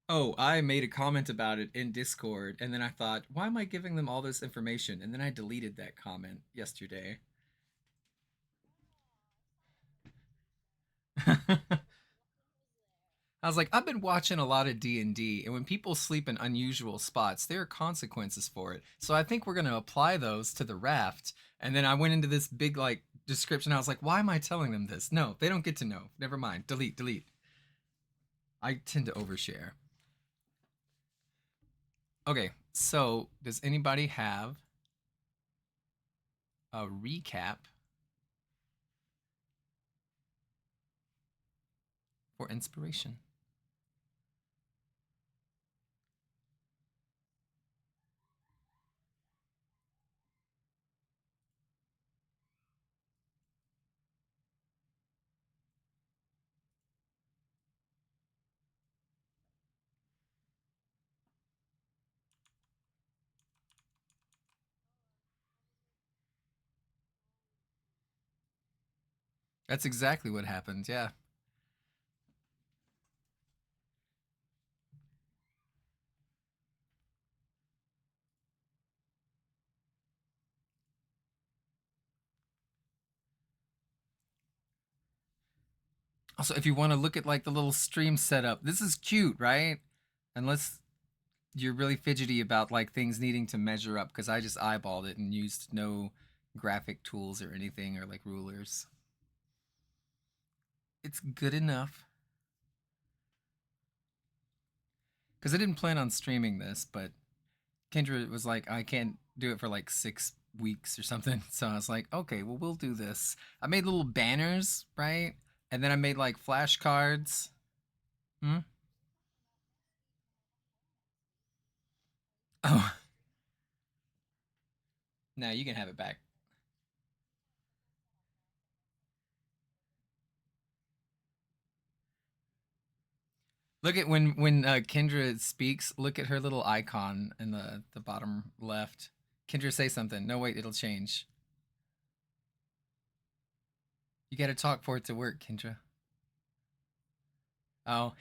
Oh, I made a comment about it in Discord, and then I thought, why am I giving them all this information? And then I deleted that comment yesterday. I was like, I've been watching a lot of D&D, and when people sleep in unusual spots, there are consequences for it. So I think we're going to apply those to the raft. And then I went into this big like description. I was like, why am I telling them this? No, they don't get to know. Never mind. Delete, delete. I tend to overshare. Okay, so does anybody have a recap for inspiration? That's exactly what happened. Yeah. Also, if you want to look at like the little stream setup, this is cute, right? Unless you're really fidgety about like things needing to measure up, because I just eyeballed it and used no graphic tools or anything or like rulers. It's good enough. Because I didn't plan on streaming this, but Kendra was like, I can't do it for like 6 weeks or something. So I was like, okay, well, we'll do this. I made little banners, right? And then I made like flashcards. Hmm? Oh, no, you can have it back. Look at when Kendra speaks. Look at her little icon in the bottom left. Kendra, say something. No, wait, it'll change. You got to talk for it to work, Kendra. Oh.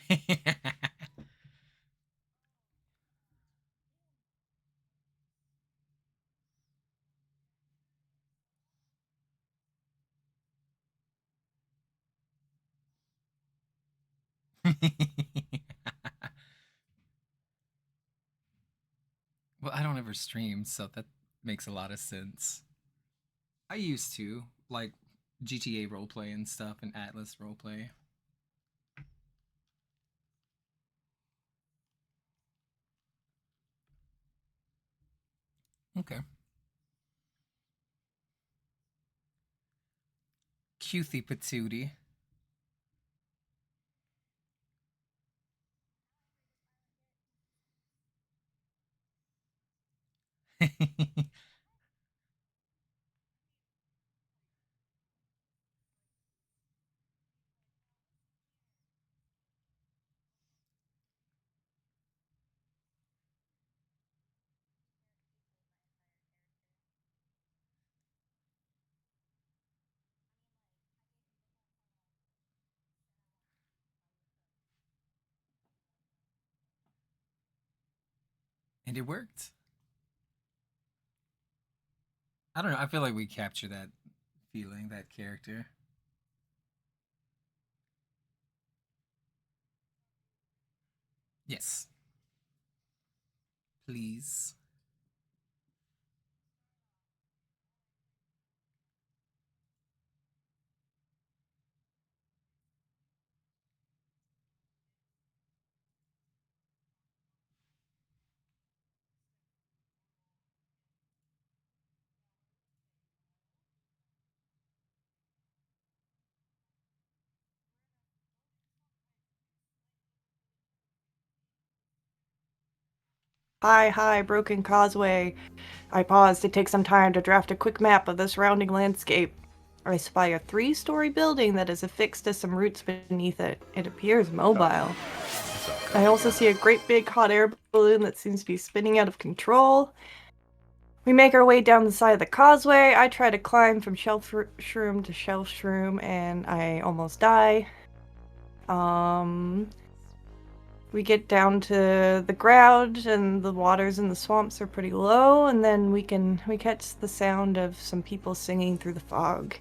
Well, I don't ever stream, so that makes a lot of sense. I used to like GTA roleplay and stuff and Atlas roleplay. Okay. Cuthy patootie. And it worked. I don't know. I feel like we capture that feeling, that character. Yes. Please. Hi, hi, Broken Causeway. I paused to take some time to draft a quick map of the surrounding landscape. I spy a three-story building that is affixed to some roots beneath it. It appears mobile. I also see a great big hot air balloon that seems to be spinning out of control. We make our way down the side of the causeway. I try to climb from shelf shroom to shelf shroom and I almost die. Um, we get down to the ground and the waters in the swamps are pretty low, and then we catch the sound of some people singing through the fog.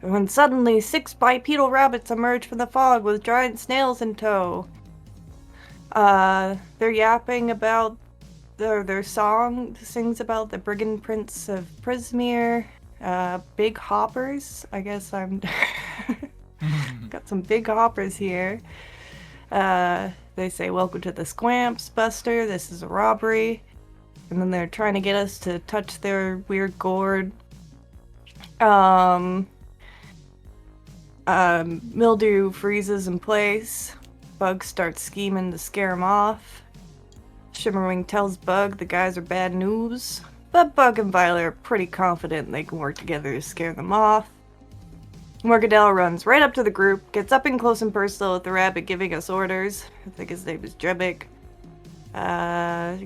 And when suddenly 6 bipedal rabbits emerge from the fog with giant snails in tow. They're yapping about their song sings about the brigand prince of Prismere. Big hoppers. I guess I'm got some big hoppers here. They say, "Welcome to the Squamps, Buster. This is a robbery." And then they're trying to get us to touch their weird gourd. Um, Mildew freezes in place. Bug starts scheming to scare him off. Shimmerwing tells Bug the guys are bad news, but Bug and Violet are pretty confident they can work together to scare them off. Morgadell runs right up to the group, gets up in close and personal with the rabbit giving us orders. I think his name is Drebick.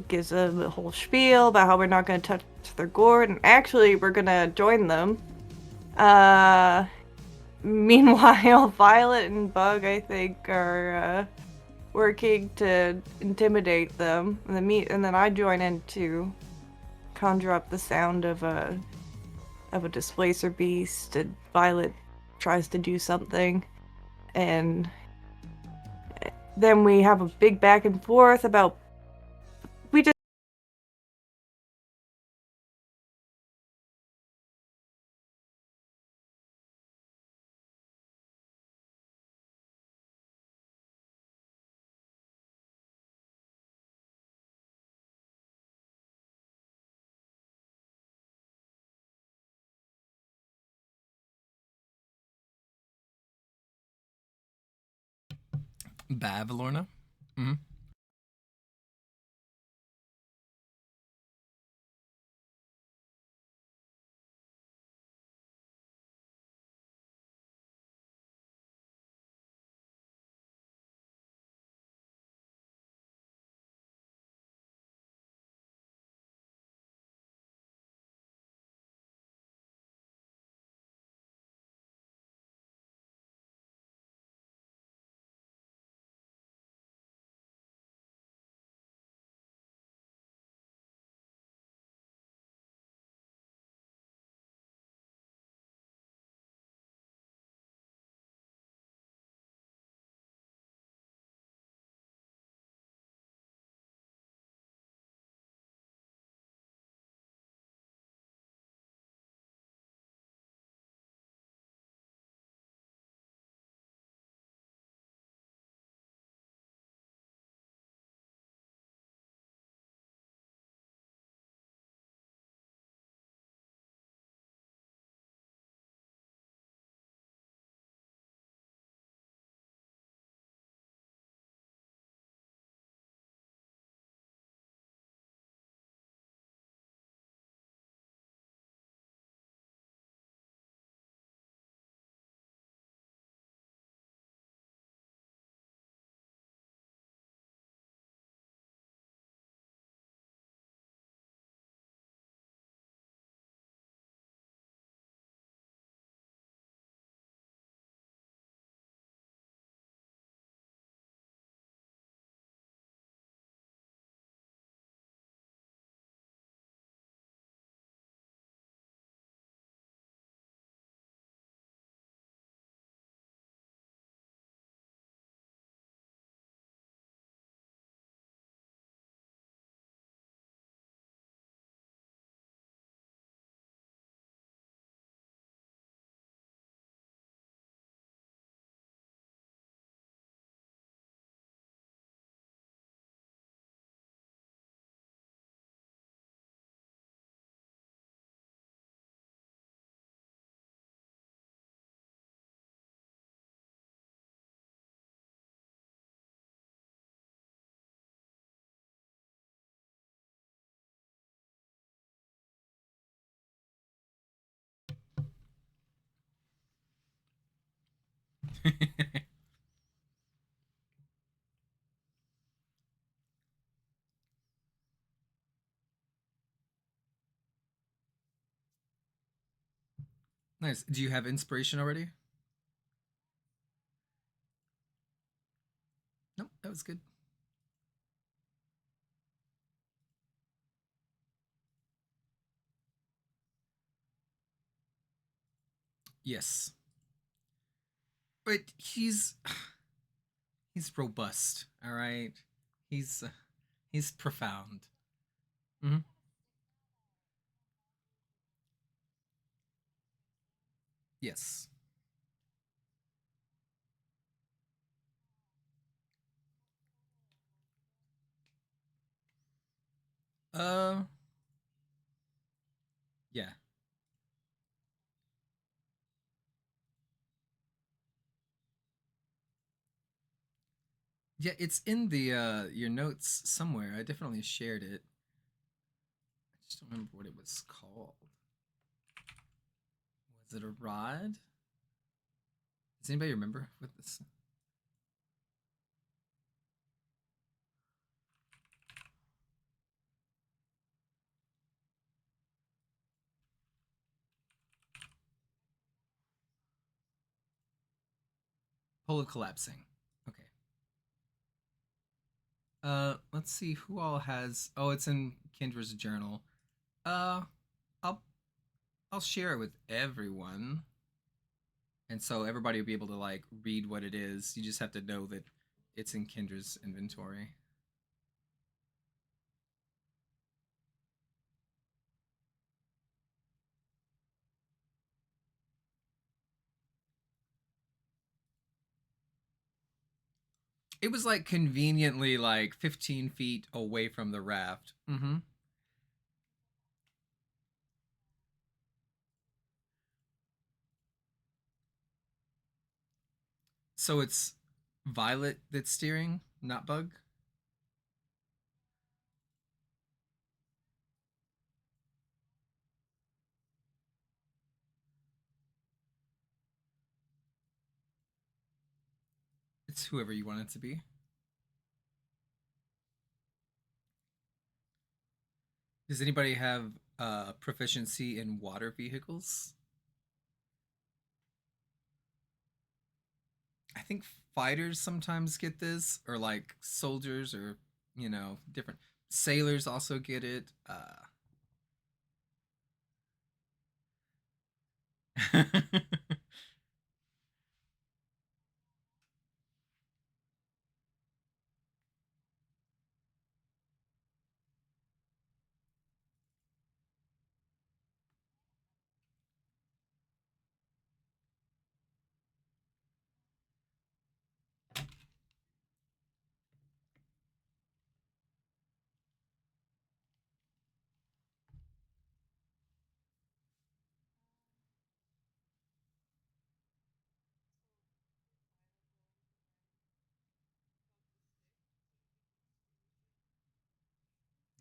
Gives them a whole spiel about how we're not going to touch their gourd, and actually we're going to join them. Meanwhile, Violet and Bug, I think, are working to intimidate them, and then I join in to conjure up the sound of a displacer beast, and Violet tries to do something, and then we have a big back and forth about we just Bavalorna. Hmm. Nice. Do you have inspiration already? Nope, that was good. Yes. But he's robust, all right? He's he's profound. Hmm. Yes. Uh yeah. Yeah, it's in the your notes somewhere. I definitely shared it. I just don't remember what it was called. Was it a rod? Does anybody remember what this pole collapsing? Okay. Let's see who all has. Oh, it's in Kendra's journal. Uh, I'll I'll share it with everyone, and so everybody will be able to like read what it is. You just have to know that it's in Kendra's inventory. It was like conveniently like 15 feet away from the raft. Mm-hmm. So it's Violet that's steering, not Bug. It's whoever you want it to be. Does anybody have proficiency in water vehicles? I think fighters sometimes get this, or like soldiers, or different sailors also get it.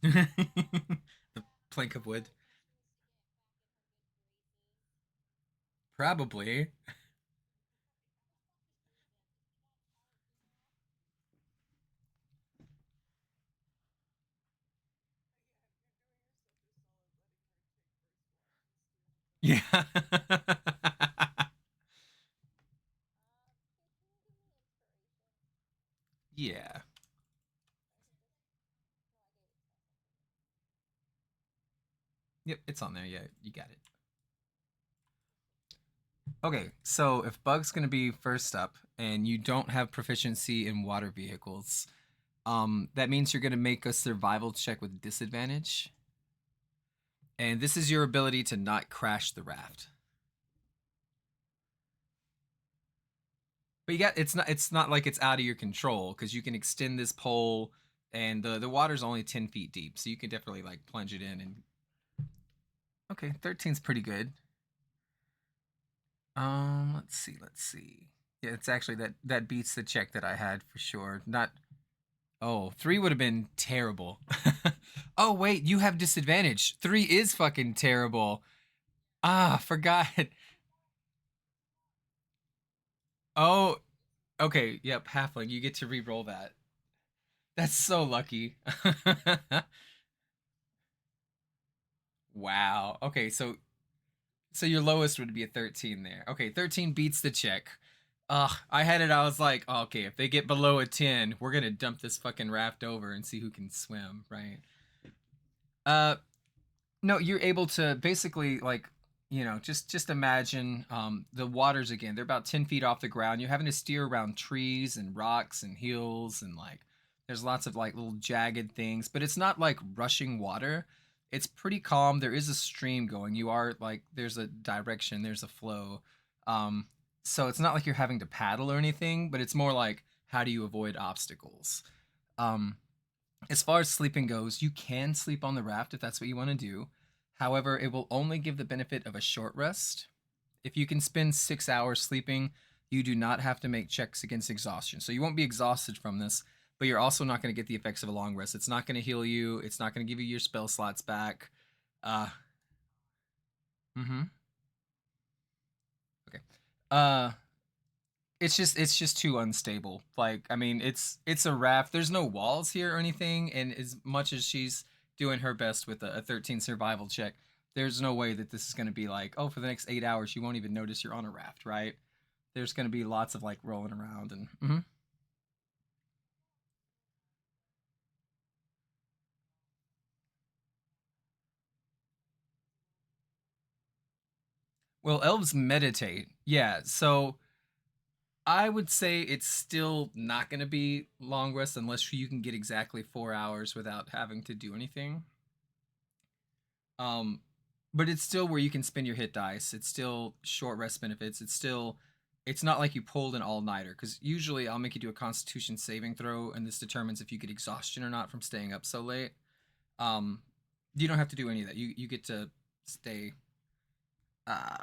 The plank of wood, probably. Yeah. Yeah. Yep, it's on there. Yeah, you got it. Okay, so if Bug's gonna be first up and you don't have proficiency in water vehicles, that means you're gonna make a survival check with disadvantage. And this is your ability to not crash the raft. But it's not like it's out of your control because you can extend this pole and the water's only 10 feet deep, so you can definitely like plunge it in and okay, 13's pretty good. Let's see. Yeah, it's actually that beats the check that I had for sure. Not Oh, three would have been terrible. Oh wait, you have disadvantage. Three is fucking terrible. Ah, forgot. Oh, okay, yep, halfling. You get to re-roll that. That's so lucky. Wow. Okay, so So your lowest would be a 13 there. Okay, 13 beats the check. I had it. I was like, oh, okay, if they get below a 10, we're gonna dump this fucking raft over and see who can swim, right? Uh, no, you're able to basically like, just imagine the waters again. They're about 10 feet off the ground. You're having to steer around trees and rocks and hills and like there's lots of like little jagged things, but it's not like rushing water. It's pretty calm. There is a stream going. You are like there's a direction, there's a flow. Um, so it's not like you're having to paddle or anything, but it's more like how do you avoid obstacles? Um, as far as sleeping goes, you can sleep on the raft if that's what you want to do. However, it will only give the benefit of a short rest. If you can spend 6 hours sleeping, you do not have to make checks against exhaustion. So you won't be exhausted from this, but you're also not going to get the effects of a long rest. It's not going to heal you. It's not going to give you your spell slots back. Uh, mm-hmm. Okay. Uh, it's just too unstable. Like I mean, it's a raft. There's no walls here or anything, and as much as she's doing her best with a 13 survival check, there's no way that this is going to be like, oh, for the next 8 hours you won't even notice you're on a raft, right? There's going to be lots of like rolling around and. Mhm. Well, elves meditate. Yeah, so I would say it's still not going to be long rest unless you can get exactly 4 hours without having to do anything. Um, but it's still where you can spend your hit dice. It's still short rest benefits. It's not like you pulled an all nighter because usually I'll make you do a Constitution saving throw, and this determines if you get exhaustion or not from staying up so late. Um, you don't have to do any of that. You get to stay. Uh,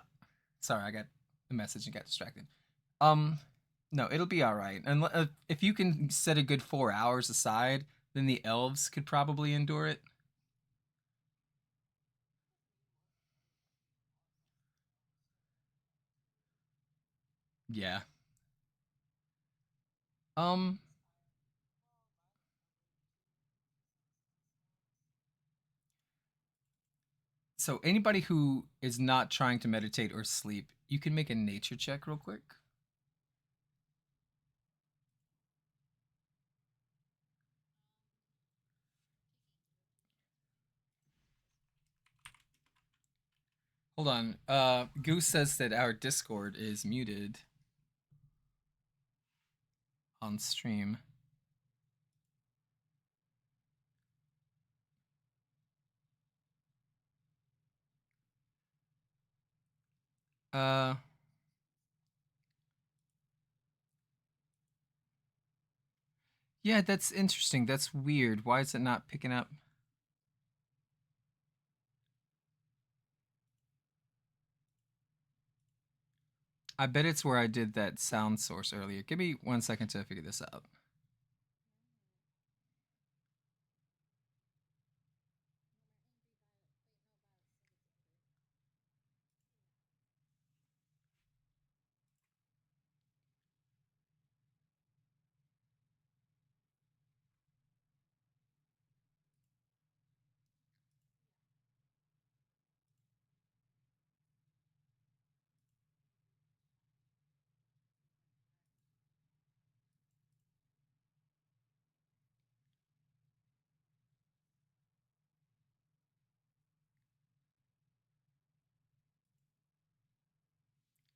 sorry, I got a message and got distracted. Um, no, it'll be all right. And if you can set a good 4 hours aside, then the elves could probably endure it. Yeah. Um, So anybody who is not trying to meditate or sleep, you can make a nature check real quick. Hold on. Goose says that our Discord is muted on stream. Uh, yeah, that's interesting. That's weird. Why is it not picking up? I bet it's where I did that sound source earlier. Give me 1 second to figure this out.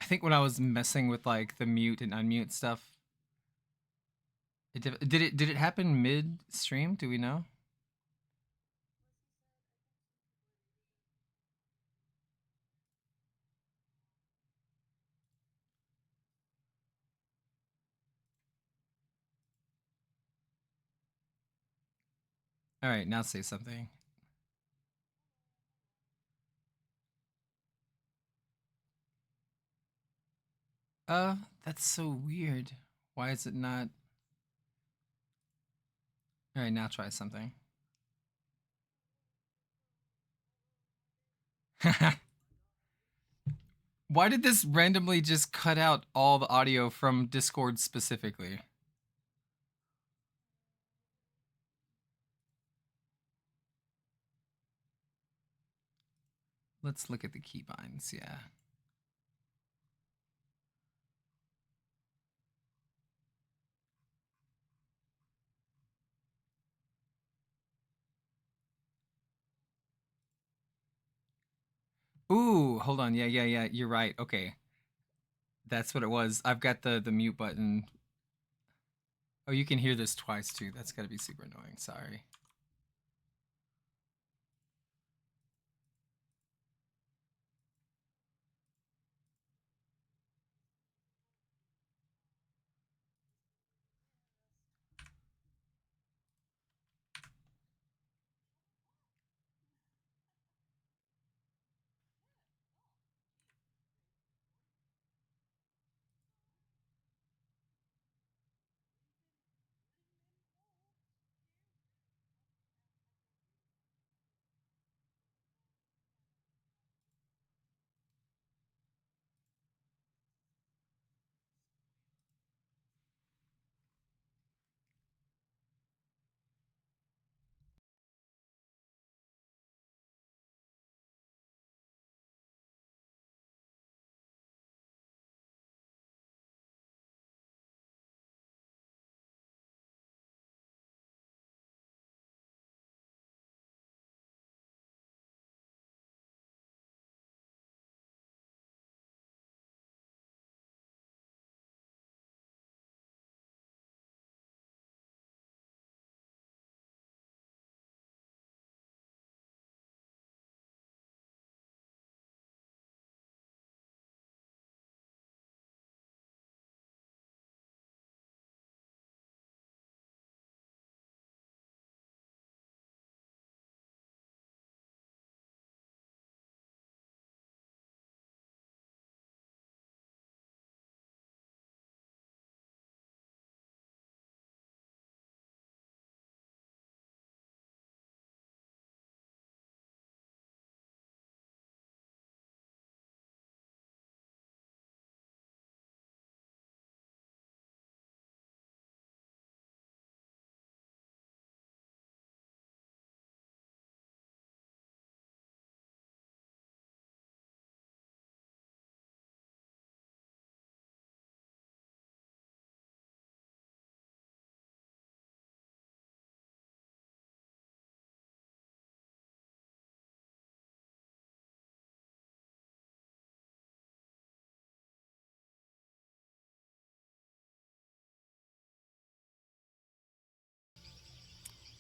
I think when I was messing with like the mute and unmute stuff, did it happen mid stream? Do we know? All right, now say something. That's so weird. Why is it not? All right, now try something. Why did this randomly just cut out all the audio from Discord specifically? Let's look at the keybinds. Yeah. Ooh, hold on. Yeah. You're right. Okay. That's what it was. I've got the mute button. Oh, you can hear this twice too. That's got to be super annoying. Sorry.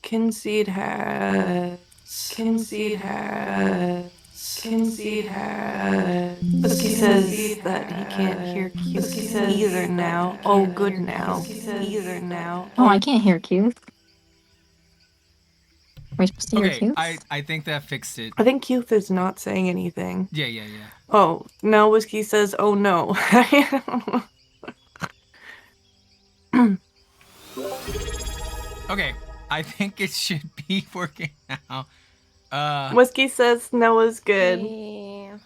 Concede has. Concede has. Concede has. Whiskey says that he can't hear Keith either now. Oh, good now. Either now. Oh, I can't hear Q. We're supposed to hear Okay, Q? I think that fixed it. I think Keith is not saying anything. Yeah. Oh, now Whiskey says, oh no. Okay, I think it should be working now. Whiskey says Noah's good. Yeah.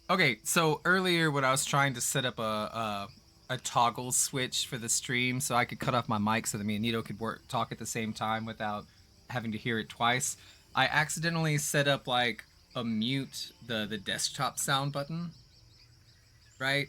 Okay, so earlier when I was trying to set up a toggle switch for the stream so I could cut off my mic so that me and Nito could talk at the same time without having to hear it twice, I accidentally set up like a mute the desktop sound button, right?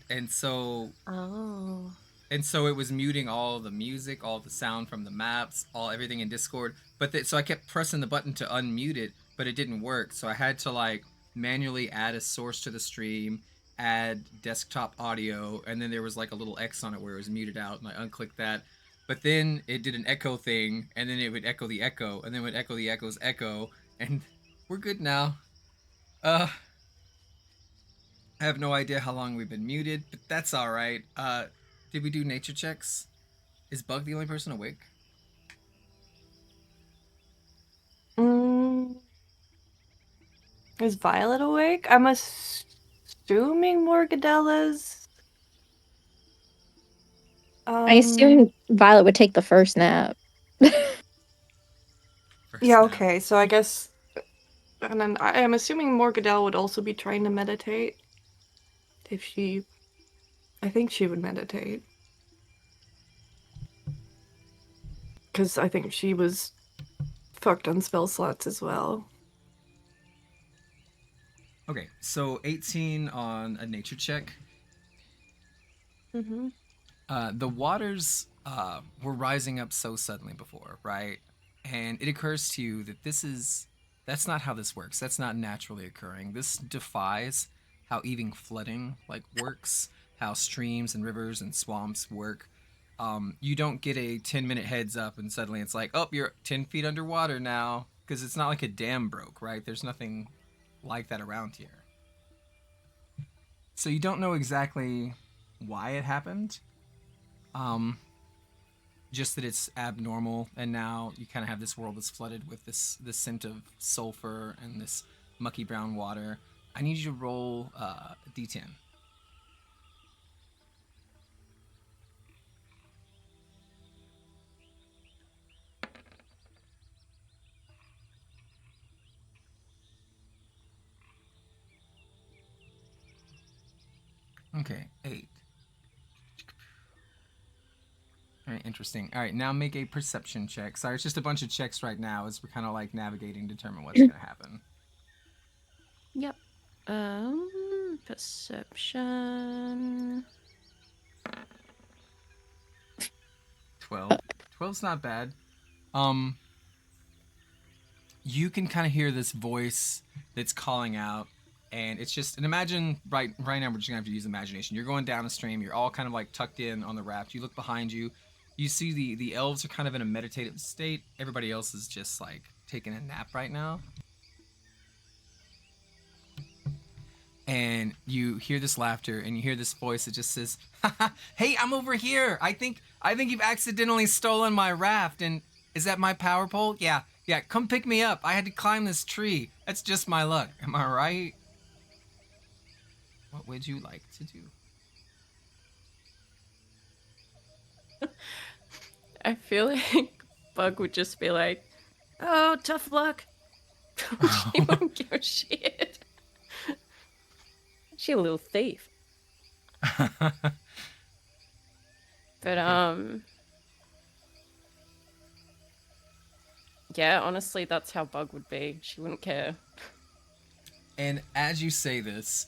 Oh. And so it was muting all the music, all the sound from the maps, all everything in Discord. So I kept pressing the button to unmute it, but it didn't work. So I had to like manually add a source to the stream, add desktop audio, and then there was like a little X on it where it was muted out, and I unclicked that. But then it did an echo thing, and then it would echo the echo, and then it would echo the echo's echo, and we're good now. I have no idea how long we've been muted, but that's all right. Did we do nature checks? Is Bug the only person awake? Is Violet awake? I'm assuming Morgadella's. I assume Violet would take the first nap. Yeah, okay, so I guess. And then I am assuming Morgadella would also be trying to meditate. If she. I think she would meditate. Because I think she was fucked on spell slots as well. Okay, so 18 on a nature check. Mm-hmm. The waters were rising up so suddenly before, right? And it occurs to you that that's not how this works. That's not naturally occurring. This defies how even flooding like works, how streams and rivers and swamps work. You don't get a 10-minute heads up and suddenly it's like, oh, you're 10 feet underwater now. Because it's not like a dam broke, right? There's nothing like that around here. So you don't know exactly why it happened. Um, just that it's abnormal, and now you kind of have this world that's flooded with this scent of sulfur and this mucky brown water. I need you to roll a d10. Okay, 8. All right, interesting. All right, now make a perception check. Sorry, it's just a bunch of checks right now as we're kind of like navigating, determine what's going to happen. Yep. Perception. 12. 12's not bad. You can kind of hear this voice that's calling out, and it's just, and imagine right now we're just gonna have to use imagination. You're going down a stream, you're all kind of like tucked in on the raft. You look behind you, you see the elves are kind of in a meditative state. Everybody else is just like taking a nap right now. And you hear this laughter, and you hear this voice that just says, "Hey, I'm over here. I think you've accidentally stolen my raft. And is that my power pole? Yeah, come pick me up. I had to climb this tree. That's just my luck. Am I right? What would you like to do?" I feel like Bug would just be like, "Oh, tough luck." She won't give a shit. She a little thief. But yeah, honestly, that's how Bug would be. She wouldn't care. And as you say this,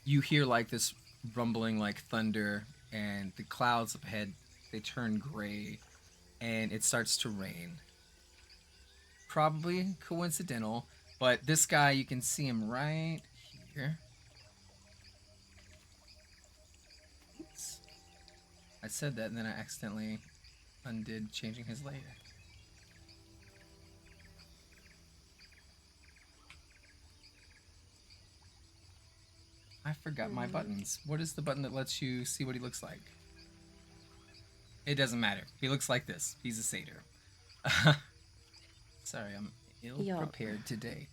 you hear like this rumbling like thunder, and the clouds up ahead, they turn gray, and it starts to rain. Probably coincidental, but this guy, you can see him right here. Oops. I said that and then I accidentally undid changing his layer. I forgot my buttons. What is the button that lets you see what he looks like? It doesn't matter. He looks like this. He's a satyr. Sorry, I'm ill prepared today.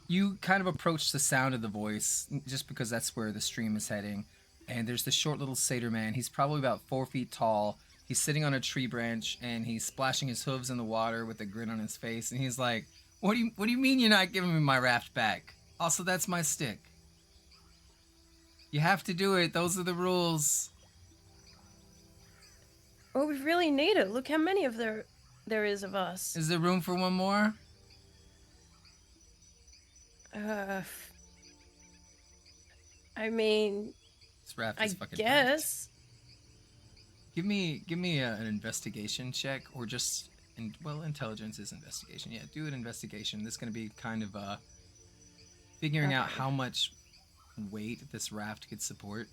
You kind of approach the sound of the voice just because that's where the stream is heading. And there's this short little satyr man. He's probably about 4 feet tall. He's sitting on a tree branch and he's splashing his hooves in the water with a grin on his face. And he's like, What do you mean you're not giving me my raft back? Also, that's my stick. You have to do it. Those are the rules." Oh, we really need it. Look how many of there is of us. Is there room for one more? I mean, This raft I is fucking guess. packed. Give me an investigation check, or just intelligence is investigation. Yeah, do an investigation. This is gonna be kind of figuring out how much weight this raft could support.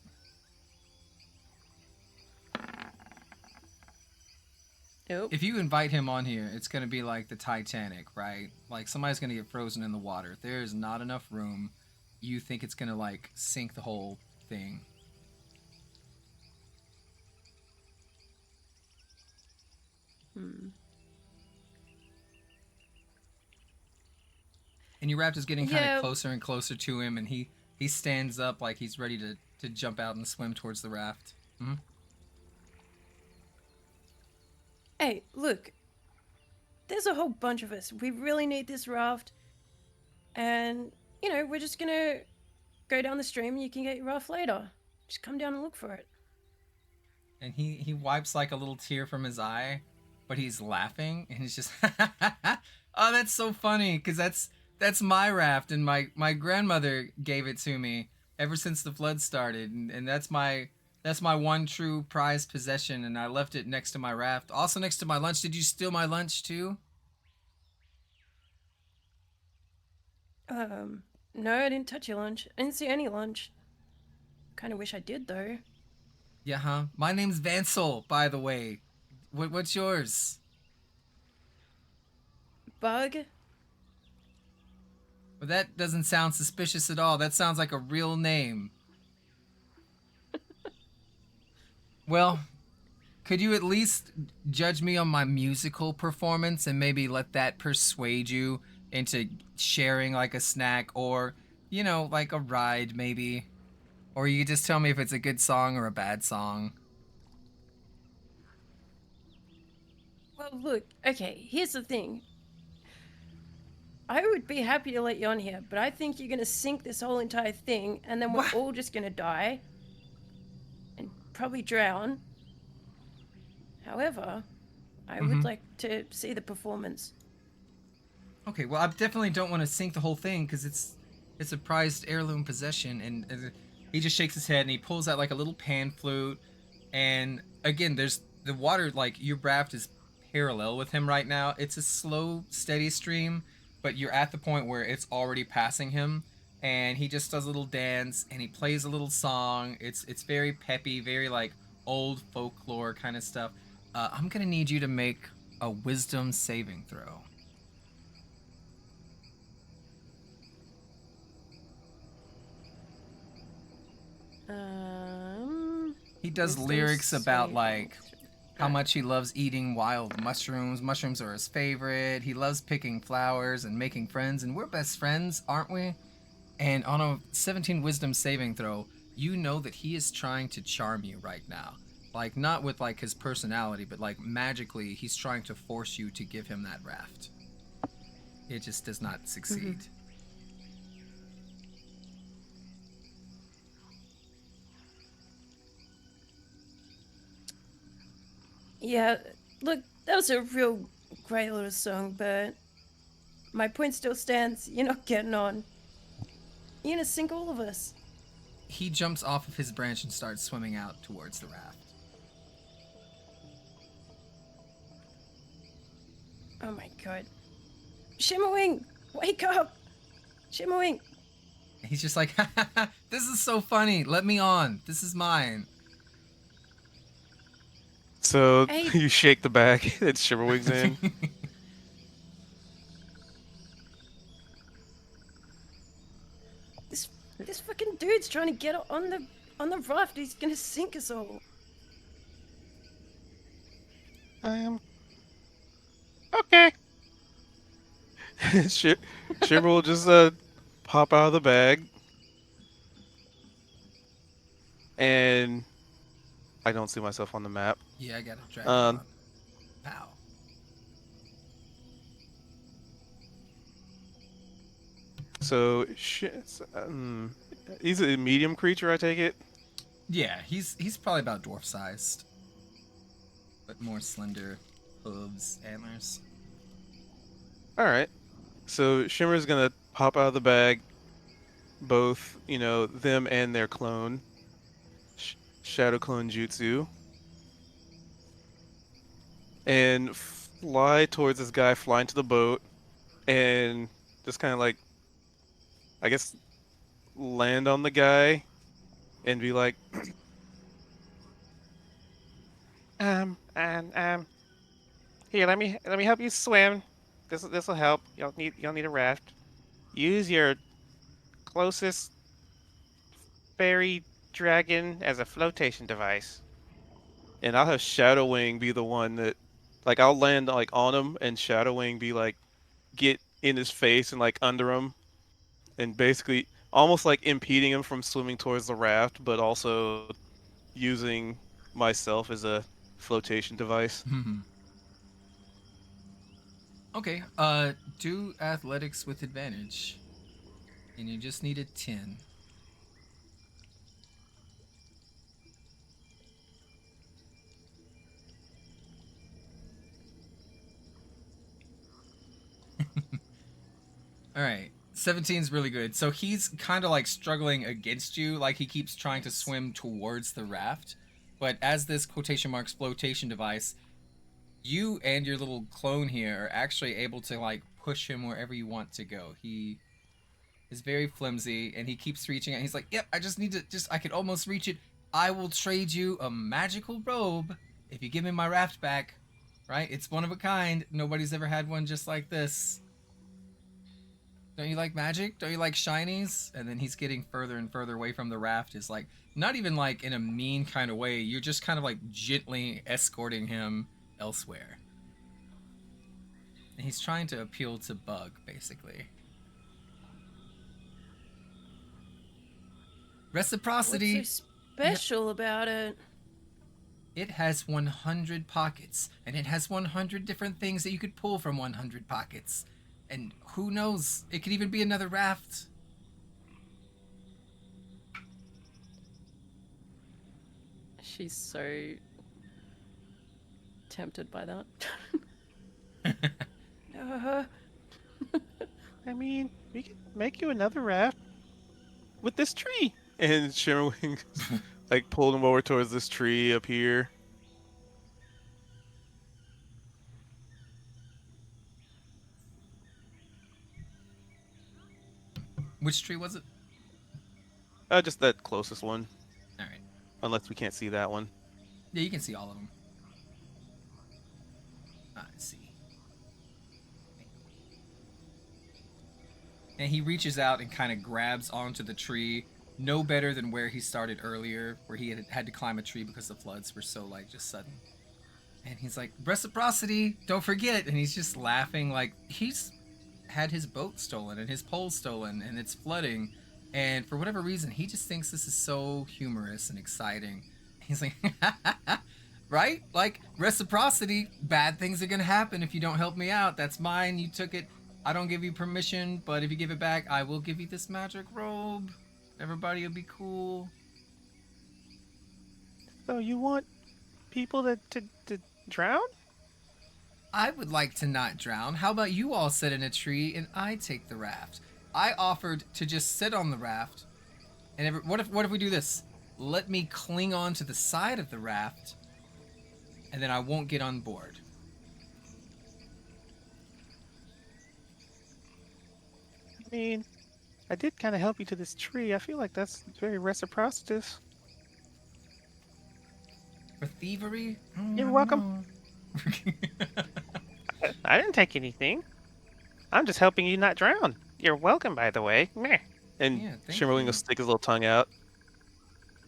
Nope. If you invite him on here, it's gonna be like the Titanic, right? Like somebody's gonna get frozen in the water. There is not enough room. You think it's gonna like sink the whole thing. And your raft is getting kind of closer and closer to him, and he stands up like he's ready to jump out and swim towards the raft. Mm-hmm. Hey, look. There's a whole bunch of us. We really need this raft. And, you know, we're just gonna go down the stream and you can get your raft later. Just come down and look for it. And he wipes like a little tear from his eye, but he's laughing and he's just oh, that's so funny because that's my raft, and my grandmother gave it to me ever since the flood started, and that's my one true prized possession, and I left it next to my raft, also next to my lunch. Did you steal my lunch too? No, I didn't touch your lunch. I didn't see any lunch. Kind of wish I did, though. Yeah, huh? My name's Vansel, by the way. What's yours? Bug? Well, that doesn't sound suspicious at all. That sounds like a real name. Well, could you at least judge me on my musical performance and maybe let that persuade you into sharing like a snack or, like a ride maybe? Or you could just tell me if it's a good song or a bad song. Well, look, okay, here's the thing. I would be happy to let you on here, but I think you're gonna sink this whole entire thing, and then we're What? all just gonna die. And probably drown. However, I would Mm-hmm. like to see the performance. Okay, well, I definitely don't want to sink the whole thing because it's a prized heirloom possession. And he just shakes his head and he pulls out like a little pan flute. And again, there's the water, like your raft is parallel with him right now. It's a slow, steady stream, but you're at the point where it's already passing him. And he just does a little dance and he plays a little song. It's very peppy, very like old folklore kind of stuff. I'm gonna need you to make a wisdom saving throw. He does Wisdom lyrics about saving. like how much he loves eating wild mushrooms. Mushrooms are his favorite. He loves picking flowers and making friends, and we're best friends, aren't we? And on a 17 wisdom saving throw, you know that he is trying to charm you right now. Like not with like his personality, but like magically he's trying to force you to give him that raft. It just does not succeed. Yeah, look, that was a real great little song, but my point still stands. You're not getting on. You're gonna sink all of us. He jumps off of his branch and starts swimming out towards the raft. Oh my god. Shimmerwing! Wake up! Shimmerwing! He's just like, this is so funny. Let me on. This is mine. So Hey, you shake the bag that Shiverwig's in. this fucking dude's trying to get on the raft. He's gonna sink us all. Okay. Shimmer will just pop out of the bag, and I don't see myself on the map. Yeah, I gotta drag you Um, up. Pow. so he's a medium creature, I take it. Yeah, he's probably about dwarf sized, but more slender hooves, antlers. All right. So Shimmer's gonna pop out of the bag, both them and their clone, Shadow Clone Jutsu, and fly towards this guy, fly into the boat, and just kind of like, I guess, land on the guy and be like, and here, let me help you swim. This will help. You'll need a raft. Use your closest fairy dragon as a flotation device. And I'll have Shadowwing be the one that, like, I'll land like on him, and Shadowwing be like, get in his face and like under him, and basically almost like impeding him from swimming towards the raft, but also using myself as a flotation device. Okay, do athletics with advantage. And you just need a 10. All right. 17 is really good. So he's kind of like struggling against you, like he keeps trying to swim towards the raft. But as this quotation marks flotation device, you and your little clone here are actually able to like push him wherever you want to go. He is very flimsy and he keeps reaching out. He's like, "Yep, I just need to I could almost reach it. I will trade you a magical robe if you give me my raft back." Right? It's one of a kind. Nobody's ever had one just like this. Don't you like magic? Don't you like shinies? And then he's getting further and further away from the raft. Is like not even like in a mean kind of way. You're just kind of like gently escorting him elsewhere. And he's trying to appeal to Bug, basically. Reciprocity. What's so special about it? It has 100 pockets, and it has 100 different things that you could pull from 100 pockets. And who knows? It could even be another raft. She's so tempted by that. I mean, we could make you another raft with this tree. And Shimmerwing like pulled him over towards this tree up here. Which tree was it? Just that closest one. All right. Unless we can't see that one. Yeah, you can see all of them. I see. And he reaches out and kind of grabs onto the tree. No better than where he started earlier, where he had to climb a tree because the floods were so like just sudden. And he's like, "Reciprocity, don't forget." And he's just laughing like he's had his boat stolen and his pole stolen and it's flooding. And for whatever reason, he just thinks this is so humorous and exciting. He's like, right? Like, reciprocity, bad things are gonna happen if you don't help me out. That's mine, you took it. I don't give you permission, but if you give it back, I will give you this magic robe. Everybody will be cool. So you want people to drown? I would like to not drown. How about you all sit in a tree and I take the raft? I offered to just sit on the raft. And what if we do this? Let me cling on to the side of the raft, and then I won't get on board. I mean, I did kind of help you to this tree. I feel like that's very reciprocitative. For thievery? You're welcome. I didn't take anything. I'm just helping you not drown. You're welcome, by the way. Meh. And Yeah, thank Shimmerwing you. will stick his little tongue out.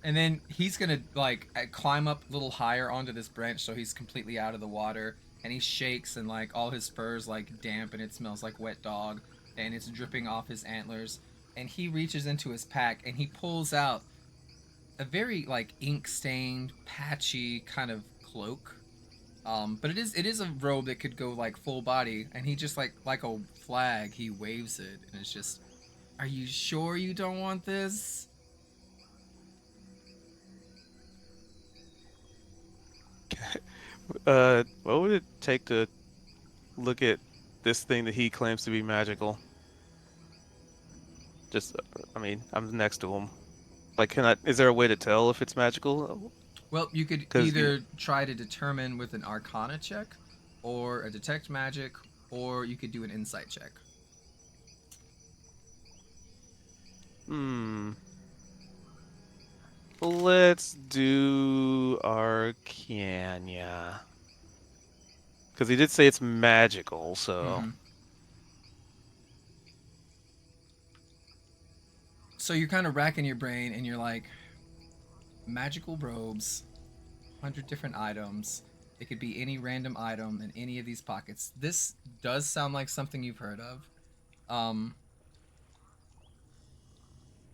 And then he's gonna like climb up a little higher onto this branch so he's completely out of the water. And he shakes and like all his fur's like damp and it smells like wet dog. And it's dripping off his antlers. And he reaches into his pack and he pulls out a very like ink stained, patchy kind of cloak. But it is a robe that could go like full body, and he just like a flag, he waves it, and it's just, "Are you sure you don't want this?" What would it take to look at this thing that he claims to be magical? Just, I mean, I'm next to him. Like, is there a way to tell if it's magical? Well, you could 'Cause either try to determine with an Arcana check, or a Detect Magic, or you could do an Insight check. Let's do Arcana. Because he did say it's magical, so... Mhm. So you're kind of racking your brain, and you're like, magical robes, 100 different items. It could be any random item in any of these pockets. This does sound like something you've heard of.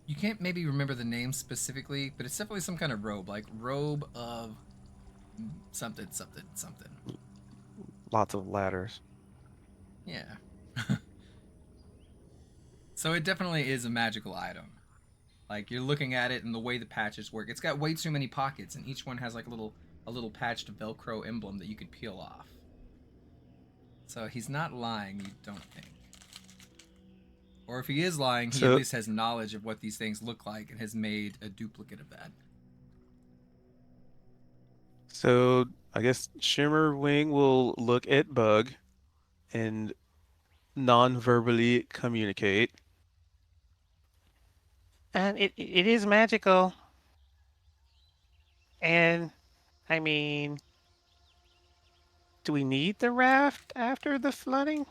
You can't maybe remember the name specifically, but it's definitely some kind of robe, like robe of something, something, something. Lots of ladders. Yeah. So it definitely is a magical item. Like you're looking at it and the way the patches work. It's got way too many pockets, and each one has like a little patched Velcro emblem that you could peel off. So he's not lying, you don't think. Or if he is lying, he at So, least has knowledge of what these things look like and has made a duplicate of that. so I guess Shimmerwing will look at Bug and non-verbally communicate. And it is magical. And I mean, do we need the raft after the flooding?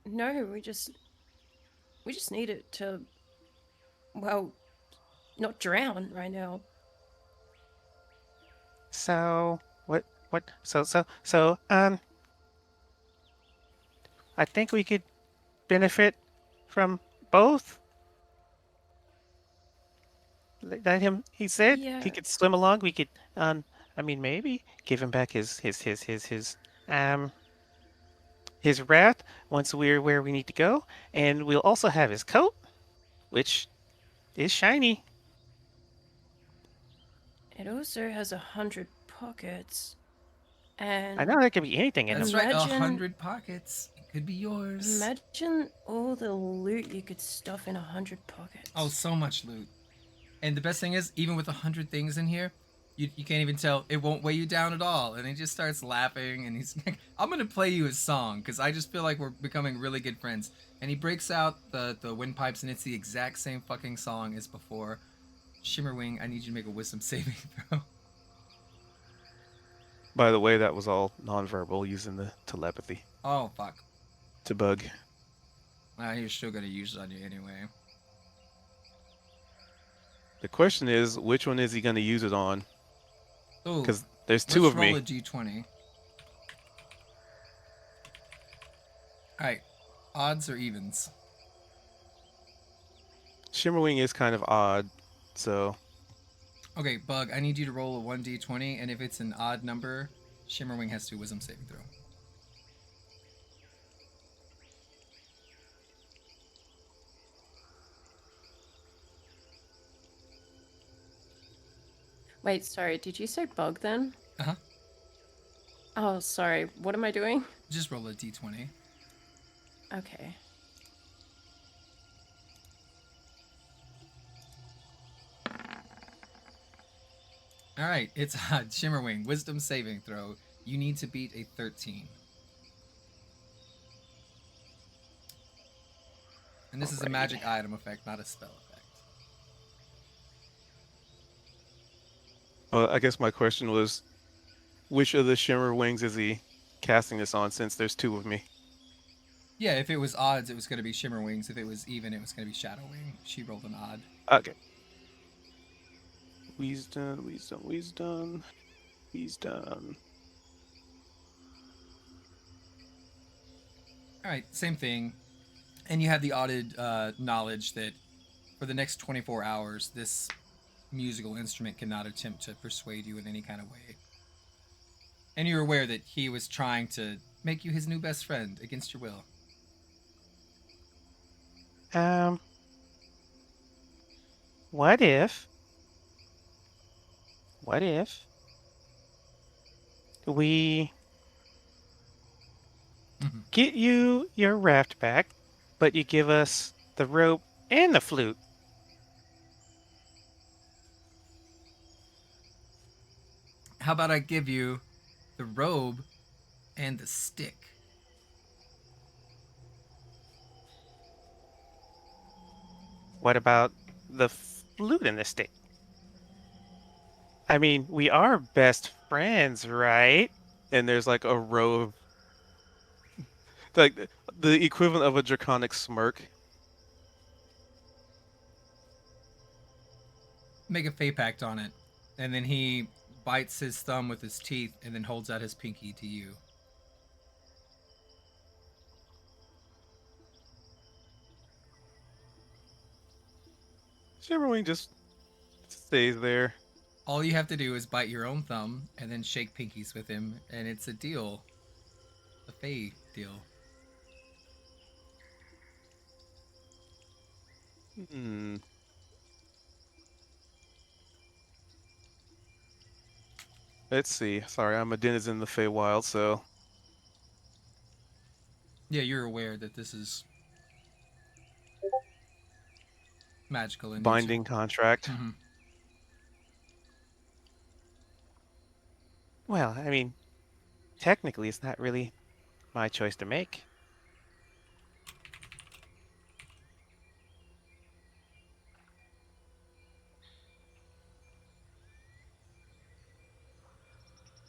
No, we just need it to, well, not drown right now. So, so, I think we could benefit from both. Let him, he said he Yeah, could swim along. We could, I mean, maybe give him back um, his raft once we're where we need to go. And we'll also have his coat, which is shiny. it also has 100 pockets. I And know there could be anything in them. That's right, imagine 100 pockets. It could be yours. imagine all the loot you could stuff in 100 pockets. Oh, so much loot. And the best thing is, even with 100 things in here, you can't even tell. It won't weigh you down at all. And he just starts laughing, and he's like, I'm going to play you his song, because I just feel like we're becoming really good friends. And he breaks out the windpipes, and it's the exact same fucking song as before. Shimmerwing, I need you to make a wisdom saving throw. By the way, that was all nonverbal using the telepathy Oh, fuck. to Bug. You're still going to use it on you anyway. The question is, which one is he going to use it on? Oh, Because there's two let's of roll me. a d20. Alright, odds or evens? Shimmerwing is kind of odd, so Okay, Bug, I need you to roll a 1d20, and if it's an odd number, Shimmerwing has to wisdom saving throw. Wait, sorry, did you say bug then? Uh-huh. Oh, sorry, what am I doing? Just roll a d20. Okay. Alright, it's odd. Shimmerwing, wisdom saving throw. You need to beat a 13. And this is a Alrighty. magic item effect, not a spell effect. well, I guess my question was, which of the Shimmerwings is he casting this on? Since there's two of me. Yeah, if it was odds, it was going to be Shimmerwings. If it was even, it was going to be Shadowwing. She rolled an odd. Okay. Wisdom, wisdom, wisdom, wisdom. Alright, same thing. And you have the audit knowledge that for the next 24 hours, this musical instrument cannot attempt to persuade you in any kind of way. And you're aware that he was trying to make you his new best friend against your will. What if we Mhm. get you your raft back, but you give us the rope and the flute? How about I give you the robe and the stick? What about the flute and the stick? I mean, we are best friends, right? And there's like a row of like the equivalent of a draconic smirk. Make a fey pact on it. And then he bites his thumb with his teeth and then holds out his pinky to you. Shimmerwing just stays there. All you have to do is bite your own thumb and then shake pinkies with him, and it's a deal. A fey deal. Hmm. Let's see. Sorry, I'm a denizen of the Feywild, so Yeah, you're aware that this is magical in nature. Binding contract. Mm-hmm. Well, I mean, technically, it's not really my choice to make.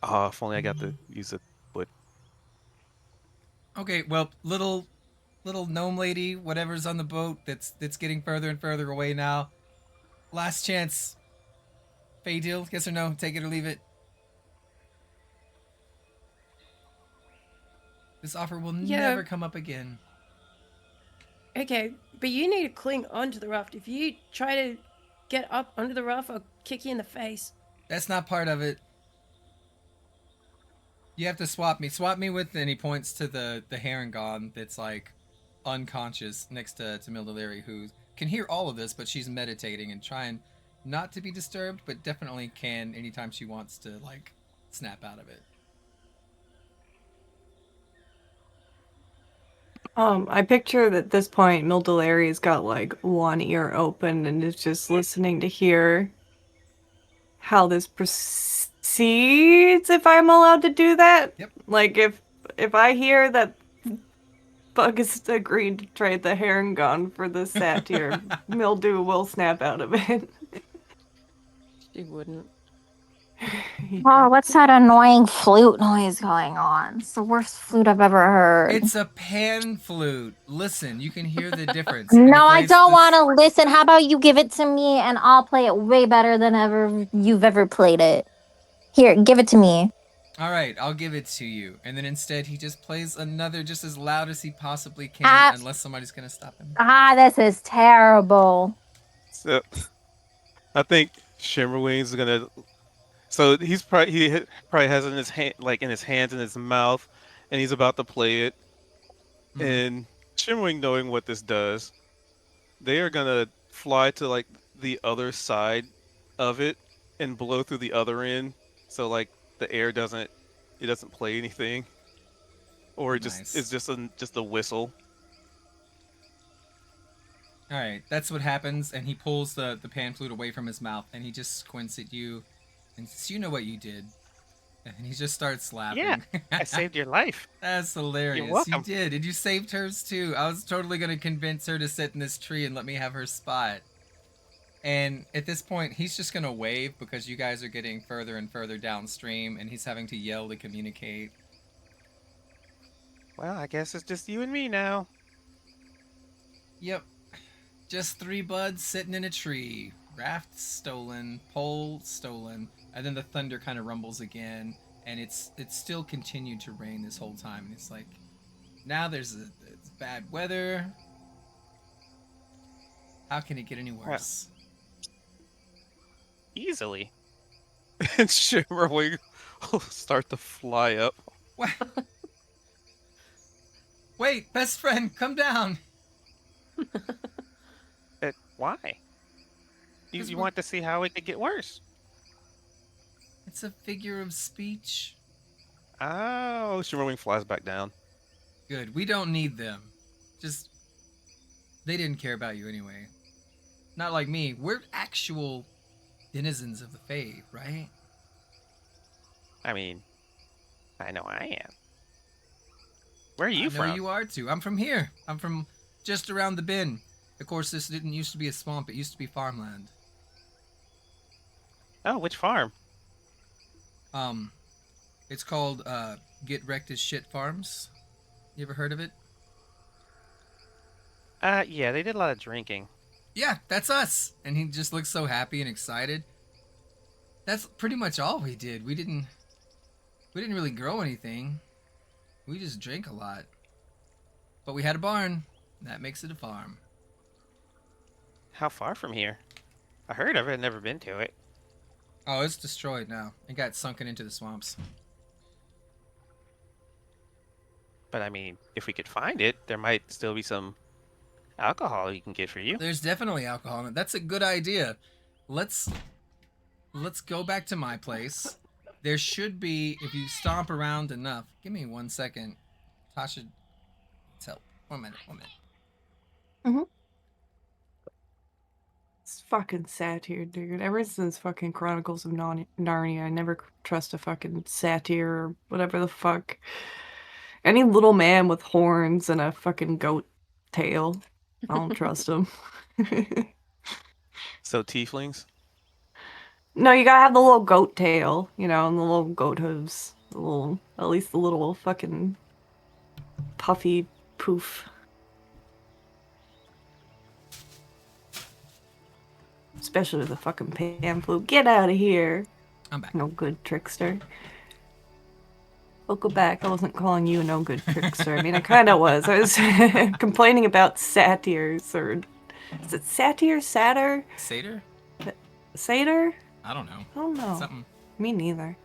Oh, if only I got to use it. Wood. Okay, well, little gnome lady, whatever's on the boat that's getting further and further away now. Last chance. Fey deal, yes or no? Take it or leave it. This offer will Yeah. never come up again. Okay, but you need to cling onto the raft. If you try to get up under the raft, I'll kick you in the face. That's not part of it. You have to swap me. Swap me with, and he points to the Harangon that's like unconscious next to Mildaliri, who can hear all of this, but she's meditating and trying not to be disturbed, but definitely can anytime she wants to like snap out of it. I picture that at this point Mildalari's got like one ear open and is just listening to hear how this proceeds, if I'm allowed to do that. Yep. Like if I hear that Bug has agreed to trade the Harangon for the satyr, Mildew will snap out of it. She wouldn't. Oh, what's that annoying flute noise going on? It's the worst flute I've ever heard. It's a pan flute. Listen, you can hear the difference. And he No, I plays don't this- want to listen. How about you give it to me and I'll play it way better than ever you've ever played it. Here, give it to me. All right, I'll give it to you. And then instead, he just plays another just as loud as he possibly can, unless somebody's gonna stop him. This is terrible. So, I think Shimmerwings is gonna. So he's probably has it in his hand, like in his hands and his mouth, and he's about to play it. Mhm. And Shimmerwing, knowing what this does, they are gonna fly to like the other side of it and blow through the other end, so like the air doesn't play anything, or it Nice. it's just a whistle. All right, that's what happens, and he pulls the pan flute away from his mouth, and he just squints at you, and says, "You know what you did," and he just starts laughing. Yeah, I saved your life. That's hilarious. You're welcome. You did, and you saved hers too. I was totally gonna convince her to sit in this tree and let me have her spot. And at this point, he's just gonna wave because you guys are getting further and further downstream, and he's having to yell to communicate. Well, I guess it's just you and me now. Yep. Just 3 buds sitting in a tree. Raft stolen, pole stolen, and then the thunder kind of rumbles again, and it's still continued to rain this whole time. And it's like, now there's it's bad weather. How can it get any worse? Easily. And Shimmerwing will start to fly up. What? Wait, best friend, come down. Why? You, 'Cause you we're- want to see how it could get worse? It's a figure of speech. Oh, Shimmerwing flies back down. Good. We don't need them. Just they didn't care about you anyway. Not like me. We're actual denizens of the Fae, right? I mean, I know I am. Where are you I from? know you are too. I'm from here. I'm from just around the bend. Of course, this didn't used to be a swamp. It used to be farmland. Oh, which farm? It's called Get Wrecked as Shit Farms. You ever heard of it? Yeah, they did a lot of drinking. Yeah, that's us. And he just looks so happy and excited. That's pretty much all we did. We didn't really grow anything. We just drank a lot. But we had a barn. That makes it a farm. How far from here? I heard of it, never been to it. Oh, it's destroyed now. It got sunken into the swamps. But I mean, if we could find it, there might still be some alcohol you can get for you. There's definitely alcohol in it. That's a good idea. Let's go back to my place. There should be, if you stomp around enough. Give me 1 second. Tasha So, 1 minute. It's fucking satyr, dude. Ever since fucking Chronicles of Narnia, I never trust a fucking satyr or whatever the fuck. Any little man with horns and a fucking goat tail. I don't trust him. So tieflings. No, you gotta have the little goat tail, you know, and the little goat hooves. The little, at least the little fucking puffy poof. Especially with the fucking pan flute. Get out of here. I'm back. No good trickster. Welcome back. I wasn't calling you a no good trickster. I mean, I kind of was. I was complaining about satyrs, or is it satyr? Satyr? Satyr? Satyr? I don't know. I don't know. Something. Me neither.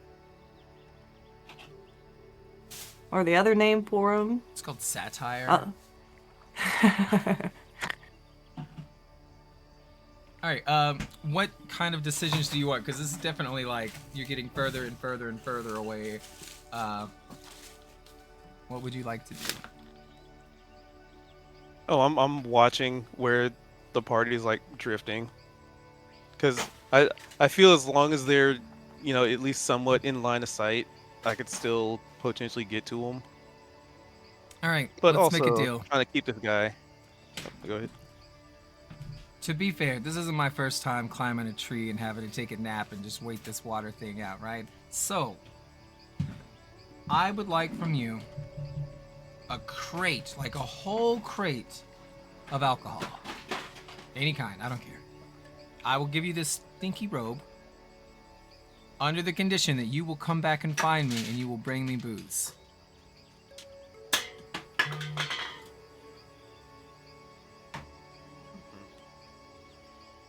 Or the other name for him. It's called satire. All right. What kind of decisions do you want? Because this is definitely like you're getting further and further and further away. What would you like to do? Oh, I'm watching where the party's like drifting. Cause I feel as long as they're, you know, at least somewhat in line of sight, I could still potentially get to them. All right. But let's also make a deal. trying to keep this guy. Oh, go ahead. To be fair, this isn't my first time climbing a tree and having to take a nap and just wait this water thing out, right? So, I would like from you a crate, like a whole crate of alcohol. Any kind, I don't care. I will give you this stinky robe under the condition that you will come back and find me and you will bring me booze.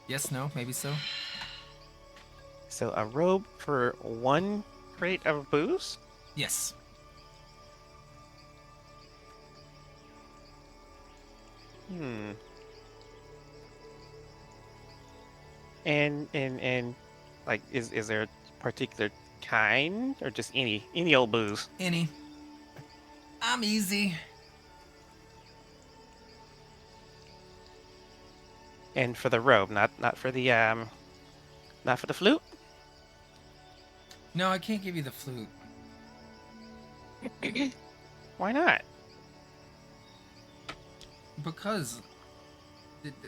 Yes, no, maybe so. So a robe for 1 crate of booze? Yes. And like is there a particular kind or just any old booze? Any. I'm easy. And for the robe, not for the not for the flute? No, I can't give you the flute. Why not? Because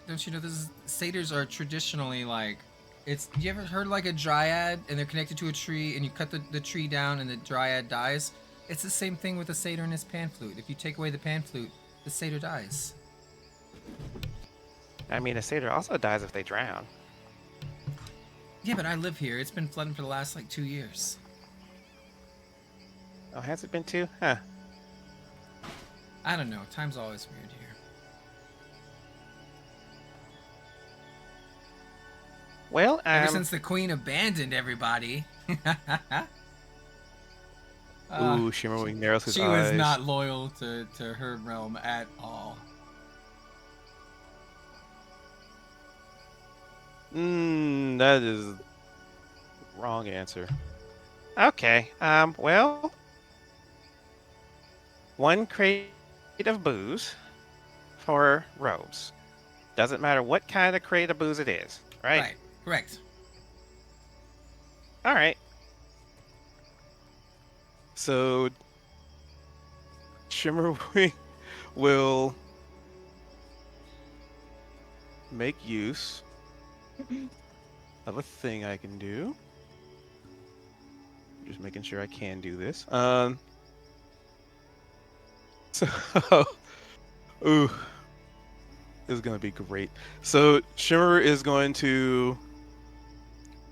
don't you know satyrs are traditionally like you ever heard like a dryad and they're connected to a tree and you cut the tree down and the dryad dies? It's the same thing with a satyr and his pan flute. If you take away the pan flute, the satyr dies. I mean, a satyr also dies if they drown. Yeah, but I live here. It's been flooding for the last like 2 years. Oh, has it been 2? Huh. I don't know. Time's always weird here. Well, Ever since the queen abandoned everybody. ooh, Shimmerwing narrows his She eyes. was not loyal to her realm at all. That is wrong answer. Okay. Well, 1 crate of booze for robes. Doesn't matter what kind of crate of booze it is, right? Right. Correct. All right. So Shimmerwing will make use of a thing I can do. Just making sure I can do this. So, ooh, this is gonna be great. So Shimmer is going to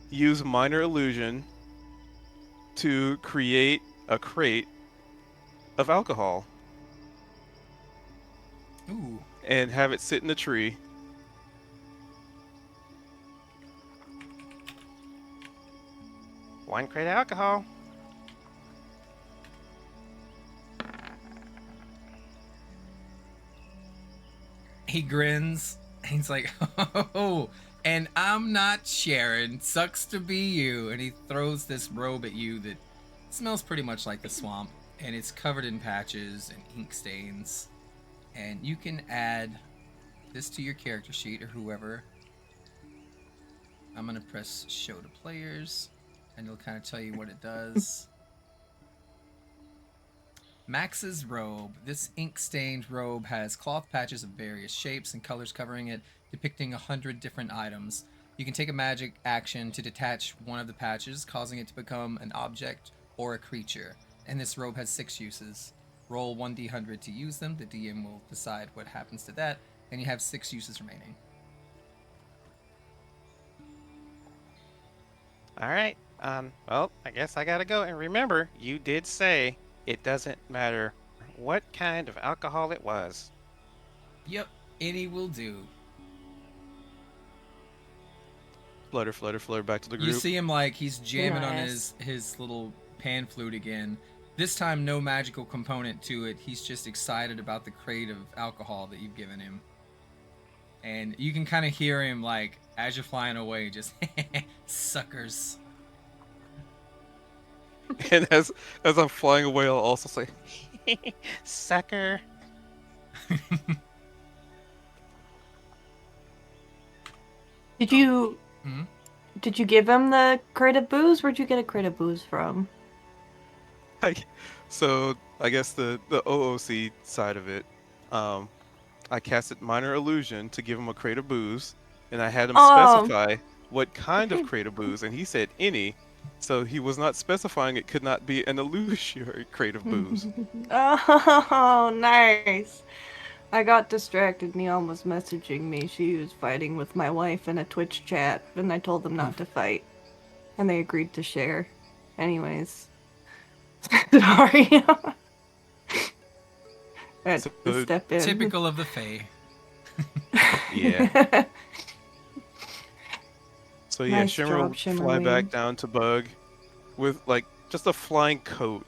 use minor illusion to create a crate of alcohol Ooh. and have it sit in the tree. One crate of alcohol. He grins. He's like, oh, and I'm not Sharon. Sucks to be you. And he throws this robe at you that smells pretty much like the swamp. And it's covered in patches and ink stains. And you can add this to your character sheet or whoever. I'm going to press show to players and it'll kind of tell you what it does. Max's robe. This ink-stained robe has cloth patches of various shapes and colors covering it, depicting 100 different items. You can take a magic action to detach one of the patches, causing it to become an object or a creature. And this robe has 6 uses. Roll 1d100 to use them. The DM will decide what happens to that, and you have 6 uses remaining. All right. Well, I guess I gotta go. And remember, you did say it doesn't matter what kind of alcohol it was. Yep, any will do. Flutter, flutter, flutter back to the group. You see him like he's jamming on Nice. his little pan flute again. This time, no magical component to it. He's just excited about the crate of alcohol that you've given him. And you can kind of hear him, like, as you're flying away, just, suckers. And as I'm flying away, I'll also say, Sucker. Did you Mhm. did you give him the crate of booze? Where'd you get a crate of booze from? so I guess the OOC side of it, I casted minor illusion to give him a crate of booze, and I had him Oh. specify what kind of crate of booze, and he said any, so he was not specifying it could not be an illusory crate of booze. Oh, nice. I got distracted. Neon was messaging me. She was fighting with my wife in a Twitch chat, and I told them not to fight. And they agreed to share. Anyways. Sorry. I had to So, step in. Typical of the Fae. Yeah. So yeah, Nice Shimmer will job, fly back Shimmerwing. down to Bug with like just a flying coat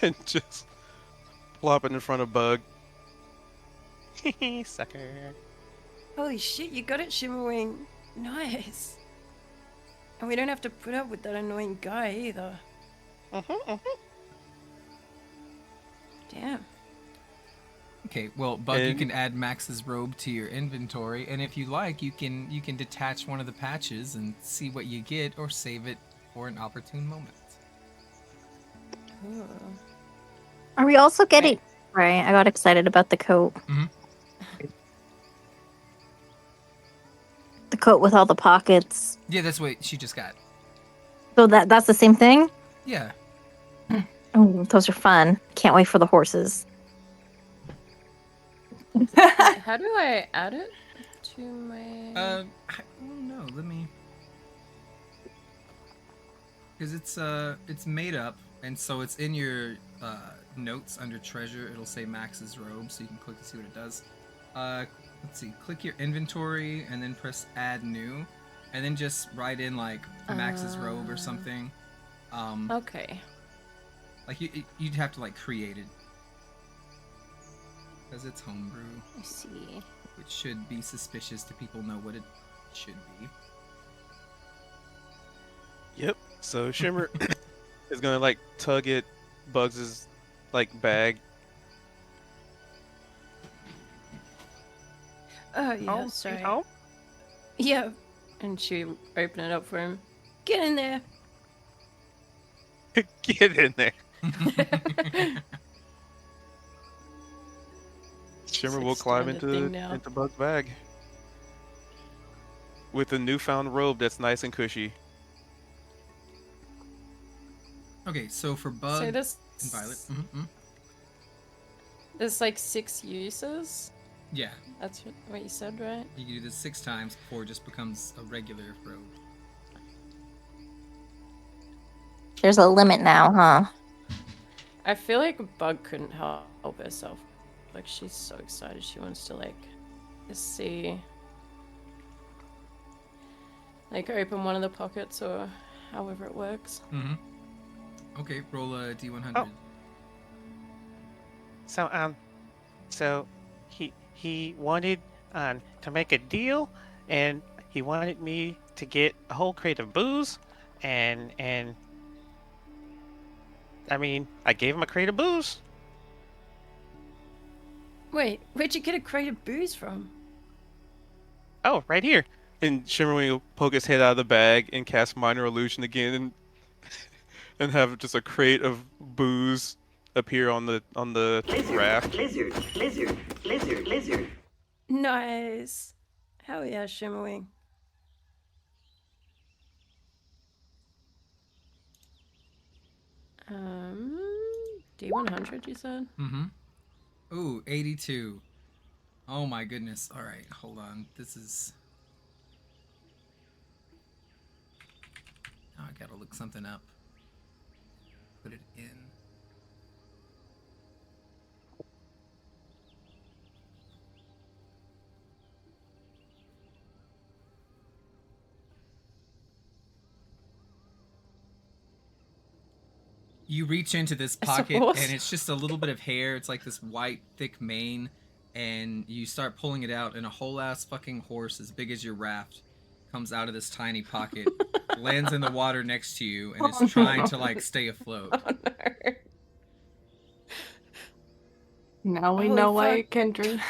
and just plop it in front of Bug. Sucker. Holy shit, you got it, Shimmerwing. Nice. And we don't have to put up with that annoying guy either. Damn. Okay, well, Bug, you And- can add Max's robe to your inventory, and if you like, you can detach one of the patches and see what you get, or save it for an opportune moment. Ooh. Are we also getting right? I got excited about the coat. Mhm. The coat with all the pockets. Yeah, that's what she just got. So that's the same thing? Yeah. Oh, those are fun. Can't wait for the horses. How do I add it to my... I don't know. Let me. Because it's made up, and so it's in your notes under treasure. It'll say Max's robe, so you can click to see what it does. Let's see. Click your inventory, and then press Add New, and then just write in like Max's robe or something. Okay. Like you'd have to like create it, because it's homebrew, I see. which should be suspicious to people know what it should be. Yep. So Shimmer is gonna like tug at Bugs's like bag. Oh, yeah, Oh, sorry. oh. Yeah. And she opened it up for him. Get in there. Get in there. Shimmer It's will like climb standard into thing now. Bug's bag with a newfound robe that's nice and cushy. Okay, so for Bug So this... and Violet, There's like 6 uses? yeah, That's what you said, right? you can do this 6 times before it just becomes a regular robe. There's a limit now, huh? I feel like Bug couldn't help herself. Like, she's so excited. She wants to, like, just see... Like, open one of the pockets or however it works. Okay, roll a d100. Oh. So he wanted to make a deal, and he wanted me to get a whole crate of booze, and I mean, I gave him a crate of booze. Wait, where'd you get a crate of booze from? Oh, right here. And Shimmerwing will poke his head out of the bag and cast minor illusion again, and have just a crate of booze appear on the raft. Lizard. Nice. Hell yeah, Shimmerwing. D100, you said? Mm-hmm. Ooh, 82. Oh my goodness. All right, hold on. This is. Now I gotta look something up. Put it in. You reach into this That's a pocket horse? and it's just a little bit of hair. It's like this white, thick mane. And you start pulling it out, and a whole ass fucking horse as big as your raft comes out of this tiny pocket, lands in the water next to you, and is trying to like stay afloat. Oh no. Now we Holy know why fuck. Kendra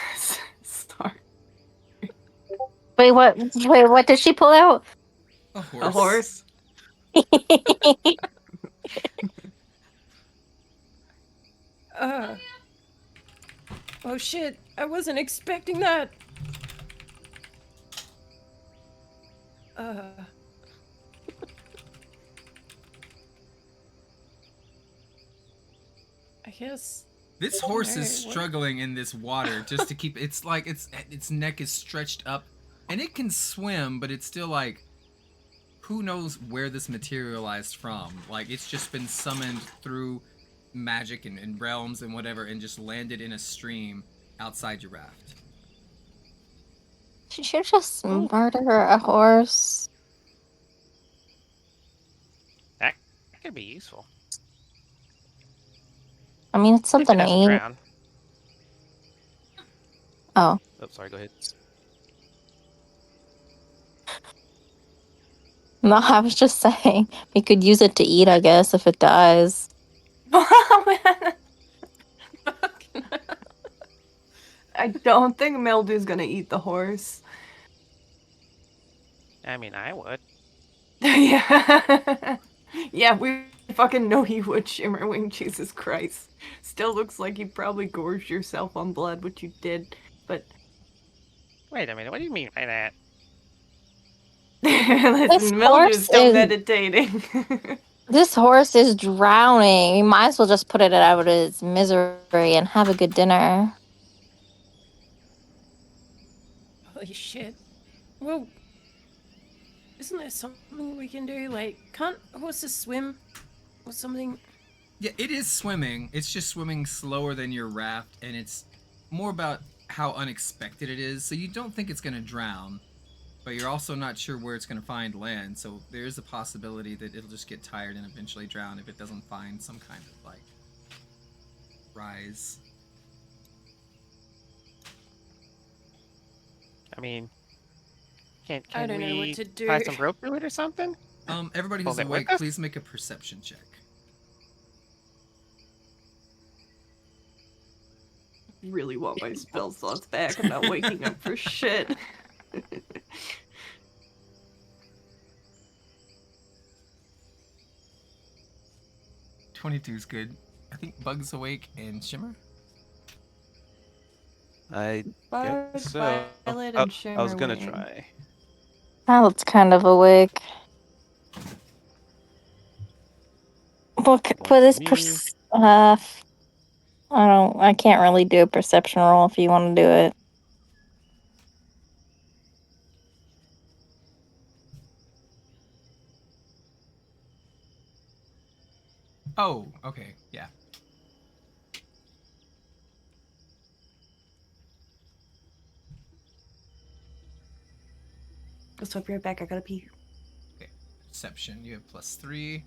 start Wait, what? Wait, what did she pull out? A horse. a horse. Oh shit, I wasn't expecting that. I guess. This horse is Alright, what- struggling in this water just to keep. It's like its neck is stretched up, and it can swim, but it's still like, who knows where this materialized from? Like it's just been summoned through magic and realms and whatever, and just landed in a stream outside your raft. Should you just murder a horse? That could be useful. I mean, it's If it something to doesn't eat. drown. Oh. Oh, sorry. Go ahead. No, I was just saying we could use it to eat, I guess, if it dies. I don't think Mildew's gonna eat the horse. I mean, I would. Yeah. Yeah, we fucking know he would, Shimmerwing, Jesus Christ. Still looks like you probably gorged yourself on blood, which you did, but... Wait a minute. What do you mean by that? Listen, Mildew's horse still is- meditating. This horse is drowning. We might as well just put it out of its misery and have a good dinner. Holy shit. Well, isn't there something we can do? Like, can't horses swim or something? Yeah, it is swimming. It's just swimming slower than your raft, and it's more about how unexpected it is. So you don't think it's gonna drown, but you're also not sure where it's gonna find land. So there is a possibility that it'll just get tired and eventually drown if it doesn't find some kind of like rise. I mean, can I don't know we what to do. tie some rope to it or something? Everybody Hold who's it with awake, us? please make a perception check. Really want my spell slots back. I'm not waking up for shit. 22 is good. I think Bug's awake and Shimmer. I Bug, guess so. Violet, I, and I was gonna Shimmerwing. try. Violet's kind of awake. Look, for this I can't really do a perception roll if you want to do it. Oh, okay, yeah. Let's hope you're back. I gotta pee. Okay, perception. You have +3.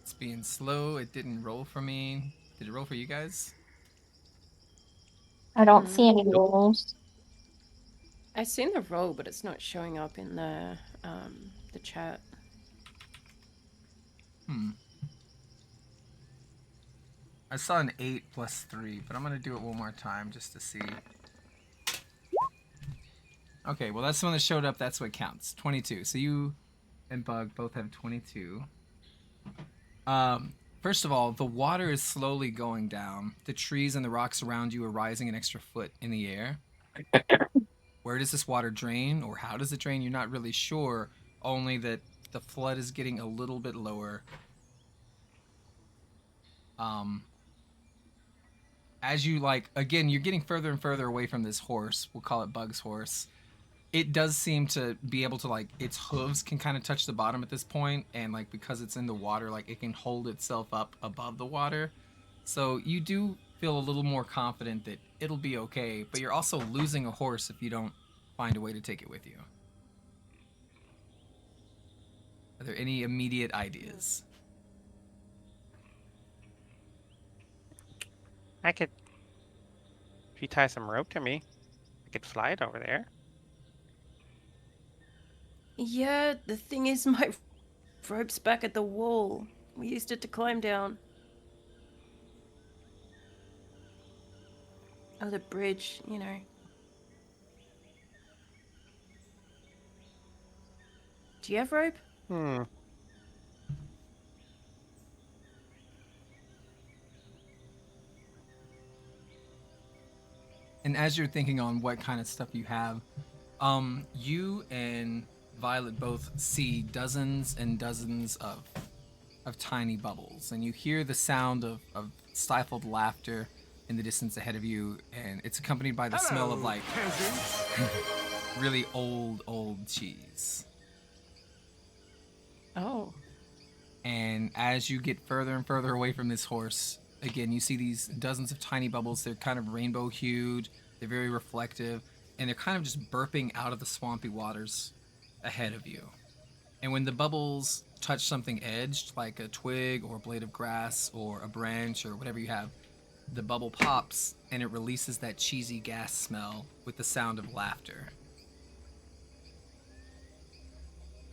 It's being slow. It didn't roll for me. Did it roll for you guys? I don't see any rolls. I've seen the roll, but it's not showing up in the chat. I saw an 8 plus 3, but I'm gonna do it one more time just to see. Okay, well that's the one that showed up. That's what counts. 22. So you and Bug both have 22. First of all, the water is slowly going down. The trees and the rocks around you are rising an extra foot in the air. Where does this water drain, or how does it drain? You're not really sure. Only that the flood is getting a little bit lower. As you again, you're getting further and further away from this horse. We'll call it Bug's horse. It does seem to be able to its hooves can kind of touch the bottom at this point, and because it's in the water, it can hold itself up above the water. So you do feel a little more confident that it'll be okay, but you're also losing a horse if you don't find a way to take it with you. Are there any immediate ideas? I could, if you tie some rope to me, I could fly it over there. Yeah, the thing is, my rope's back at the wall. We used it to climb down. Oh, the bridge, you know. Do you have rope? Hmm. And as you're thinking on what kind of stuff you have, you and Violet both see dozens and dozens of tiny bubbles, and you hear the sound of stifled laughter in the distance ahead of you, and it's accompanied by the smell of really old cheese. Oh. And as you get further and further away from this horse, again, you see these dozens of tiny bubbles. They're kind of rainbow hued, they're very reflective, and they're kind of just burping out of the swampy waters ahead of you. And when the bubbles touch something edged, like a twig or a blade of grass or a branch or whatever you have, the bubble pops and it releases that cheesy gas smell with the sound of laughter.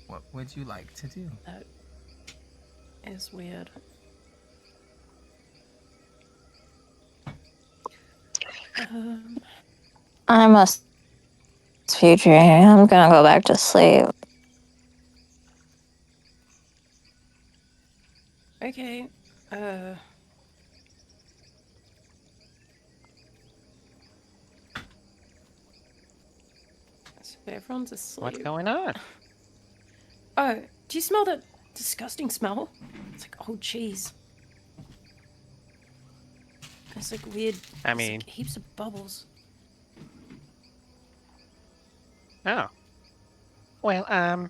What would you like to do? That is weird. I must be dreaming. I'm gonna go back to sleep. Okay. So everyone's asleep. What's going on? Oh, do you smell that disgusting smell? It's like old cheese. It's like weird. I there's, mean, like, heaps of bubbles. oh. Well,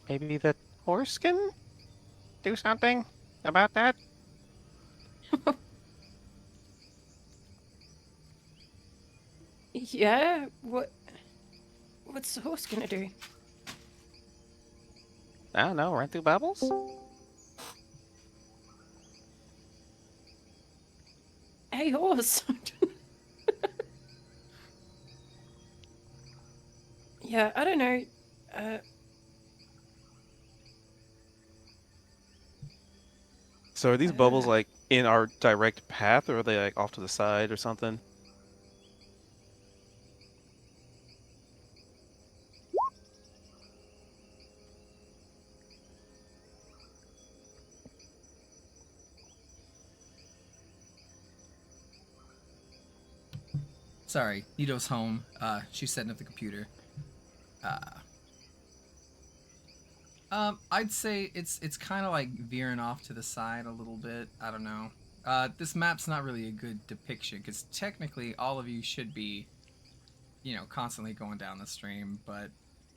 maybe the horse can do something about that? Yeah. What's the horse gonna do? I don't know, run through bubbles? Hey, horse. Yeah, I don't know. So are these bubbles in our direct path, or are they off to the side or something? Sorry, Nito's home. She's setting up the computer. I'd say it's kind of veering off to the side a little bit. I don't know. This map's not really a good depiction because technically all of you should be, constantly going down the stream. But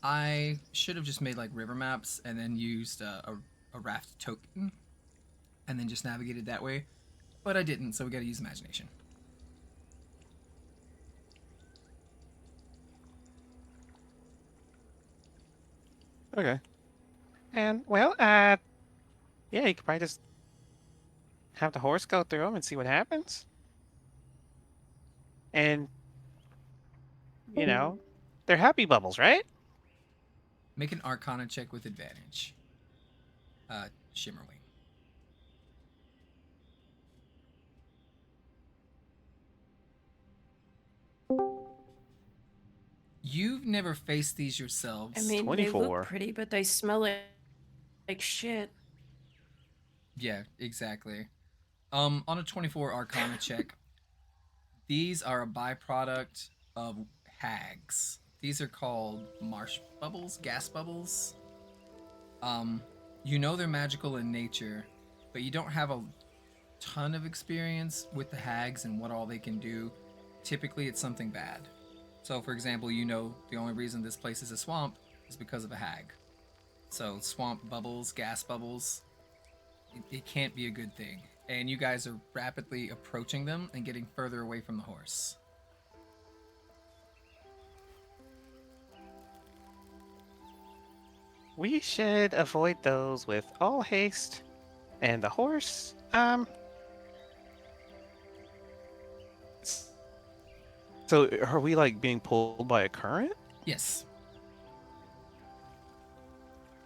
I should have just made river maps and then used a raft token, and then just navigated that way. But I didn't, so we got to use imagination. Okay. And, well, yeah, you could probably just have the horse go through them and see what happens. And, they're happy bubbles, right? Make an Arcana check with advantage. Shimmerwing. You've never faced these I yourselves. mean, they 24. look pretty, but they smell like shit. Yeah, exactly. On a 24 Arcana check, these are a byproduct of hags. These are called marsh bubbles, gas bubbles. Um, you know they're magical in nature, but you don't have a ton of experience with the hags and what all they can do. Typically, it's something bad. So, for example, you know the only reason this place is a swamp is because of a hag. So, swamp bubbles, gas bubbles, it can't be a good thing. And you guys are rapidly approaching them and getting further away from the horse. We should avoid those with all haste. And the horse, so are we like being pulled by a current? Yes.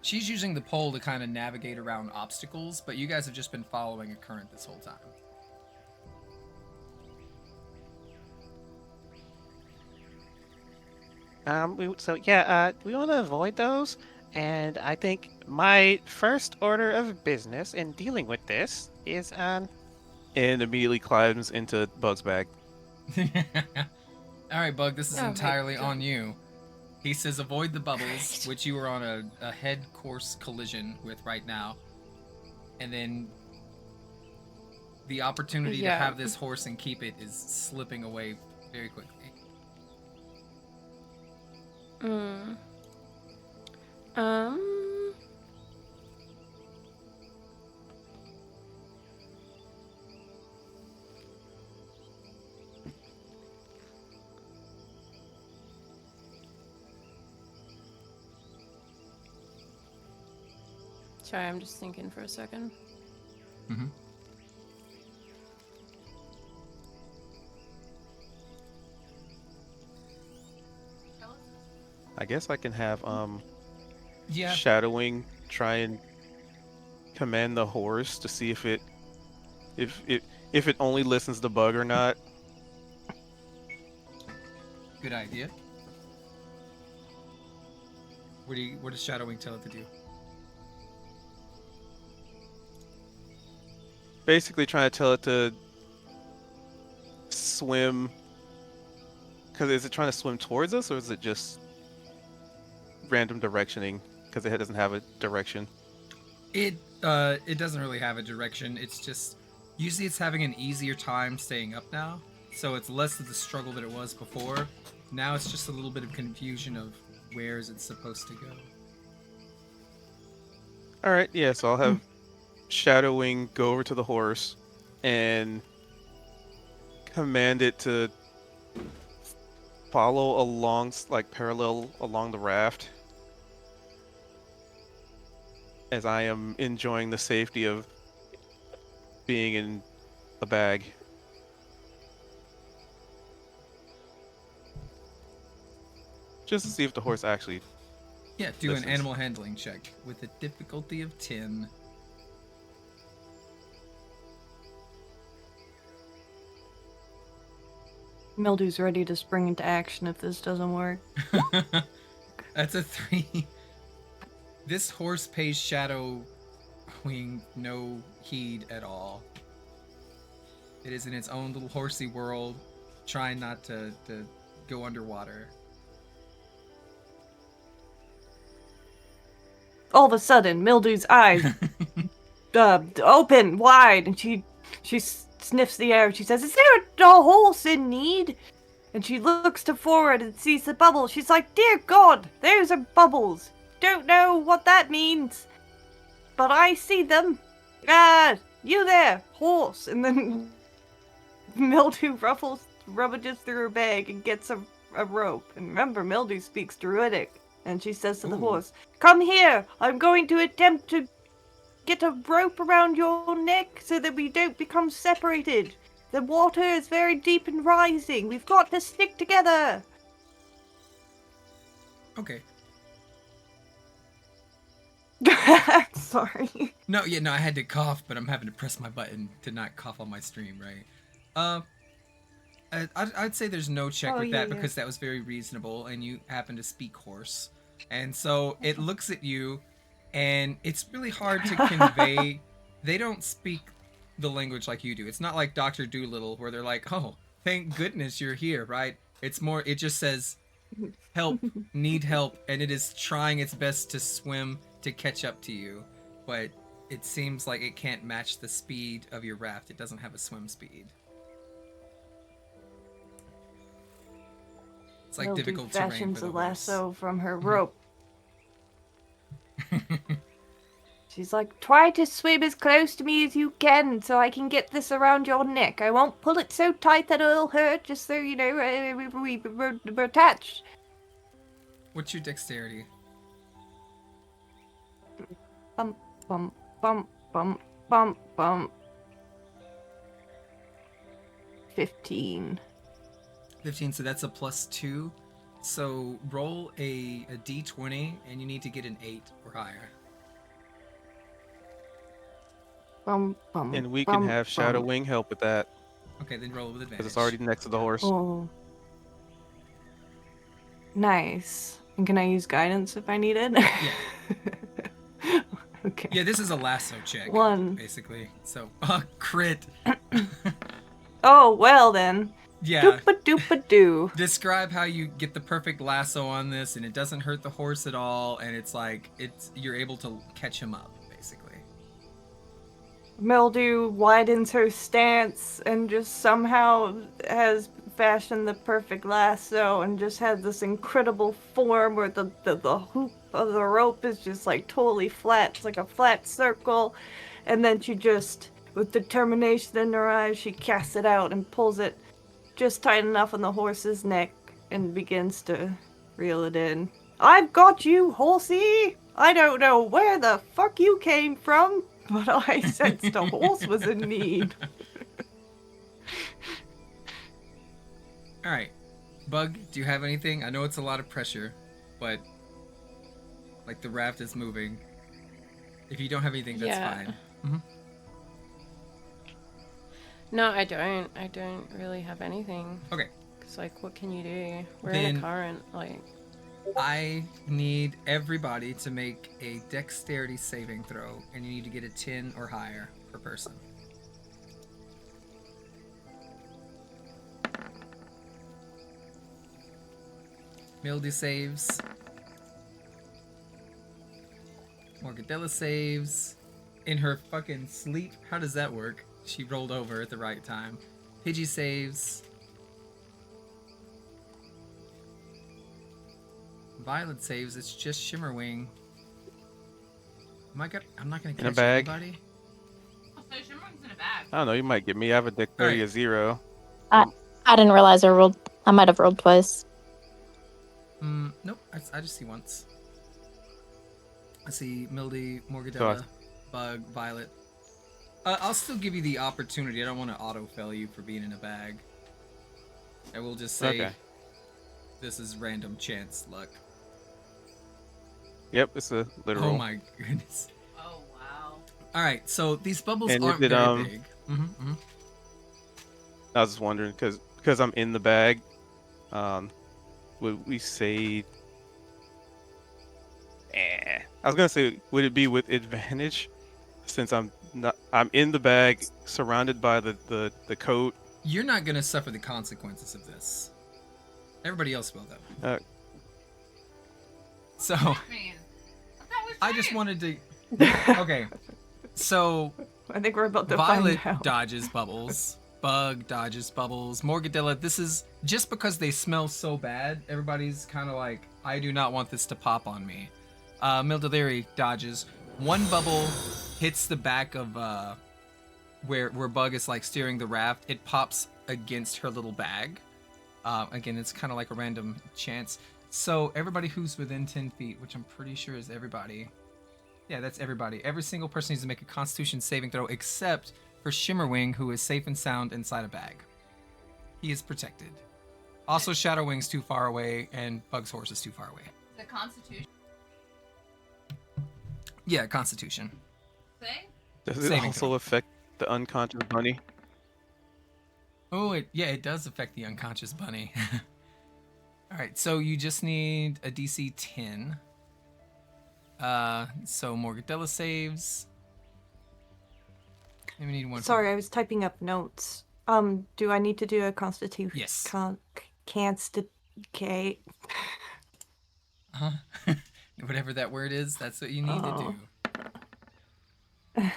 She's using the pole to kind of navigate around obstacles, but you guys have just been following a current this whole time. We want to avoid those, and I think my first order of business in dealing with this is And immediately climbs into Bug's bag. All right, Bug, this is Oh my entirely God. on you. He says avoid the bubbles, which you are on a head course collision with right now. And then the opportunity to Yeah. have this horse and keep it is slipping away very quickly. Mm. Um. Sorry, I'm just thinking for a second. Mm-hmm. I guess I can have Yeah. shadowing try and command the horse to see if it only listens to Bug or not. Good idea. What does shadowing tell it to do? Basically trying to tell it to swim. Because is it trying to swim towards us or is it just random directioning? Because it doesn't have a direction. It doesn't really have a direction. It's just usually it's having an easier time staying up now, so it's less of the struggle that it was before. Now it's just a little bit of confusion of where is it supposed to go. All right, yeah. So I'll have shadowing go over to the horse and command it to follow along, like parallel along the raft, as I am enjoying the safety of being in a bag. Just to see if the horse actually. Yeah, do Listens. an animal handling check with a difficulty of 10. Mildew's ready to spring into action if this doesn't work. That's a 3. This horse pays Shadowwing no heed at all. It is in its own little horsey world, trying not to go underwater. All of a sudden, Mildew's eyes open wide, and she sniffs the air. She says, "Is there a horse in need?" And she looks to forward and sees the bubbles. She's like, "Dear God, those are bubbles. Don't know what that means, but I see them. Ah, you there, horse." And then Mildew rummages through her bag and gets a rope. And remember, Mildew speaks Druidic. And she says to the Ooh. horse, "Come here. I'm going to attempt to get a rope around your neck so that we don't become separated. The water is very deep and rising. We've got to stick together." Okay. Sorry. No, I had to cough, but I'm having to press my button to not cough on my stream, right? I'd say there's no check Oh, with yeah, that yeah. because that was very reasonable, and you happen to speak horse, and so it looks at you, and it's really hard to convey. They don't speak the language like you do. It's not like Doctor Doolittle where they're like, "Oh, thank goodness you're here," right? It's more. It just says, "Help, need help," and it is trying its best to swim to catch up to you, but it seems like it can't match the speed of your raft. It doesn't have a swim speed. It's like Mildew difficult terrain fashions for a the horse. lasso from her rope. She's like, try to swim as close to me as you can so I can get this around your neck. I won't pull it so tight that it'll hurt, just so you know we're attached. What's your dexterity? Bump, bump, bump, bump, bump, bump. 15. 15, so that's a +2. So roll a d20, and you need to get an 8 or higher. Bum, bum, And we can bum, have Shadow bum. Wing help with that Okay, then roll with advantage. because it's already next to the horse. Oh. Nice. And can I use guidance if I need it? Yeah. Okay. Yeah, this is a lasso check. 1. Basically. So, crit. Oh, well then. Yeah. Doopa-doopa-doo. Describe how you get the perfect lasso on this, and it doesn't hurt the horse at all, and it's like, you're able to catch him up, basically. Mildew widens her stance and just somehow has fashioned the perfect lasso and just has this incredible form where the hoop of the rope is just like totally flat. It's like a flat circle. And then she just, with determination in her eyes, she casts it out and pulls it just tight enough on the horse's neck and begins to reel it in. I've got you, horsey! I don't know where the fuck you came from, but I sensed a horse was in need. All right. Bug, do you have anything? I know it's a lot of pressure, but like the raft is moving. If you don't have anything, that's Yeah. fine. Mhm. No, I don't. I don't really have anything. Okay. Cause like, what can you do? We're in Then- a current. Like, I need everybody to make a dexterity saving throw, and you need to get a 10 or higher per person. Mildew saves. Morgadella saves. In her fucking sleep? How does that work? She rolled over at the right time. Pidgey saves. Violet saves. It's just Shimmerwing. I'm not gonna In a catch bag. anybody. Oh, so Shimmerwing's in a bag. I don't know. You might get me. I have a dexterity Alright. of 0. I didn't realize I might have rolled twice. Nope. I just see once. I see Mildy, So Morgadella, Bug, Violet. I'll still give you the opportunity. I don't want to auto-fail you for being in a bag. I will just say Okay. this is random chance luck. Yep, it's a literal. Oh my goodness. Oh, wow. All right, so these bubbles And aren't is it, very big. Mm-hmm. I was just wondering because I'm in the bag. Would we say? I was gonna say, would it be with advantage, since I'm in the bag, surrounded by the coat. You're not gonna suffer the consequences of this. Everybody else will, though. So Man, I thought we I just said- wanted to. Okay, so I think we're about to Violet find out. dodges bubbles. Bug dodges bubbles. Morgadilla, this is just because they smell so bad. Everybody's kind of like, I do not want this to pop on me. Mildelery dodges. One bubble hits the back of where Bug is like steering the raft. It pops against her little bag. Again, it's kind of like a random chance. So everybody who's within 10 feet, which I'm pretty sure is everybody. Yeah, that's everybody. Every single person needs to make a Constitution saving throw, except for Shimmerwing, who is safe and sound inside a bag. He is protected. Also, Shadowwing's too far away, and Bug's horse is too far away. The Constitution Yeah, Constitution. thing? Does it Saving also throw. affect the unconscious bunny? Oh, it does affect the unconscious bunny. All right, so you just need a DC 10. So Morgadella saves. And we need one. Sorry, I was typing up notes. Do I need to do a constitution? Yes. Okay. Whatever that word is, that's what you need to do. All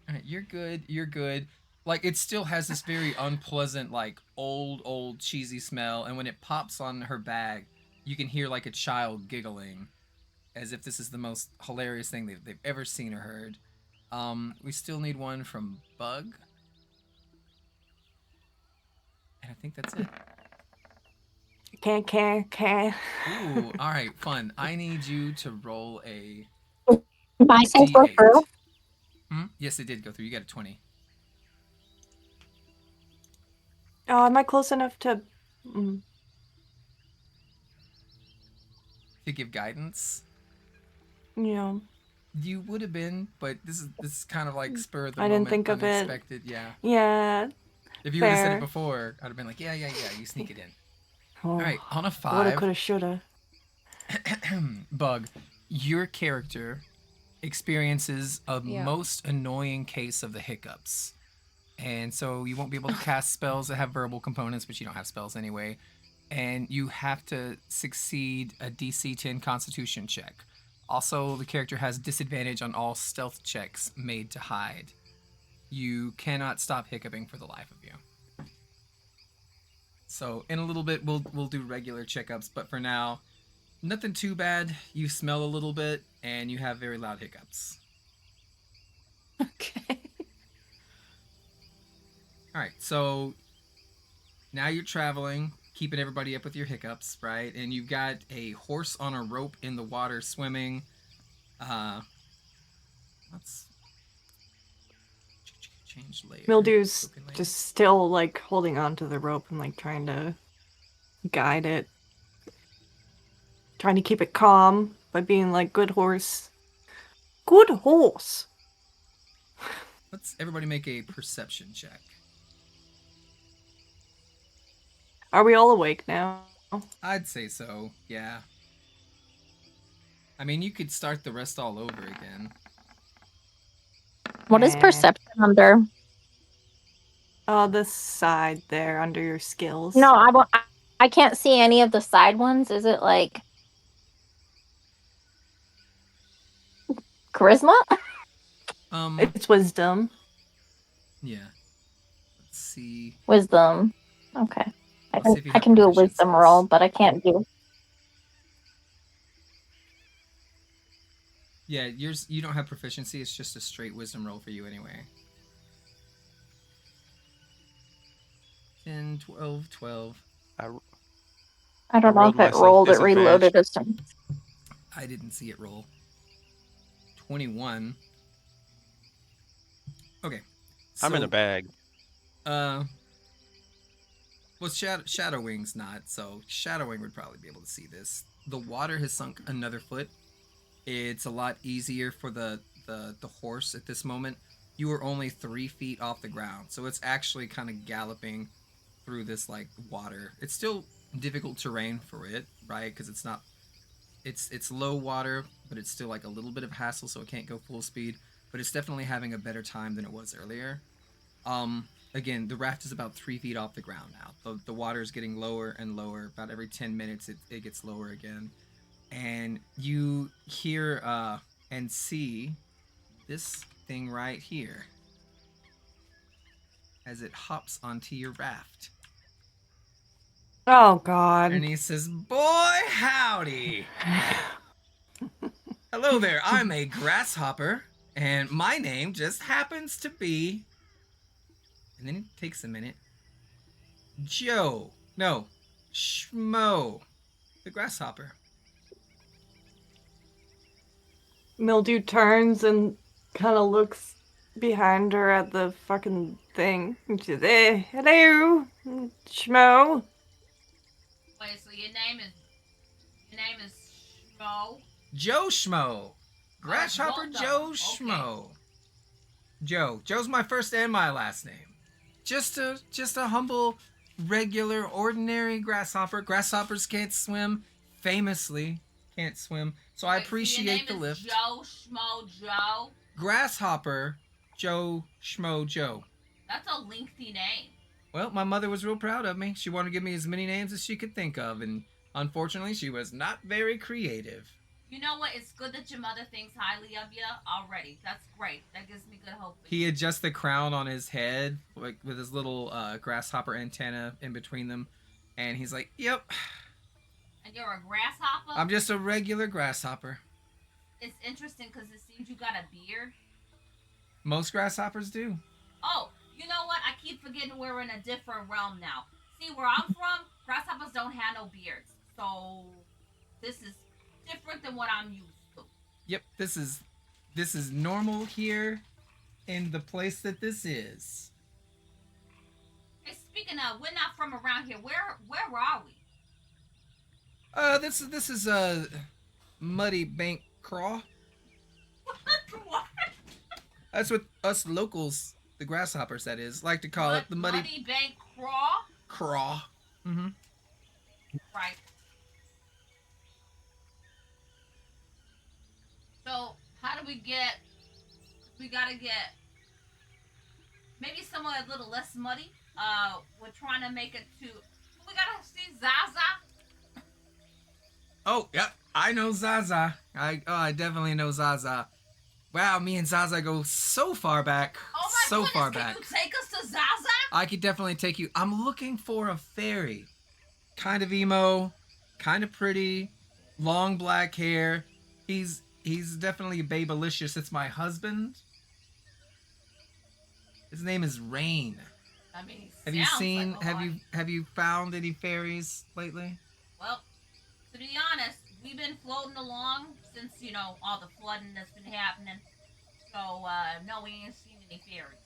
right, you're good. You're good. Like, it still has this very unpleasant, like, old, cheesy smell. And when it pops on her bag, you can hear, like, a child giggling as if this is the most hilarious thing they've ever seen or heard. We still need one from Bug. And I think that's it. Can. Ooh, all right, fun. I need you to roll a My sense go through. D8. Yes, it did go through. You got a 20. Oh, am I close enough to? To give guidance? Yeah. You would have been, but this is kind of like spur of the I moment, didn't think of it. unexpected. Yeah. Yeah. If you would have said it Fair. before, I'd have been like, yeah, you sneak it in. Oh, All right, on a woulda, 5, coulda, shoulda. Bug, your character experiences a Yeah. most annoying case of the hiccups. And so you won't be able to cast spells that have verbal components, but you don't have spells anyway. And you have to succeed a DC 10 Constitution check. Also, the character has disadvantage on all stealth checks made to hide. You cannot stop hiccuping for the life of you. So in a little bit, we'll do regular checkups, but for now, nothing too bad. You smell a little bit, and you have very loud hiccups. Okay. All right, so now you're traveling, keeping everybody up with your hiccups, right? And you've got a horse on a rope in the water swimming. Let's change layer. Mildew's just still like holding on to the rope and like trying to guide it. Trying to keep it calm by being like, good horse. Good horse. Let's everybody make a perception check. Are we all awake now? I'd say so, yeah. I mean, you could start the rest all over again. What is Eh. perception under? Oh, this side there under your skills. No, I can't see any of the side ones. Is it like charisma? It's wisdom. Yeah. Let's see. Wisdom. Okay. Let's see if you I have can do a wisdom proficiencies. roll, but I can't do. Yeah, you don't have proficiency. It's just a straight wisdom roll for you anyway. 10, 12. I don't know rolled if it myself rolled. It disadvantage. reloaded as soon. I didn't see it roll. 21. Okay. I'm in so, a bag. Well, Shadowwing's not, so Shadowwing would probably be able to see this. The water has sunk another foot. It's a lot easier for the horse at this moment. You are only 3 feet off the ground, so it's actually kind of galloping through this like water. It's still difficult terrain for it, right? Because it's not, it's low water, but it's still like a little bit of hassle, so it can't go full speed. But it's definitely having a better time than it was earlier. Again, the raft is about 3 feet off the ground now. The water is getting lower and lower. About every 10 minutes, it gets lower again. And you hear and see this thing right here as it hops onto your raft. Oh, God. And he says, "Boy, howdy. Hello there, I'm a grasshopper, and my name just happens to be..." And then it takes a minute. Schmo, the grasshopper. Mildew turns and kind of looks behind her at the fucking thing. And she's, hey, hello, Schmo. Wait, so your name is Schmo? Joe Schmo. Grasshopper well done. Joe Okay. Schmo. Joe's my first and my last name. Just a humble, regular, ordinary grasshopper. Grasshoppers can't swim, famously can't swim. So I Wait, so your appreciate name the is lift. Joe Schmo Joe. Grasshopper Joe Schmo Joe. That's a lengthy name. Well, my mother was real proud of me. She wanted to give me as many names as she could think of, and unfortunately, she was not very creative. You know what? It's good that your mother thinks highly of you already. That's great. That gives me good hope. He adjusts the crown on his head, like with his little grasshopper antenna in between them, and he's like, "Yep, And you're a grasshopper? I'm just a regular grasshopper." It's interesting because it seems you got a beard. Most grasshoppers do. Oh, you know what? I keep forgetting we're in a different realm now. See, where I'm from, grasshoppers don't have no beards. So, this is different than what I'm used to. Yep, this is normal here in the place that this is. Hey, speaking of, we're not from around here. Where are we? This is Muddy Bank Craw. What? That's what us locals, the grasshoppers, that is, like to call it the Muddy Bank Craw? Craw. Mm-hmm. Right. So, how do we get... We gotta get... Maybe somewhere a little less muddy. We're trying to make it to... We gotta see Zaza. Oh, yep, I know Zaza. I definitely know Zaza. Wow, me and Zaza go so far back. Oh my so goodness, far can back. you take us to Zaza? I could definitely take you. I'm looking for a fairy. Kind of emo, kind of pretty, long black hair. He's definitely babylicious. It's my husband. His name is Rain. I mean, Have you seen like have you found any fairies lately? Well, to be honest, we've been floating along since, all the flooding that's been happening. So, no, we ain't seen any fairies.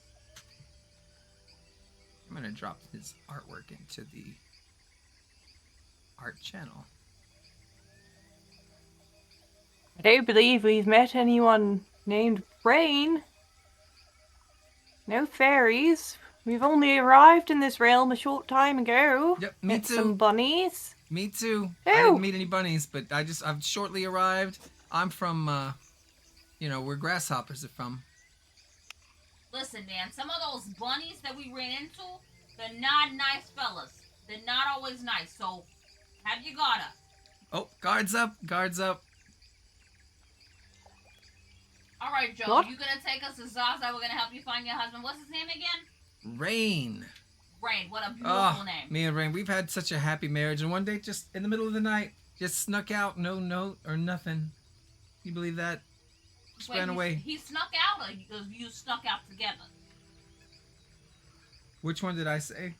I'm gonna drop his artwork into the art channel. I don't believe we've met anyone named Rain. No fairies. We've only arrived in this realm a short time ago. Yep, me Met too. some bunnies. Me too. Ew. I didn't meet any bunnies, but I've shortly arrived. I'm from where grasshoppers are from. Listen, man, some of those bunnies that we ran into, they're not nice fellas. They're not always nice, so have you got her? Oh, guards up, guards up. All right, Joe, What? you gonna take us to Zaza? We're gonna help you find your husband. What's his name again? Rain. Rain. What a beautiful Oh, name. me and Rain, we've had such a happy marriage, and one day, just in the middle of the night, just snuck out, no note or nothing. You believe that? Just ran away. He snuck out, or you snuck out together? Which one did I say?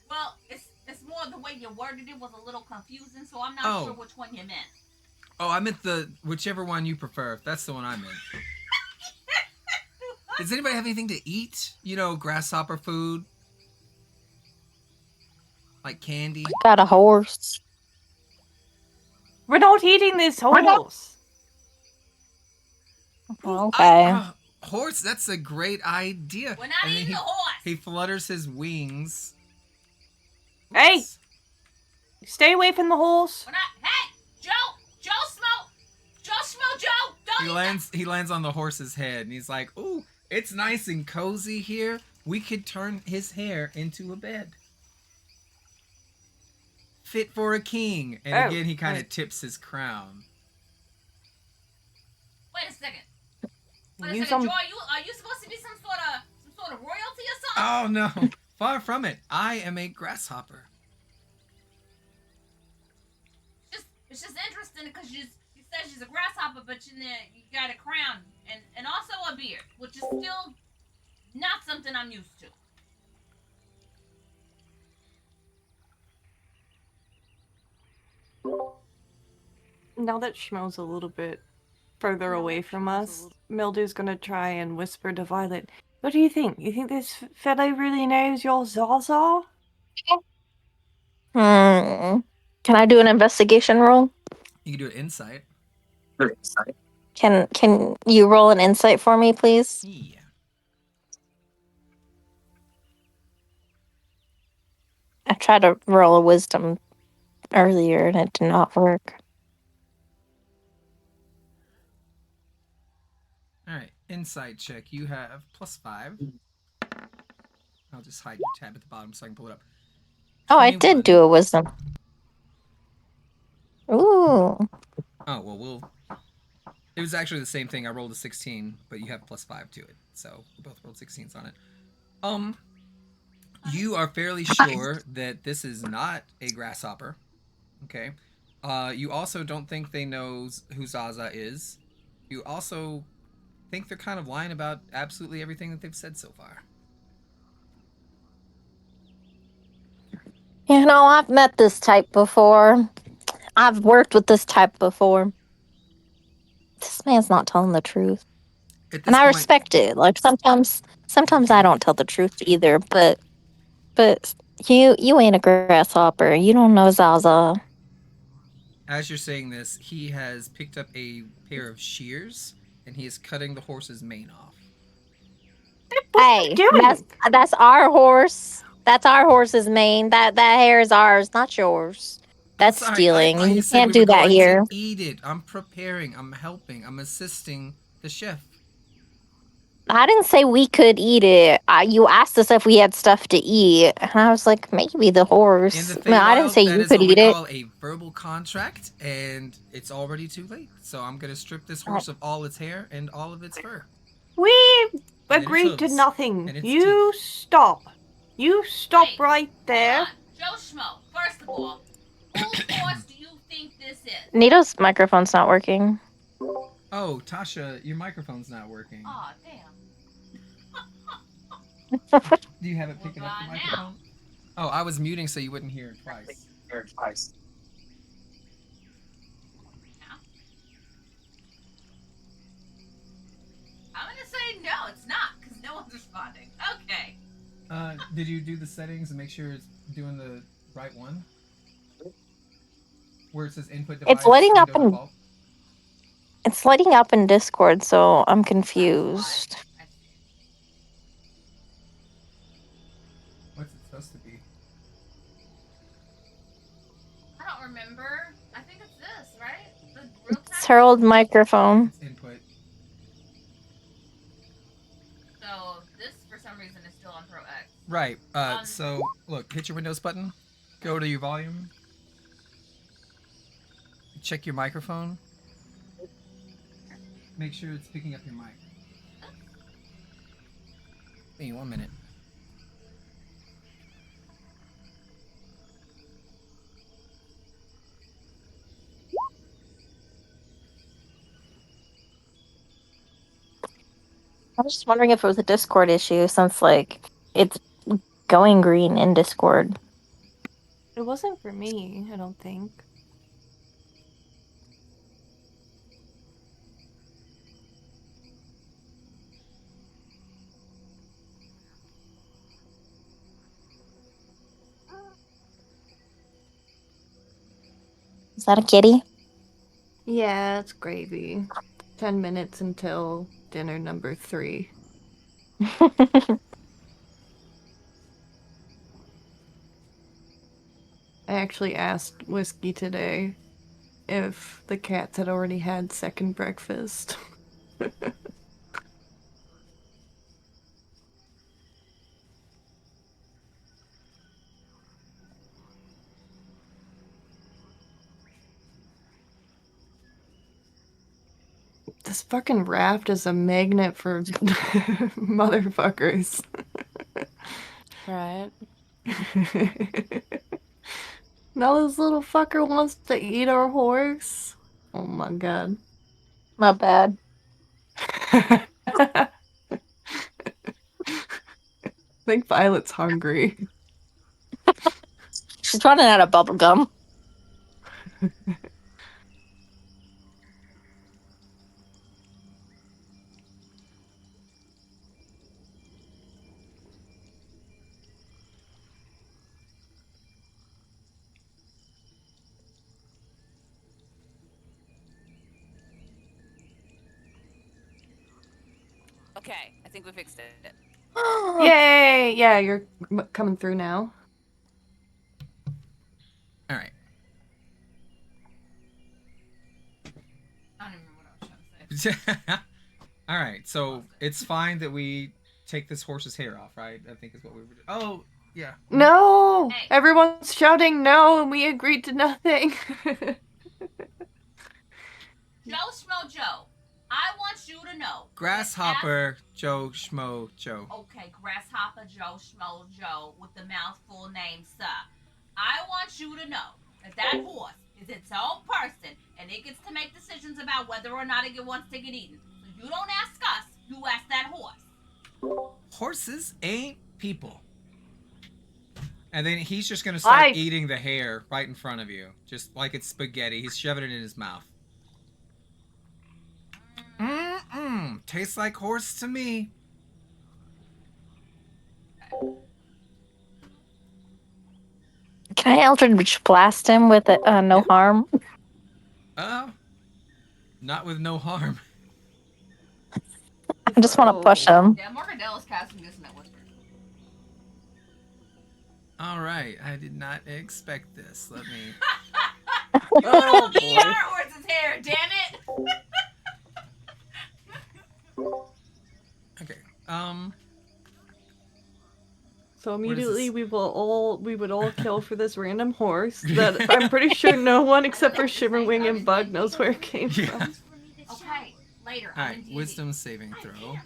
Well, it's more the way you worded it was a little confusing, so I'm not sure which one you meant. Oh, I meant the whichever one you prefer. That's the one I meant. Does anybody have anything to eat? Grasshopper food? Like candy? Got a horse. We're not eating this horse. Okay. Horse, that's a great idea. We're not And then eating the horse. He flutters his wings. Hey! Oops. Stay away from the horse. We're not. Hey, Joe, Joe don't eat He lands on the horse's head, and he's like, "Ooh, it's nice and cozy here. We could turn his hair into a bed, fit for a king." And again, he kind of tips his crown. Wait a second. Use Joy, them- are you supposed to be some sort of royalty or something? Oh no, far from it. I am a grasshopper. It's just interesting because you said she's a grasshopper, but you got a crown and also a beard, which is still not something I'm used to. Now that Schmo's a little bit further away from us, Mildew's gonna try and whisper to Violet, "What do you think? You think this fellow really knows your Zaza?" Can I do an investigation roll? You can do an insight. Can you roll an insight for me, please? Yeah. I tried to roll a wisdom earlier and it did not work. All right. Insight check. You have +5. I'll just hide your tab at the bottom so I can pull it up. Oh, I did 21. do a wisdom. Ooh. Oh, well, it was actually the same thing. I rolled a 16, but you have +5 to it. So we both rolled 16s on it. You are fairly sure that this is not a grasshopper. Okay. You also don't think they know who Zaza is. You also think they're kind of lying about absolutely everything that they've said so far. You know, I've met this type before. I've worked with this type before. This man's not telling the truth. At And this I point, respect it. Like sometimes I don't tell the truth either, but you ain't a grasshopper. You don't know Zaza. as you're saying this, he has picked up a pair of shears and he is cutting the horse's mane off. What are Hey, you doing? that's our horse. That's our horse's mane. That hair is ours, not yours. I'm That's sorry, I stealing, thought and you you said can't we were do that going to here. eat it. I'm preparing, I'm helping, I'm assisting the chef. I didn't say we could eat it. You asked us if we had stuff to eat, and I was like, maybe the In the horse. I mean, I didn't Feywild, say that you is could what we eat it. call a verbal contract, and it's already too late. So I'm going to strip this Uh, horse of all its hair and all of its fur. We And then its agreed to hooves. nothing. And its You teeth. stop. You stop Wait, right hold there. on. Joe Schmo, first of all, whose horse do you think this is? Nito's microphone's not working. Oh, Tasha, your microphone's not working. Aw, damn. Do you have it Well, picking up the bye now. microphone? Oh, I was muting so you wouldn't hear it twice. Yeah. I'm gonna say no, it's not, because no one's responding. Okay. Did you do the settings and make sure it's doing the right one? Where it says input It's device, lighting up window in default? it's lighting up in Discord, so I'm That's why. confused. I see. What's it supposed to be? I don't remember. I think it's this, right? The real It's her time? old microphone. It's input. So this, for some reason, is still on Pro X. Right. Um, So look, hit your Windows button. Go to your volume. Check your microphone. Make sure it's picking up your mic. Hey, 1 minute. I was just wondering if it was a Discord issue since like it's going green in Discord. It wasn't for me, I don't think. Is that a kitty? Yeah, it's gravy. 10 minutes until dinner number 3. I actually asked Whiskey today if the cats had already had second breakfast. This fucking raft is a magnet for motherfuckers. Right. Now this little fucker wants to eat our horse. Oh my god. My bad. I think Violet's hungry. She's running out of bubble gum. Okay, I think we fixed it. Yay! Yeah, you're coming through now. All right. I don't even remember what I was trying to say. All right. So it's fine that we take this horse's hair off, right? I think is what we were doing. Oh, yeah. No! Hey. Everyone's shouting no, and we agreed to nothing. Joe Schmo Joe, I want you to know. Grasshopper Joe Schmo Joe. Okay, Grasshopper Joe Schmo Joe with the mouthful name, sir. I want you to know that horse is its own person, and it gets to make decisions about whether or not it wants to get eaten. So you don't ask us, you ask that horse. Horses ain't people. And then he's just gonna start eating the hair right in front of you, just like it's spaghetti. He's shoving it in his mouth. Tastes like horse to me. Can I Eldritch blast him with no harm? Not with no harm. I just want to push him. Yeah, Morgadella's casting Dissonant Whispers. All right, I did not expect this. Let me. You told me our horse's hair, damn it! Okay. So immediately we would all kill for this random horse that I'm pretty sure no one except for Shimmerwing and Bug knows where it came from. Okay, later. All right, wisdom saving throw.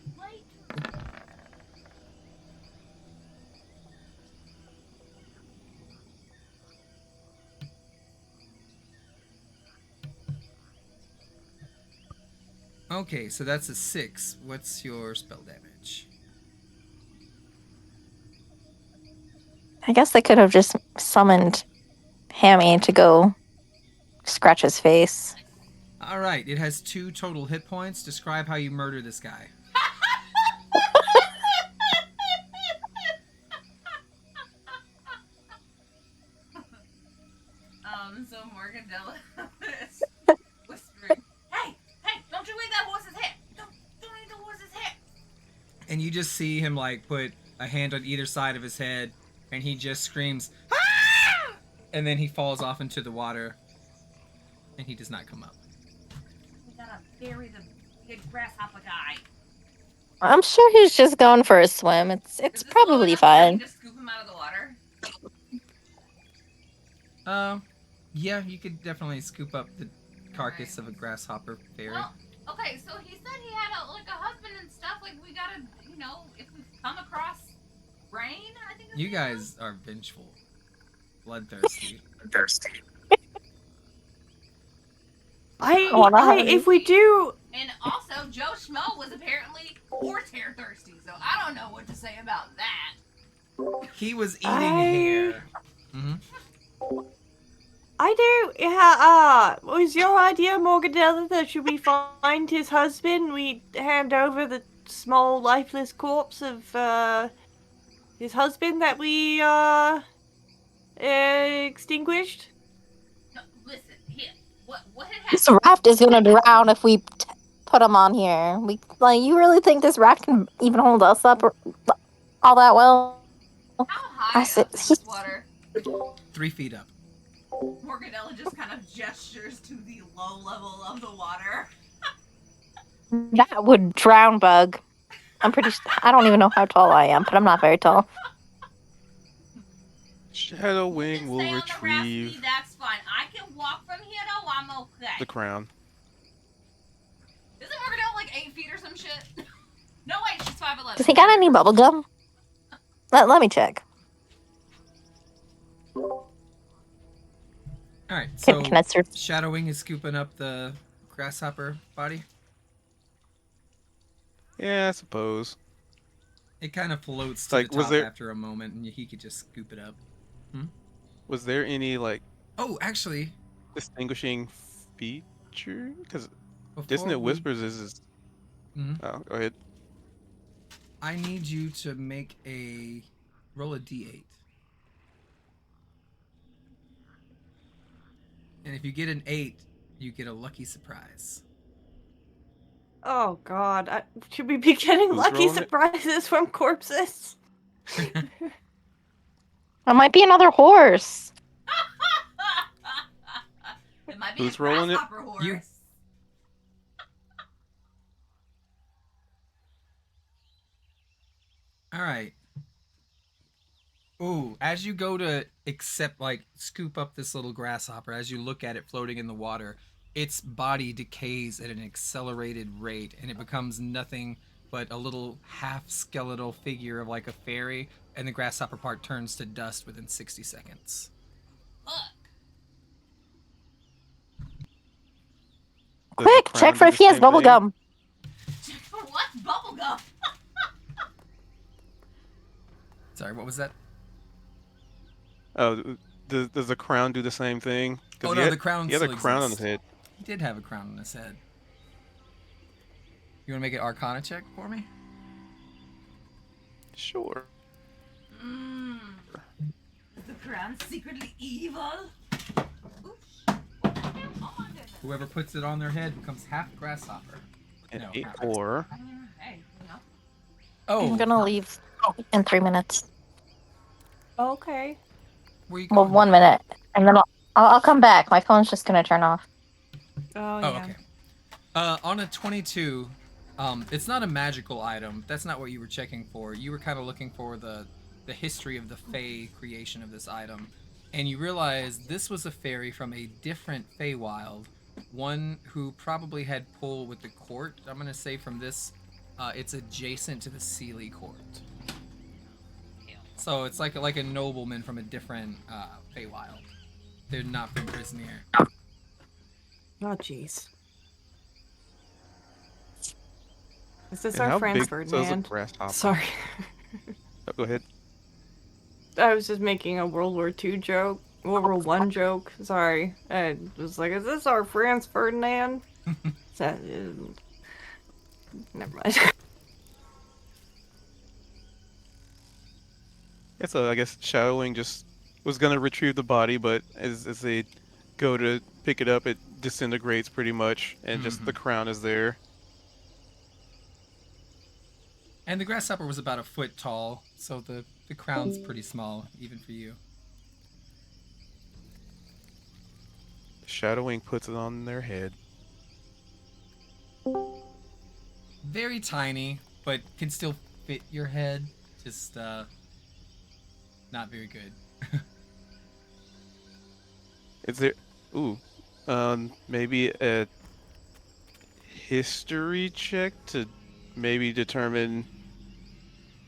Okay, so that's a 6. What's your spell damage? I guess they could have just summoned Hammy to go scratch his face. All right, it has 2 total hit points. Describe how you murder this guy. So Morgadella is whispering, hey, don't you eat that horse's head! Don't eat the horse's head! And you just see him like put a hand on either side of his head, and he just screams, "Ah!" And then he falls off into the water, and he does not come up. We gotta bury the big grasshopper guy. I'm sure he's just going for a swim. It's probably fine. Just scoop him out of the water. Yeah, you could definitely scoop up the carcass of a grasshopper fairy. Well, okay, so he said he had a husband and stuff. Like, we gotta, if we come across Rain, I think. You guys are vengeful, bloodthirsty. If we do. And also, Joe Schmo was apparently horsehair thirsty, so I don't know what to say about that. He was eating hair. I do. Yeah. Was your idea, Morgadella, that should we find his husband, we hand over the small lifeless corpse of his husband that we extinguished? No, listen, here. What had happened? This raft is gonna drown if we put him on here. You really think this raft can even hold us up all that well? How high up is this water? 3 feet up. Morgadella just kind of gestures to the low level of the water. That would drown Bug. I don't even know how tall I am, but I'm not very tall. Shadow Wing will Stay on the raft, retrieve that's fine. I can walk from here though, I'm okay. the crown. Isn't Morgadella like 8 feet or some shit? No, wait, she's 5'11". Does he got any bubble gum? Let me check. All right, so Can I search? Shadowwing is scooping up the grasshopper body. Yeah, I suppose. It kind of floats to Like, the was top there- after a moment, and he could just scoop it up. Was there any Oh, actually, distinguishing feature? Because before Dissonant we- Whispers is. Mhm. Oh, go ahead. I need you to roll a d8. And if you get an 8, you get a lucky surprise. Oh God, should we be getting Who's lucky rolling it? surprises from corpses? It might be another horse. It might be Who's a rolling it? grasshopper horse. You. All right. Ooh, as you go to scoop up this little grasshopper, as you look at it floating in the water, its body decays at an accelerated rate and it becomes nothing but a little half skeletal figure of like a fairy, and the grasshopper part turns to dust within 60 seconds. Fuck. Does the Quick, crown check do for if the he has same bubble thing? gum. Check for what? Bubblegum. Sorry, what was that? Oh, does the crown do the same thing? Oh He no, had, the crown he had a still crown on his exists. head. He did have a crown on his head. You want to make an Arcana check for me? Sure. Mmm. Is the crown secretly evil? Oops. What the hell? Oh my goodness. Whoever puts it on their head becomes half grasshopper. An No, 8 half. or Hey, you know. Oh, I'm gonna leave in 3 minutes. Okay. where you Well, going? 1 minute, and then I'll come back. My phone's just gonna turn off. Oh Oh, yeah. okay. On a 22, it's not a magical item. That's not what you were checking for. You were kind of looking for the history of the Fey creation of this item, and you realize this was a fairy from a different Feywild, one who probably had pull with the court. I'm gonna say from this, it's adjacent to the Sealy court. So it's like a nobleman from a different Feywild. They're not from Prismere. Oh jeez. Is this and our how Franz big? So is a Ferdinand? grasshopper. Sorry. Oh, go ahead. I was just making a World War II joke. World War One joke. Sorry. I was like, is this our Franz Ferdinand? That is... Never mind. Yeah, so I guess Shadowwing just was gonna retrieve the body, but as they go to pick it up, it disintegrates pretty much, and just the crown is there. And the grasshopper was about a foot tall, so the crown's pretty small, even for you. Shadowwing puts it on their head. Very tiny, but can still fit your head. Just not very good. Is there? Ooh, maybe a history check to maybe determine,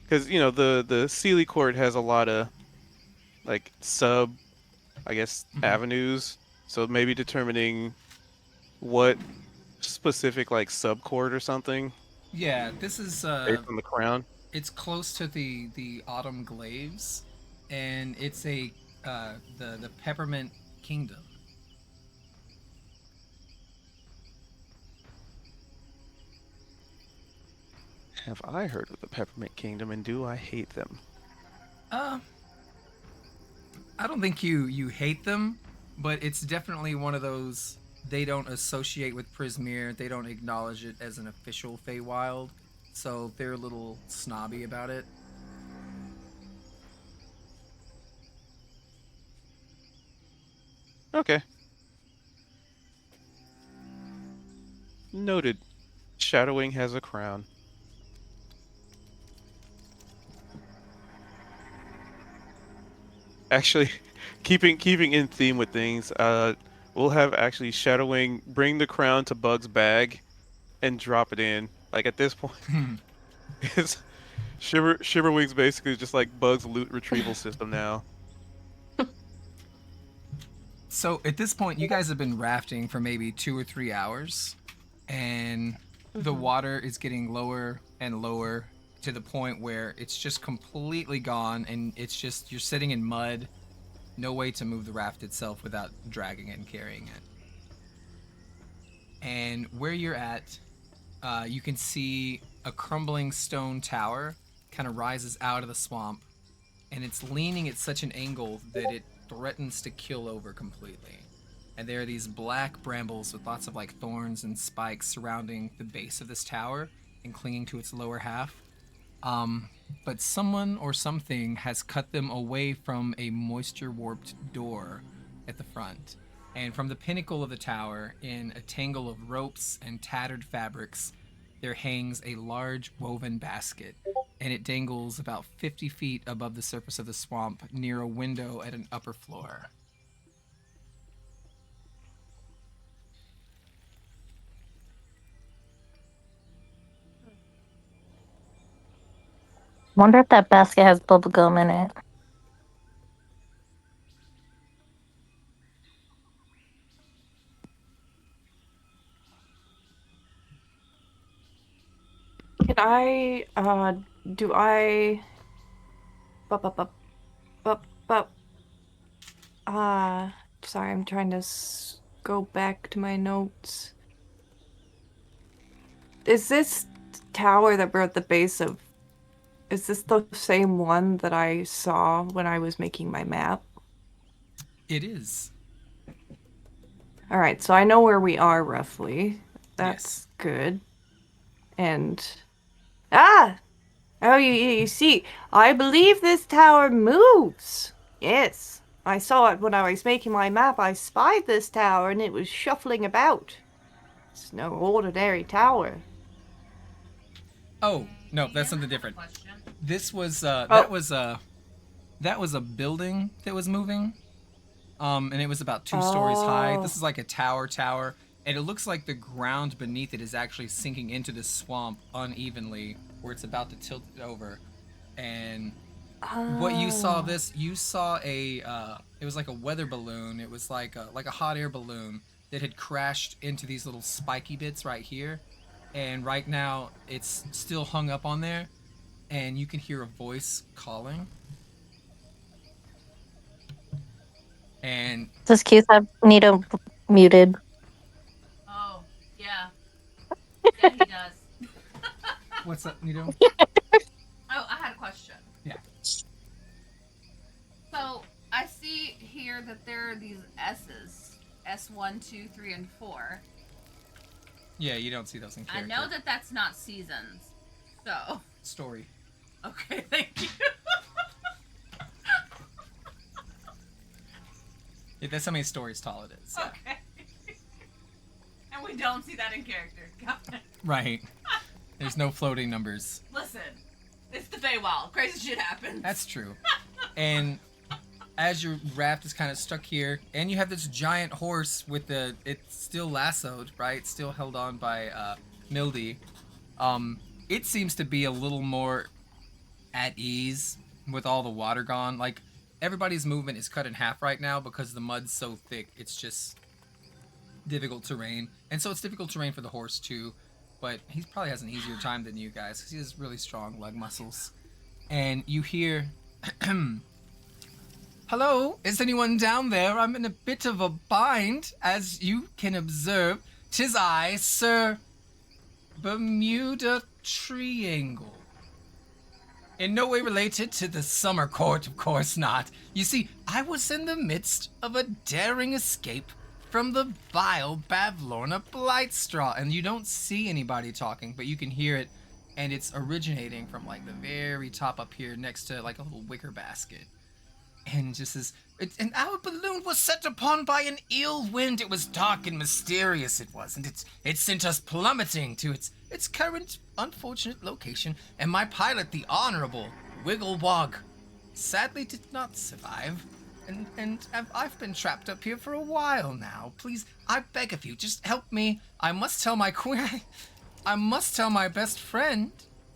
because you know the Sealy Court has a lot of like I guess avenues. So maybe determining what specific like subcourt or something Yeah, this is based on the crown. it's close to the Autumn Glaives, and it's a the Peppermint Kingdom. Have I heard of the Peppermint Kingdom, and do I hate them? I don't think you hate them, but it's definitely one of those, they don't associate with Prismere. They don't acknowledge it as an official Feywild, so they're a little snobby about it. Okay. Noted. Shadowwing has a crown. Actually, keeping in theme with things, we'll have actually Shadowwing bring the crown to Bug's bag and drop it in. Like at this point, it's Shiverwing's basically just like Bug's loot retrieval system now. So at this point, you guys have been rafting for maybe 2 or 3 hours, and the water is getting lower and lower to the point where it's just completely gone, and it's just, you're sitting in mud, no way to move the raft itself without dragging it and carrying it. And where you're at, you can see a crumbling stone tower kind of rises out of the swamp, and it's leaning at such an angle that it threatens to kill over completely. and there are these black brambles with lots of like thorns and spikes surrounding the base of this tower and clinging to its lower half. But someone or something has cut them away from a moisture warped door at the front. And from the pinnacle of the tower, in a tangle of ropes and tattered fabrics, there hangs a large woven basket, and it dangles about 50 feet above the surface of the swamp near a window at an upper floor. Wonder if that basket has bubblegum in it. Can I, do I... Bup, bup, bup, bup, bup. Sorry, I'm trying to go back to my notes. Is this tower that we're at the base of, is this the same one that I saw when I was making my map? It is. Alright, so I know where we are roughly. Yes. That's good. And... Ah! Oh, you see, I believe this tower moves. Yes. I saw it when I was making my map. I spied this tower and it was shuffling about. It's no ordinary tower. Oh, no, Megan, that's I something have a different. question. This was Oh. that was a building that was moving. And it was about 2 stories high. Oh. This is like a tower, and it looks like the ground beneath it is actually sinking into the swamp unevenly, where it's about to tilt it over. And what you saw you saw it was like a weather balloon. It was like a hot air balloon that had crashed into these little spiky bits right here. And right now it's still hung up on there, and you can hear a voice calling. And Does Keith have Nita muted? Oh, yeah. Yeah, he does. what's up, Nito? Oh, I had a question. Yeah. So I see here that there are these S's. S1, 2, 3, and 4. Yeah, you don't see those in I character. know that that's not seasons. So. Story. Okay, thank you. Yeah, that's how many stories tall it is. Yeah. Okay. And we don't see that in character. Got it. Right. There's no floating numbers. Listen, it's the Feywild. Crazy shit happens. That's true. And as your raft is kind of stuck here, and you have this giant horse with it's still lassoed, right? Still held on by Mildy. It seems to be a little more at ease with all the water gone. Like, everybody's movement is cut in half right now because the mud's so thick. It's just difficult terrain. And so it's difficult terrain for the horse too. But he probably has an easier time than you guys because he has really strong leg muscles. And you hear, "Hello, is anyone down there? I'm in a bit of a bind, as you can observe. 'Tis I, Sir Bermuda Triangle. In no way related to the summer court, of course not. You see, I was in the midst of a daring escape from the vile Bavlorna Blightstraw." And you don't see anybody talking, but you can hear it, and it's originating from like the very top up here next to like a little wicker basket. And just as and our balloon was set upon by an ill wind. It was dark and mysterious, it was, and it sent us plummeting to its current unfortunate location. And my pilot, the Honorable Wigglewog, sadly did not survive. And I've been trapped up here for a while now. Please, I beg of you, just help me. I must tell my I must tell my best friend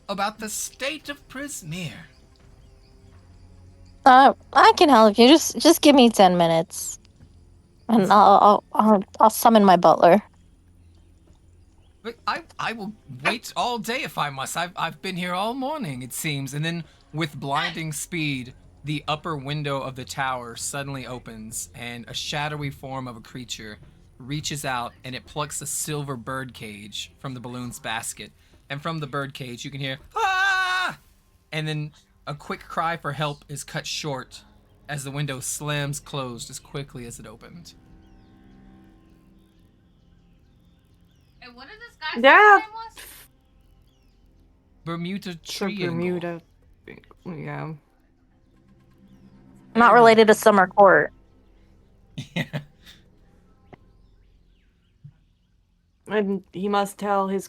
about the state of Prismere. I can help you. Just give me 10 minutes, and I'll summon my butler. But I will wait all day if I must. I've been here all morning, it seems. And then, with blinding speed, the upper window of the tower suddenly opens, and a shadowy form of a creature reaches out, and it plucks a silver bird cage from the balloon's basket. And from the bird cage, you can hear, "Ah!" And then a quick cry for help is cut short as the window slams closed as quickly as it opened. Hey, what did this guy say Yeah. his name was? Bermuda So Triangle. Bermuda. Yeah. Not related to Summer Court. Yeah. And he must tell his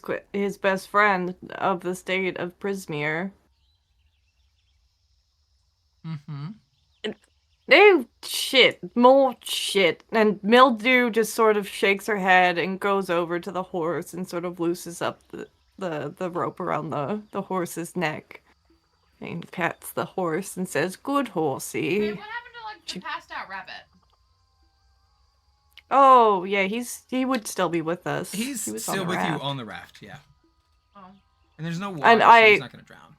best friend of the state of Prismere. Mm-hmm. Oh, shit. More shit. And Mildew just sort of shakes her head and goes over to the horse and sort of looses up the rope around the horse's neck. And pats the horse and says, "Good horsey." Hey, what happened to like the passed out rabbit? Oh, yeah, he would still be with us. He's He was still on the with you raft. on the raft, yeah. Oh. And there's no water, And so he's not gonna drown.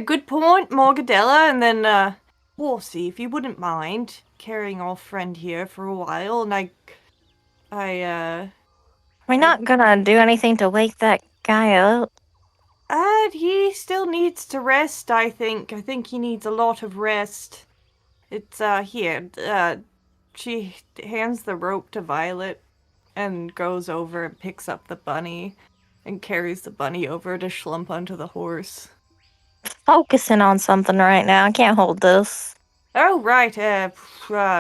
Good point, Morgadella. And then, horsey, if you wouldn't mind carrying our friend here for a while, and We're not gonna do anything to wake that guy up. he still needs to rest, I think. I think he needs a lot of rest. It's, here, she hands the rope to Violet and goes over and picks up the bunny and carries the bunny over to schlump onto the horse. Focusing on something right now. I can't hold this. Oh, right,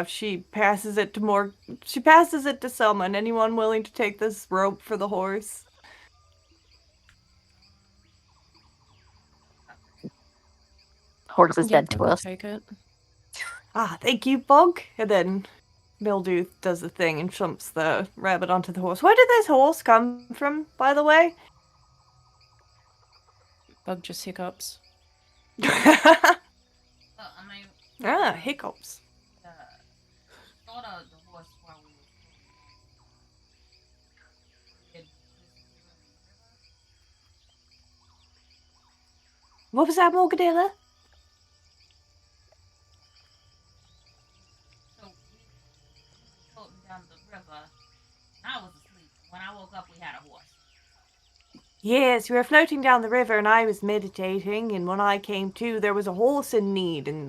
she passes it to she passes it to someone. Anyone willing to take this rope for the horse? Horse is dead I to will us. take it. Ah, thank you, Bug. And then Mildew does the thing and jumps the rabbit onto the horse. Where did this horse come from, by the way? Bug just hiccups. I mean, Hiccups. thought of the horse while we were. What was that, Morgadilla? So we were floating down the river. I was asleep. When I woke up, we had a horse. Yes, we were floating down the river and I was meditating, and when I came to, there was a horse in need, and,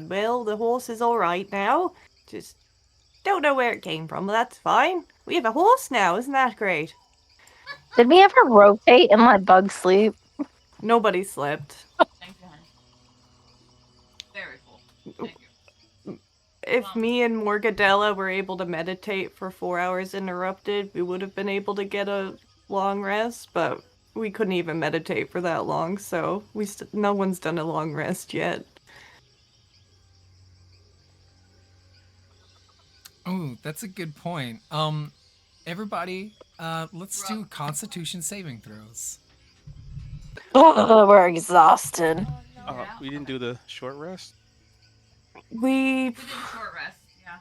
well, the horse is alright now. Just don't know where it came from, but that's fine. We have a horse now, isn't that great? Did we ever rotate and let Bug sleep? Nobody slept. Thank you, honey. Very full. Thank you. If me and Morgadella were able to meditate for 4 hours uninterrupted, we would have been able to get a long rest, but we couldn't even meditate for that long, so no one's done a long rest yet. Oh, that's a good point. Everybody, let's do Constitution saving throws. Oh, we're exhausted. We didn't do the short rest. We We did a short rest, yeah.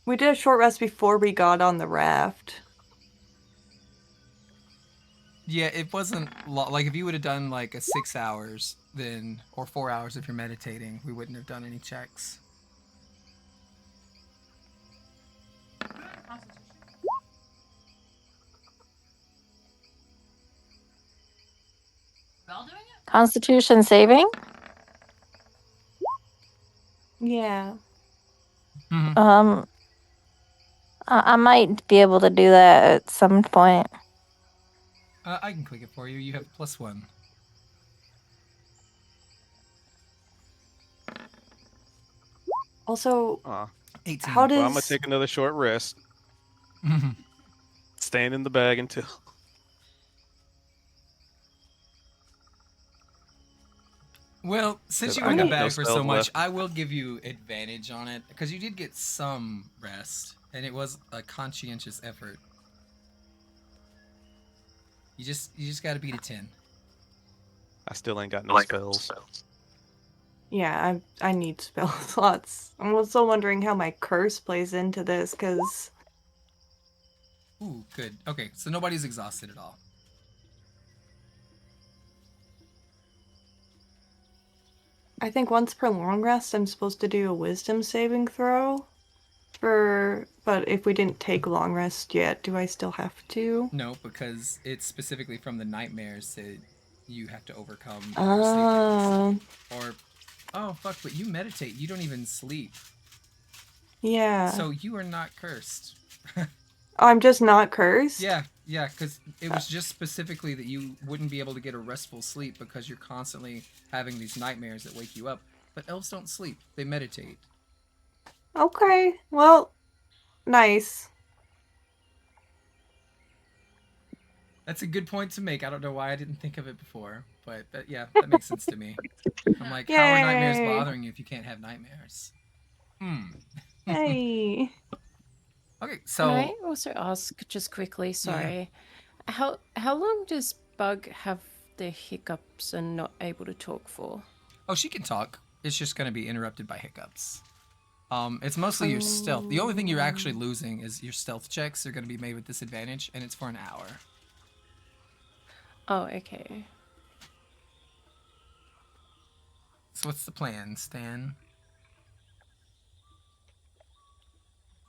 we did a short rest before we got on the raft. Yeah, it wasn't like if you would have done like a 6 hours, then or 4 hours if you're meditating, we wouldn't have done any checks. Constitution. We all doing it? Constitution saving? Yeah. Mm-hmm. I might be able to do that at some point. I can click it for you. You have +1. Also, 18. how does Well, I'm gonna take another short rest. Staying in the bag until. Well, since 'Cause you I were in the got no bag for so spells much, left. I will give you advantage on it because you did get some rest, and it was a conscientious effort. You just got to beat a 10. I still ain't got no spells. Yeah, I need spell slots. I'm also wondering how my curse plays into this, because Ooh, good. Okay, so nobody's exhausted at all. I think once per long rest, I'm supposed to do a wisdom saving throw. But if we didn't take long rest yet, do I still have to? No, because it's specifically from the nightmares that you have to overcome. your Oh, sleepiness. Or, oh fuck! But you meditate. You don't even sleep. yeah. So you are not cursed. I'm just not cursed? Yeah, Yeah, because it was just specifically that you wouldn't be able to get a restful sleep because you're constantly having these nightmares that wake you up. But elves don't sleep; they meditate. Okay, well, nice. That's a good point to make. I don't know why I didn't think of it before, but yeah, that makes sense to me. I'm like, how are nightmares Yay! bothering you if you can't have nightmares? Hmm. Hey. Okay, Can I so also ask just quickly? Yeah. Sorry, how long does Bug have the hiccups and not able to talk for? she can talk. It's just going to be interrupted by hiccups. It's mostly your stealth. The only thing you're actually losing is your stealth checks. They're going to be made with disadvantage, and it's for an hour. Oh, okay. So what's the plan, Stan?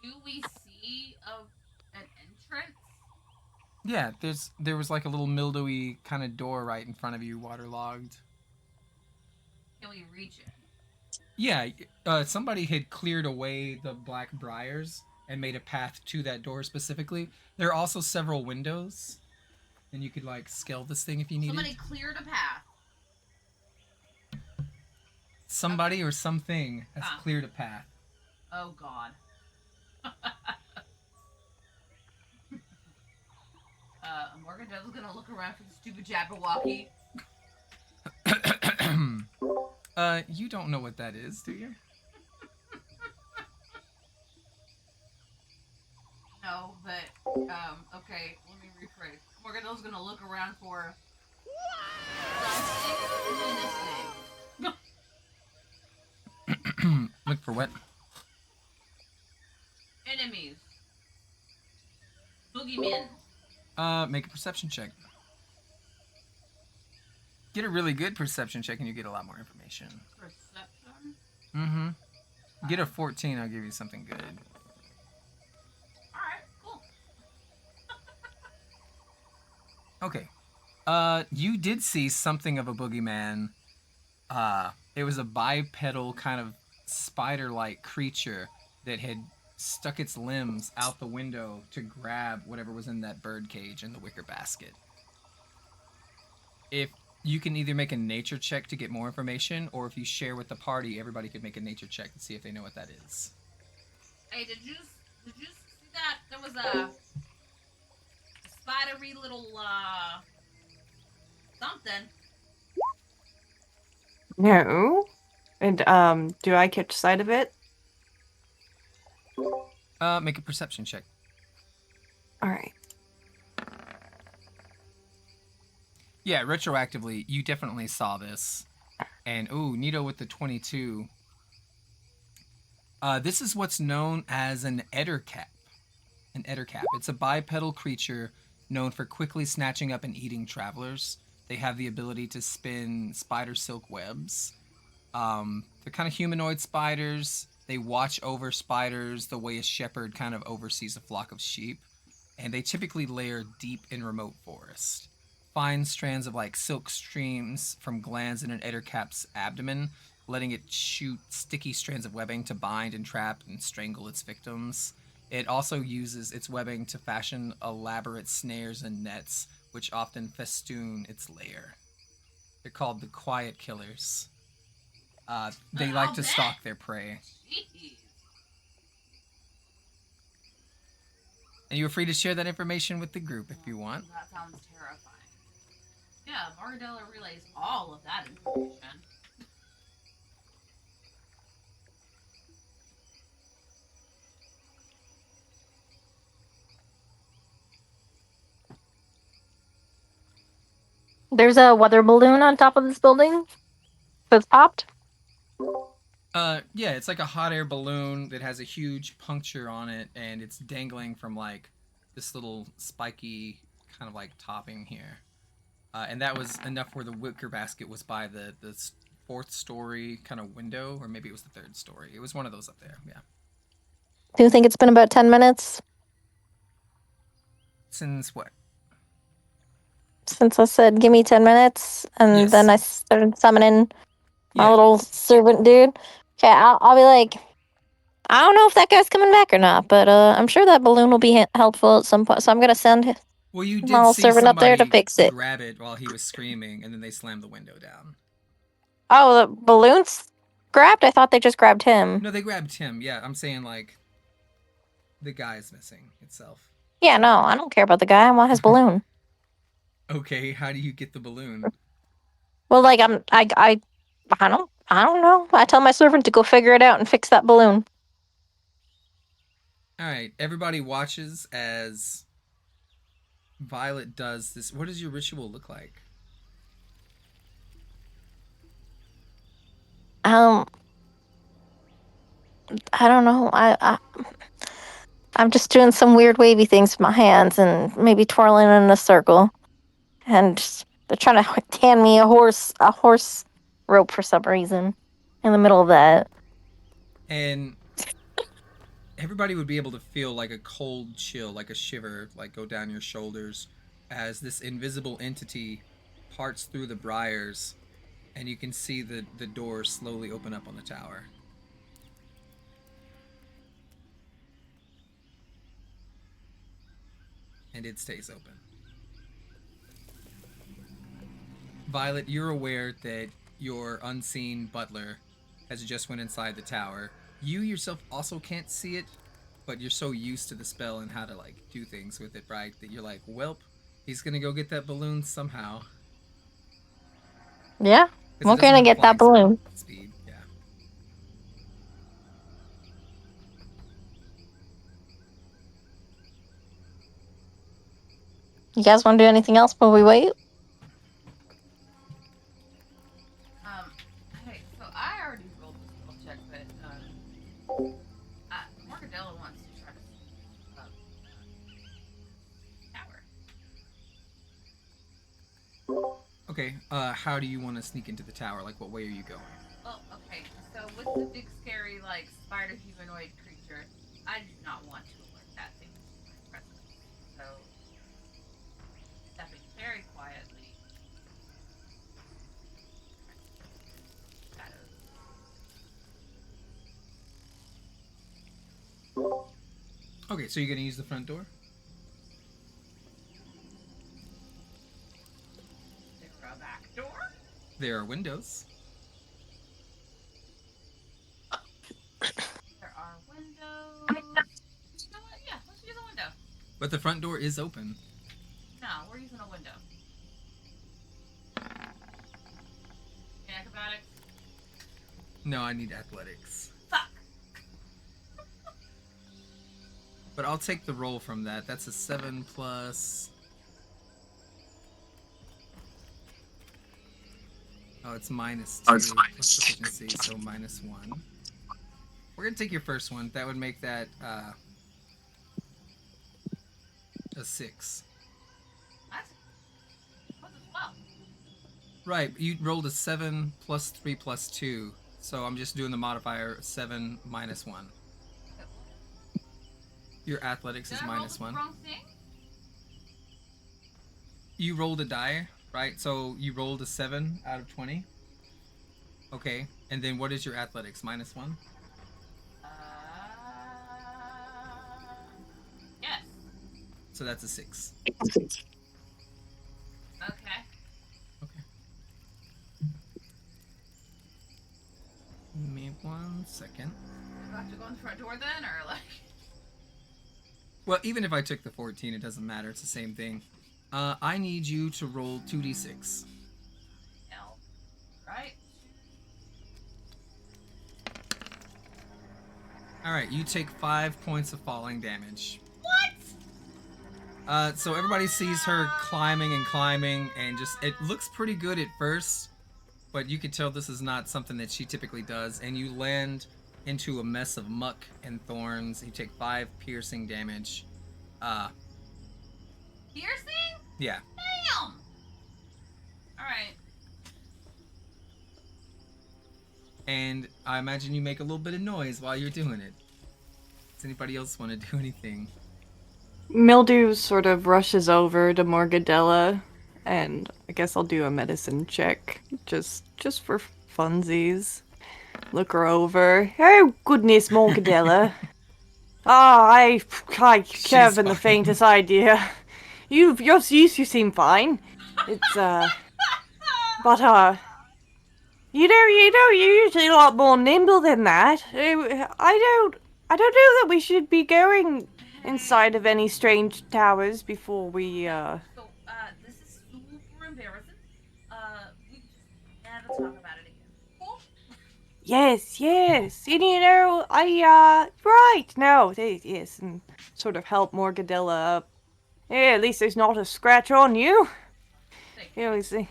Do we see an entrance? Yeah, there was like a little mildewy kind of door right in front of you, waterlogged. Can we reach it? Yeah, somebody had cleared away the black briars and made a path to that door specifically. There are also several windows, and you could like scale this thing if you needed. Somebody cleared a path. Somebody or something has cleared a path. Oh God. Morgandelle's gonna look around for the stupid Jabberwocky. You don't know what that is, do you? No, but okay, let me rephrase. Morgandelle's gonna look around for something. Look for what? Enemies. Boogeymen. Make a perception check. Get a really good perception check and you get a lot more information. Perception? Mm-hmm. Get a 14, I'll give you something good. Alright, cool. Okay. You did see something of a boogeyman. It was a bipedal kind of spider-like creature that had stuck its limbs out the window to grab whatever was in that bird cage in the wicker basket. If you can either make a nature check to get more information, or if you share with the party, everybody could make a nature check to see if they know what that is. Hey, did you see that? There was a spidery little something. No. And do I catch sight of it? Make a perception check. All right. Yeah, retroactively, you definitely saw this. And, ooh, Nito with the 22. This is what's known as an ettercap. An ettercap. It's a bipedal creature known for quickly snatching up and eating travelers. They have the ability to spin spider silk webs. They're kind of humanoid spiders. They watch over spiders the way a shepherd kind of oversees a flock of sheep. And they typically lair deep in remote forest. Fine strands of like silk streams from glands in an ettercap's abdomen, letting it shoot sticky strands of webbing to bind and trap and strangle its victims. It also uses its webbing to fashion elaborate snares and nets, which often festoon its lair. They're called the quiet killers. They like to stalk their prey. Jeez. And you're free to share that information with the group if you want. That sounds terrifying. Yeah, Morgadella relays all of that information. There's a weather balloon on top of this building that's popped. Yeah, it's like a hot air balloon that has a huge puncture on it, and it's dangling from like this little spiky kind of like topping here. And that was enough where the wicker basket was by the fourth story kind of window, or maybe it was the third story. It was one of those up there, yeah. Do you think it's been about 10 minutes Since what? since I said, give me 10 minutes? And Yes. then I started summoning my Yeah. little servant dude. Okay, I'll be like, I don't know if that guy's coming back or not, but I'm sure that balloon will be helpful at some point. So I'm going to send Well, you did Small see servant up there to somebody fix it. grab it while he was screaming, and then they slammed the window down. Oh, the balloons grabbed? I thought they just grabbed him. No, they grabbed him. Yeah, I'm saying like the guy is missing itself. Yeah, no, I don't care about the guy. I want his balloon. Okay, how do you get the balloon? Well, like I don't know. I tell my servant to go figure it out and fix that balloon. All right, everybody watches as Violet does this. What does your ritual look like? I don't know. I'm just doing some weird wavy things with my hands and maybe twirling in a circle. And they're trying to hand me a horse rope for some reason in the middle of that. And everybody would be able to feel like a cold chill, like a shiver, like go down your shoulders as this invisible entity parts through the briars, and you can see the door slowly open up on the tower. And it stays open. Violet, you're aware that your unseen butler has just went inside the tower. You yourself also can't see it, but you're so used to the spell and how to like do things with it, right? That you're like, welp, he's gonna go get that balloon somehow. Yeah, 'Cause we're it doesn't gonna have get that flying balloon. speed. Yeah. You guys want to do anything else while we wait? Hey, so I already rolled the spell check, but Morgadella wants to try to tower. Okay. How do you want to sneak into the tower? Like, what way are you going? Well, okay. So with the big scary like spider humanoid creature, I do not want to alert that thing to my presence. So stepping very quietly. Shadows. Okay, so you're gonna use the front door? Is there a back door? There are windows. There are windows. You know what? Yeah, let's use a window. But the front door is open. No, we're using a window. Acrobatics. No, I need athletics. Fuck. But I'll take the roll from that. That's a 7 plus. Oh, it's minus 2 plus proficiency, so -1. We're gonna take your first one. That would make that a 6. That's what's a 12. Right, you rolled a 7 plus 3 plus 2, so I'm just doing the modifier 7 minus 1. Your athletics Did is I roll minus the 1. wrong thing? You rolled a die, right? So you rolled a 7 out of 20. Okay, and then what is your athletics? Minus 1? Yes. So that's a 6. Okay. Okay. Give me 1 second. Do I have to go in the front door then, or like? Well, even if I took the 14, it doesn't matter. It's the same thing. I need you to roll 2d6. L. Right. Alright, you take 5 points of falling damage. What? So everybody sees her climbing and climbing, and just, it looks pretty good at first, but you can tell this is not something that she typically does, and you land into a mess of muck and thorns. You take 5 piercing damage. Piercing? Yeah. Damn. All right. And I imagine you make a little bit of noise while you're doing it. Does anybody else want to do anything? Mildew sort of rushes over to Morgadella, and I guess I'll do a medicine check just for funsies. Look her over. Oh goodness, Morgadella. I haven't the fine. faintest idea. you seem fine. It's but you're usually a lot more nimble than that. I don't know that we should be going inside of any strange towers before we So, this is super embarrassing. We just never talk about it again. Cool? Yes, yes. And you know, right, no, yes, and sort of help Morgadilla up. Yeah, at least there's not a scratch on you. Thank You you. know, see.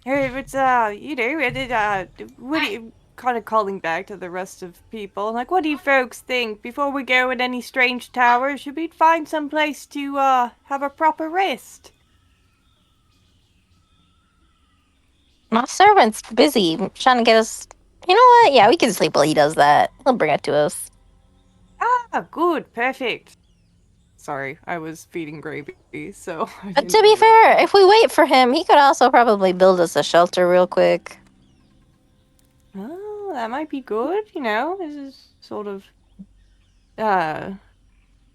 Hey, it's, you know, what do you, kind of calling back to the rest of people, like, what do you folks think? Before we go in any strange towers, should we find some place to, have a proper rest? My servant's busy trying to get us. You know what? Yeah, we can sleep while he does that. He'll bring it to us. Ah, good, perfect. Sorry, I was feeding gravy, so I But didn't to be know that. fair, if we wait for him, he could also probably build us a shelter real quick. Oh, that might be good, you know? This is sort of, uh,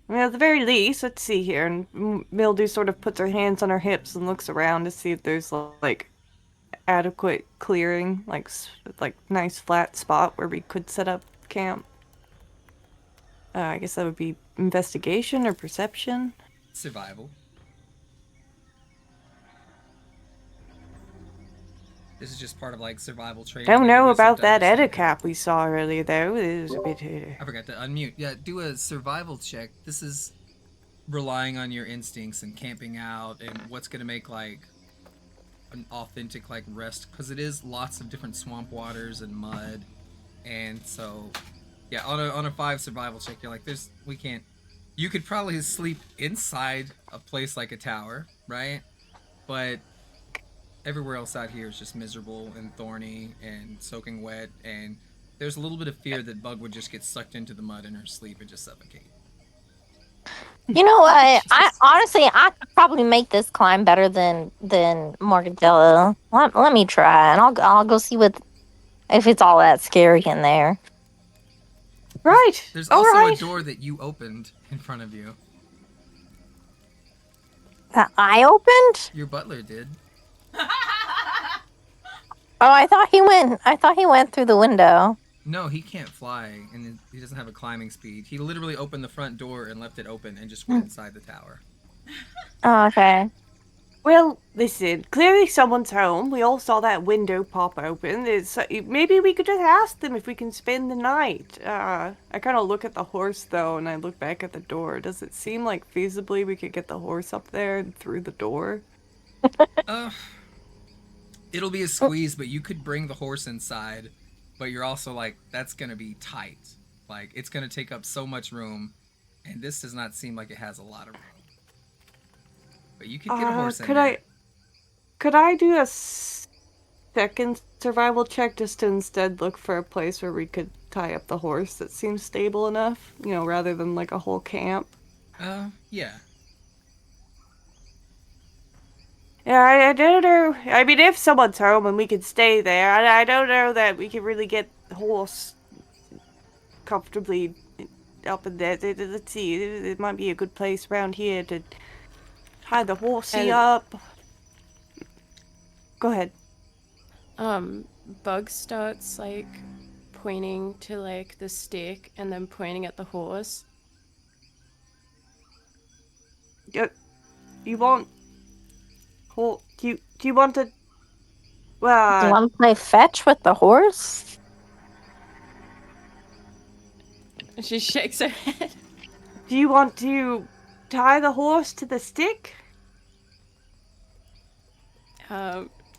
well, at the very least, let's see here. And Mildew sort of puts her hands on her hips and looks around to see if there's, like, adequate clearing, like nice flat spot where we could set up camp. I guess that would be investigation or perception. Survival. This is just part of like survival training. Don't that know everybody's about starting that to understand. Etacap we saw earlier, though. It was a bit. I forgot to unmute. Yeah, do a survival check. This is relying on your instincts and camping out and what's gonna make like an authentic like rest, because it is lots of different swamp waters and mud, and so yeah, on a 5 survival check, you're like, we can't. You could probably sleep inside a place like a tower, right? But everywhere else out here is just miserable and thorny and soaking wet, and there's a little bit of fear that Bug would just get sucked into the mud in her sleep and just suffocate. You know what? I Jesus. honestly, I could probably make this climb better than Morgadella. Let me try, and I'll go see what if it's all that scary in there. Right. There's All also a right. door that you opened in front of you. I opened. Your butler did. Oh, I thought he went. I thought he went through the window. No, he can't fly, and he doesn't have a climbing speed. He literally opened the front door and left it open and just went Hmm. inside the tower. Oh, okay. Well, listen, clearly someone's home. We all saw that window pop open. Maybe we could just ask them if we can spend the night. I kind of look at the horse, though, and I look back at the door. Does it seem like feasibly we could get the horse up there and through the door? Uh, it'll be a squeeze, but you could bring the horse inside, but you're also like, that's gonna be tight. Like, it's gonna take up so much room, and this does not seem like it has a lot of room. But you could get a horse in there. Could I do a second survival check just to instead look for a place where we could tie up the horse that seems stable enough, you know, rather than like a whole camp? Yeah. Yeah, I don't know. I mean, if someone's home and we could stay there, I don't know that we could really get the horse comfortably up in there. Let's see, it might be a good place around here to tie the horsey And- up. Go ahead. Bug starts like pointing to like the stick and then pointing at the horse. You want? Do you want to? Do you Well, want to play fetch with the horse? She shakes her head. do you want to tie the horse to the stick?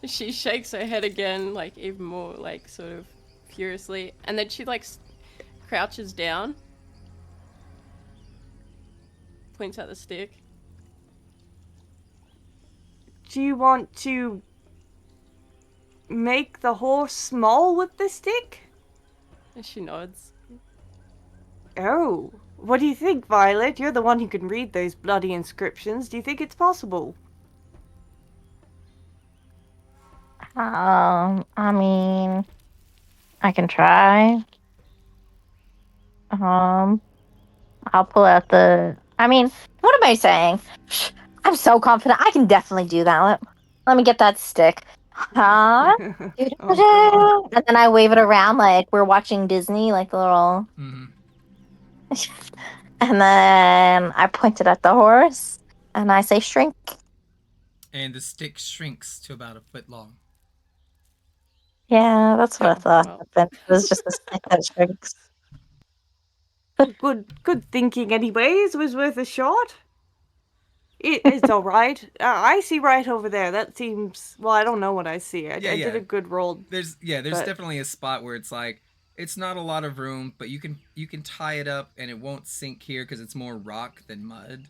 She shakes her head again, like even more, like sort of furiously, and then she like crouches down, points at the stick. Do you want to make the horse small with the stick? And she nods. Oh, what do you think, Violet? You're the one who can read those bloody inscriptions. Do you think it's possible? I mean, I can try. I'll pull out the. I mean, what am am I saying? I'm so confident. I can definitely do that. Let me get that stick. Huh? Oh god. And then I wave it around like we're watching Disney, like the little. Hmm. And then I point it at the horse and I say, shrink. And the stick shrinks to about a foot long. Yeah, that's what I Oh, thought well. happened. It was just a stick that shrinks. Well, good thinking. Anyways, was worth a shot. It's all right. I see right over there. That seems. Well, I don't know what I see. I did a good roll. There's but- definitely a spot where it's like it's not a lot of room, but you can tie it up and it won't sink here because it's more rock than mud.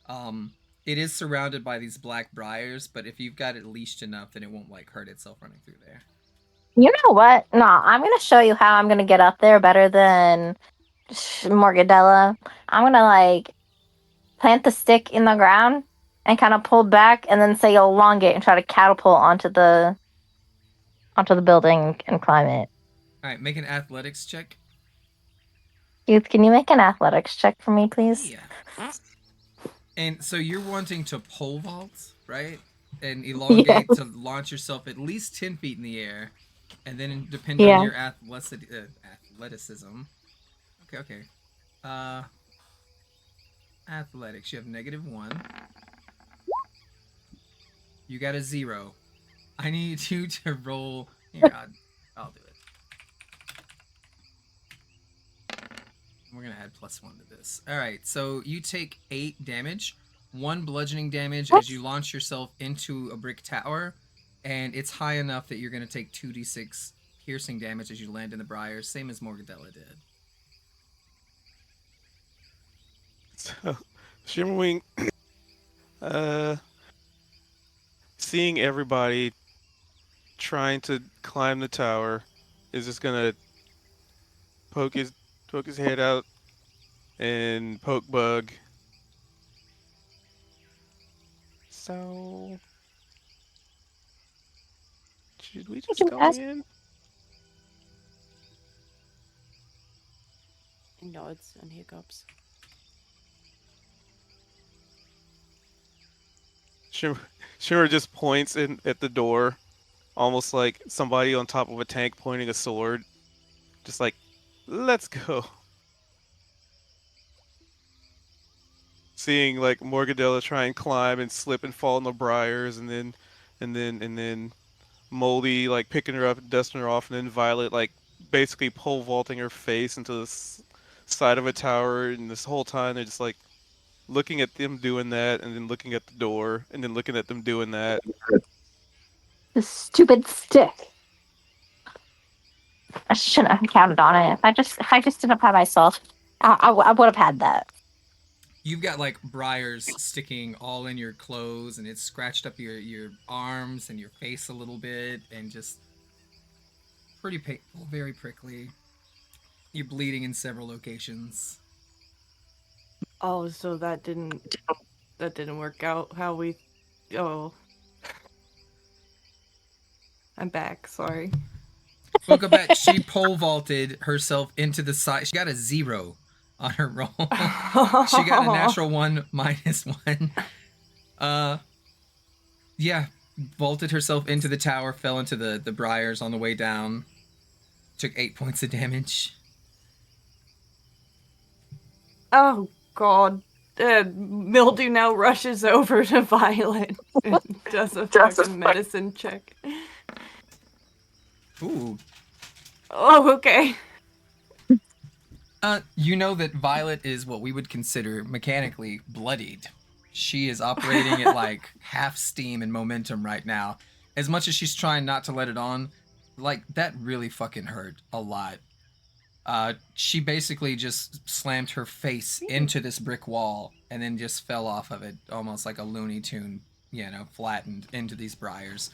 Um, it is surrounded by these black briars, but if you've got it leashed enough, then it won't like hurt itself running through there. You know what? No, I'm going to show you how I'm going to get up there better than Morgadella. I'm going to like plant the stick in the ground and kind of pull back and then say elongate and try to catapult onto the building and climb it. All right, make an athletics check. Youth, can you make an athletics check for me, please? Yeah. And so you're wanting to pole vault, right? And elongate to launch yourself at least 10 feet in the air. And then depending on your athleticism. Okay. Athletics, you have -1. You got a 0. I need you to roll. Here, I'll do it. We're gonna add +1 to this. All right, so you take 8 damage, 1 bludgeoning damage as you launch yourself into a brick tower, and it's high enough that you're gonna take 2d6 piercing damage as you land in the briars, same as Morgadella did. So, Shimmerwing, seeing everybody trying to climb the tower, is just gonna poke his head out and poke Bug. So, should we just go in? Nods and hiccups. Shimmer just points in at the door, almost like somebody on top of a tank pointing a sword. Just like, let's go. Seeing like Morgadella try and climb and slip and fall in the briars, and then Moldy like picking her up and dusting her off, and then Violet like basically pole vaulting her face into the side of a tower, and this whole time they're just like looking at them doing that, and then looking at the door, and then looking at them doing that. The stupid stick. I shouldn't have counted on it. If I just did it by myself, I would have had that. You've got like briars sticking all in your clothes, and it's scratched up your arms and your face a little bit, and just pretty painful, very prickly. You're bleeding in several locations. Oh, so that didn't work out how we. Oh, I'm back. Sorry. Welcome back. She pole vaulted herself into the side. She got a 0 on her roll. She got a natural 1 -1. Yeah, vaulted herself into the tower, fell into the briars on the way down. Took 8 points of damage. Oh God. Mildew now rushes over to Violet and does a fucking medicine check. Ooh. Oh, okay. You know that Violet is what we would consider mechanically bloodied. She is operating at like half steam and momentum right now. As much as she's trying not to let it on, like that really fucking hurt a lot. She basically just slammed her face into this brick wall and then just fell off of it, almost like a Looney Tune, flattened into these briars.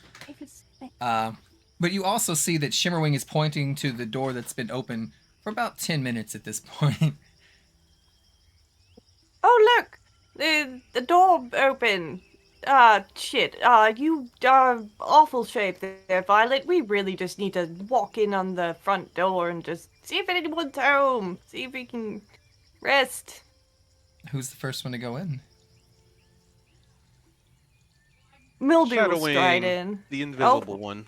But you also see that Shimmerwing is pointing to the door that's been open for about 10 minutes at this point. Oh, look! The door open. Shit. You awful shape there, Violet. We really just need to walk in on the front door and just see if anyone's home. See if we can rest. Who's the first one to go in? Mildew will stride Shadowing in. the invisible Oh. one.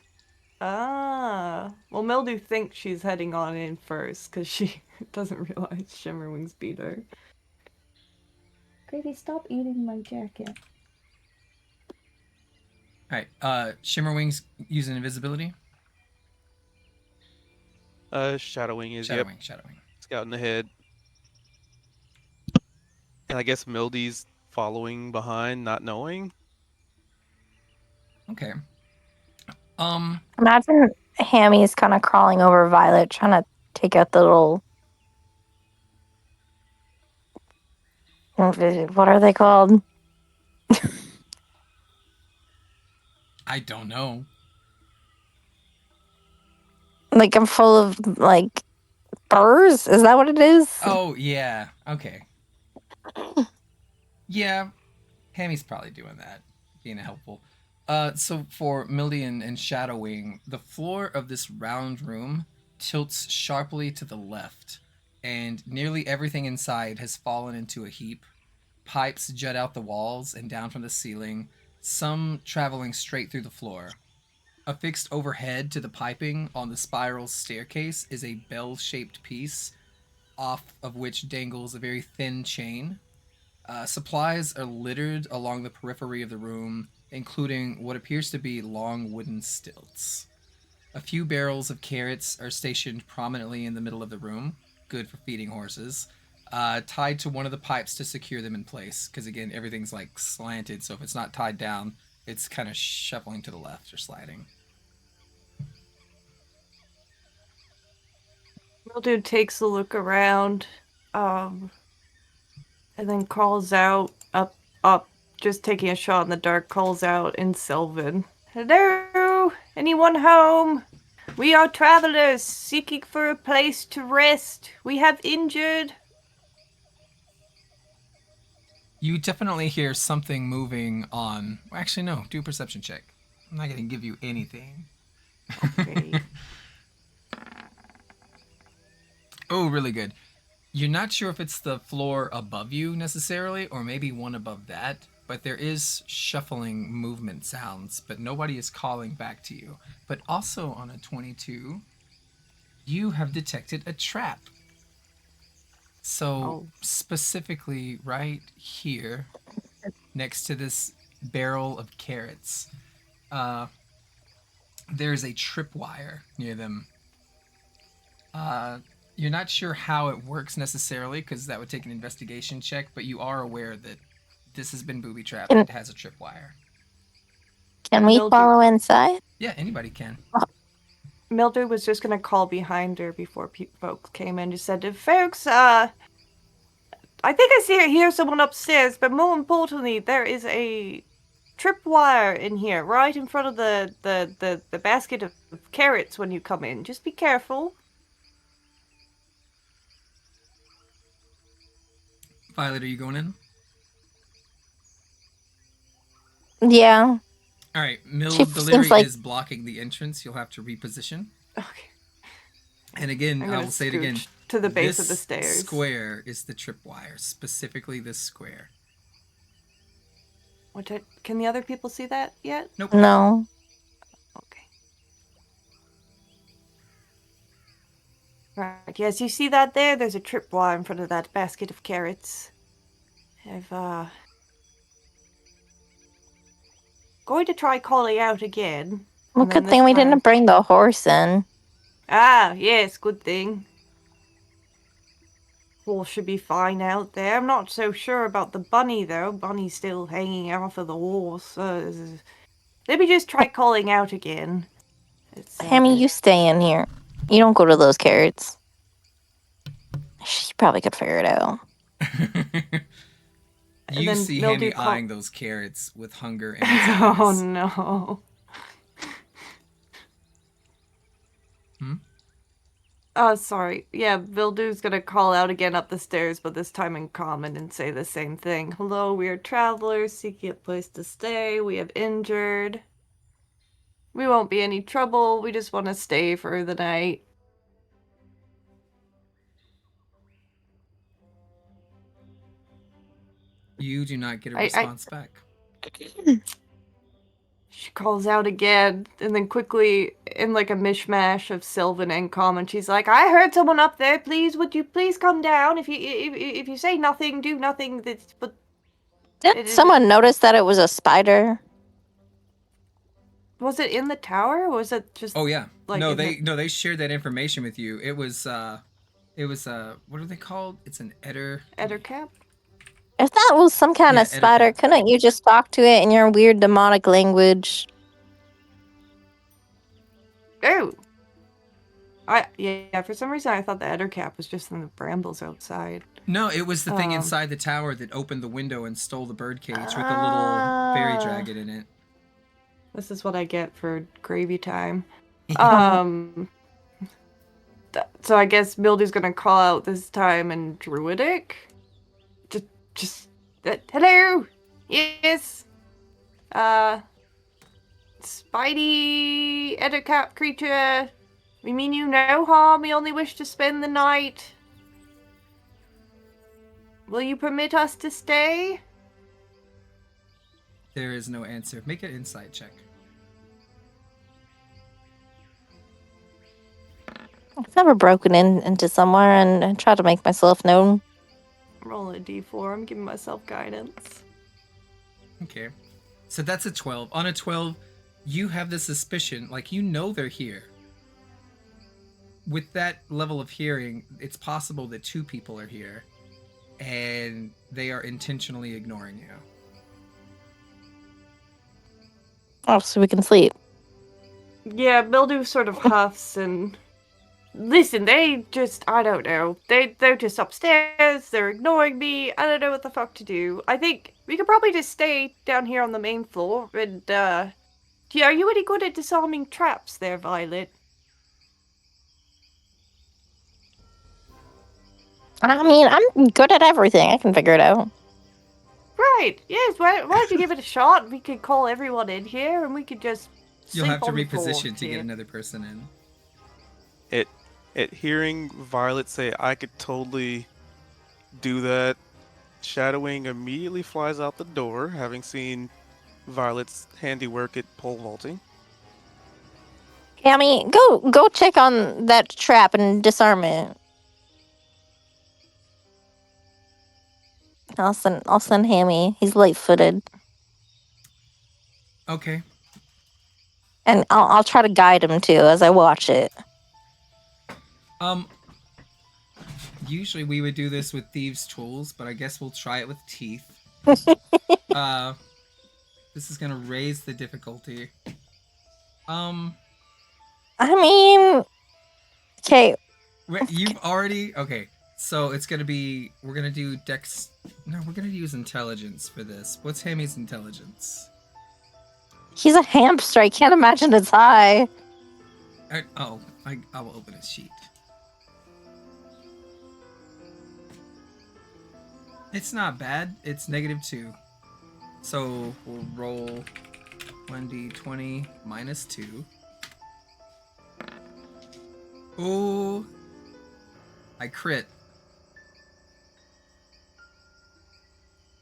Well, Mildew thinks she's heading on in first because she doesn't realize Shimmerwings beat her. Gravy, stop eating my jacket. All right. Shimmerwings using invisibility. Shadowing is, yep, Shadowing. scouting ahead. And I guess Mildy's following behind, not knowing. Okay. Imagine Hammy's kind of crawling over Violet, trying to take out the little. What are they called? I don't know. Like I'm full of like burrs. Is that what it is? Oh yeah. Okay. Yeah. Hammy's probably doing that, being helpful. So for Mildy and Shadowwing, the floor of this round room tilts sharply to the left, and nearly everything inside has fallen into a heap. Pipes jut out the walls and down from the ceiling, some traveling straight through the floor. Affixed overhead to the piping on the spiral staircase is a bell shaped piece, off of which dangles a very thin chain. Supplies are littered along the periphery of the room, including what appears to be long wooden stilts. A few barrels of carrots are stationed prominently in the middle of the room, good for feeding horses, tied to one of the pipes to secure them in place. Because again, everything's like slanted, so if it's not tied down, it's kind of shuffling to the left or sliding. Mildew takes a look around, and then calls out up, just taking a shot in the dark, calls out in Sylvan. Hello? Anyone home? We are travelers seeking for a place to rest. We have injured. You definitely hear something moving on. Actually, no, do a perception check. I'm not going to give you anything. Okay. Oh, really good. You're not sure if it's the floor above you necessarily, or maybe one above that, but there is shuffling movement sounds, but nobody is calling back to you. But also on a 22, you have detected a trap. So, specifically right here, next to this barrel of carrots, there's a tripwire near them. You're not sure how it works necessarily because that would take an investigation check, but you are aware that this has been booby trapped. It has a tripwire. Can we follow inside? Yeah, anybody can. Mildred was just gonna call behind her before folks came in. Just said, "Folks, I think I hear someone upstairs, but more importantly, there is a tripwire in here, right in front of the basket of carrots when you come in. Just be careful." Violet, are you going in? Yeah. All right, Mill She seems Deliri like- is blocking the entrance. You'll have to reposition. Okay. And again, I'm I gonna will say it again. scooch to the base This of the stairs. square is the tripwire, specifically this square. Can the other people see that yet? Nope. No. Okay. Right. Yes, you see that there? There's a tripwire in front of that basket of carrots. Going to try calling out again. Well, good thing we didn't bring the horse in. Ah, yes, good thing. Horse should be fine out there. I'm not so sure about the bunny, though. Bunny's still hanging off of the horse. Let me just try calling out again. Hammy, you stay in here. You don't go to those carrots. She probably could figure it out. You see Hammy eyeing those carrots with hunger in its eyes. Oh no. Oh, sorry. Yeah, Vildew's gonna call out again up the stairs, but this time in common and say the same thing. Hello, we are travelers seeking a place to stay. We have injured. We won't be any trouble. We just want to stay for the night. You do not get a response back. She calls out again, and then quickly, in like a mishmash of Sylvan and common, she's like, "I heard someone up there. Please, would you please come down? If you say nothing, do nothing. That's but Did someone notice that it was a spider? was it in the tower, or was it just? Oh yeah. Like No, in the- they shared that information with you. It was what are they called? It's an Eder. Ettercap? If that was some kind Yeah, of spider, etiquette. couldn't you just talk to it in your weird demonic language? Oh. Yeah, for some reason I thought the Ettercap was just in the brambles outside. No, it was the thing inside the tower that opened the window and stole the birdcage with the little fairy dragon in it. This is what I get for gravy time. So I guess Mildew's gonna call out this time in Druidic. Hello, yes. Spidey Ettercap creature. We mean you no harm. We only wish to spend the night. Will you permit us to stay? There is no answer. Make an insight check. I've never broken into somewhere and tried to make myself known. Roll a d4. I'm giving myself guidance. Okay. So that's a 12. On a 12, you have the suspicion, like you know they're here. With that level of hearing, it's possible that two people are here and they are intentionally ignoring you. Oh, so we can sleep. Yeah, Mildew sort of huffs and... Listen, I don't know. They're just upstairs, they're ignoring me, I don't know what the fuck to do. I think we could probably just stay down here on the main floor, and, are you any good at disarming traps there, Violet? I mean, I'm good at everything. I can figure it out. Right, yes, why don't you give it a shot? We could call everyone in here, and we could just You'll sleep have to on the floor reposition to here. get another person in. At hearing Violet say, "I could totally do that," Shadowwing immediately flies out the door, having seen Violet's handiwork at pole vaulting. Hammy, go check on that trap and disarm it. I'll send Hammy. He's light-footed, Okay. and I'll try to guide him too as I watch it. Usually we would do this with thieves' tools, but I guess we'll try it with teeth. This is gonna raise the difficulty. I mean, okay. You've already okay. So it's gonna be we're gonna do dex. No, we're gonna use intelligence for this. What's Hammy's intelligence? He's a hamster. I can't imagine it's high. I will open his sheet. It's not bad. It's -2. So we'll roll 1d20 minus 2. Oh, I crit.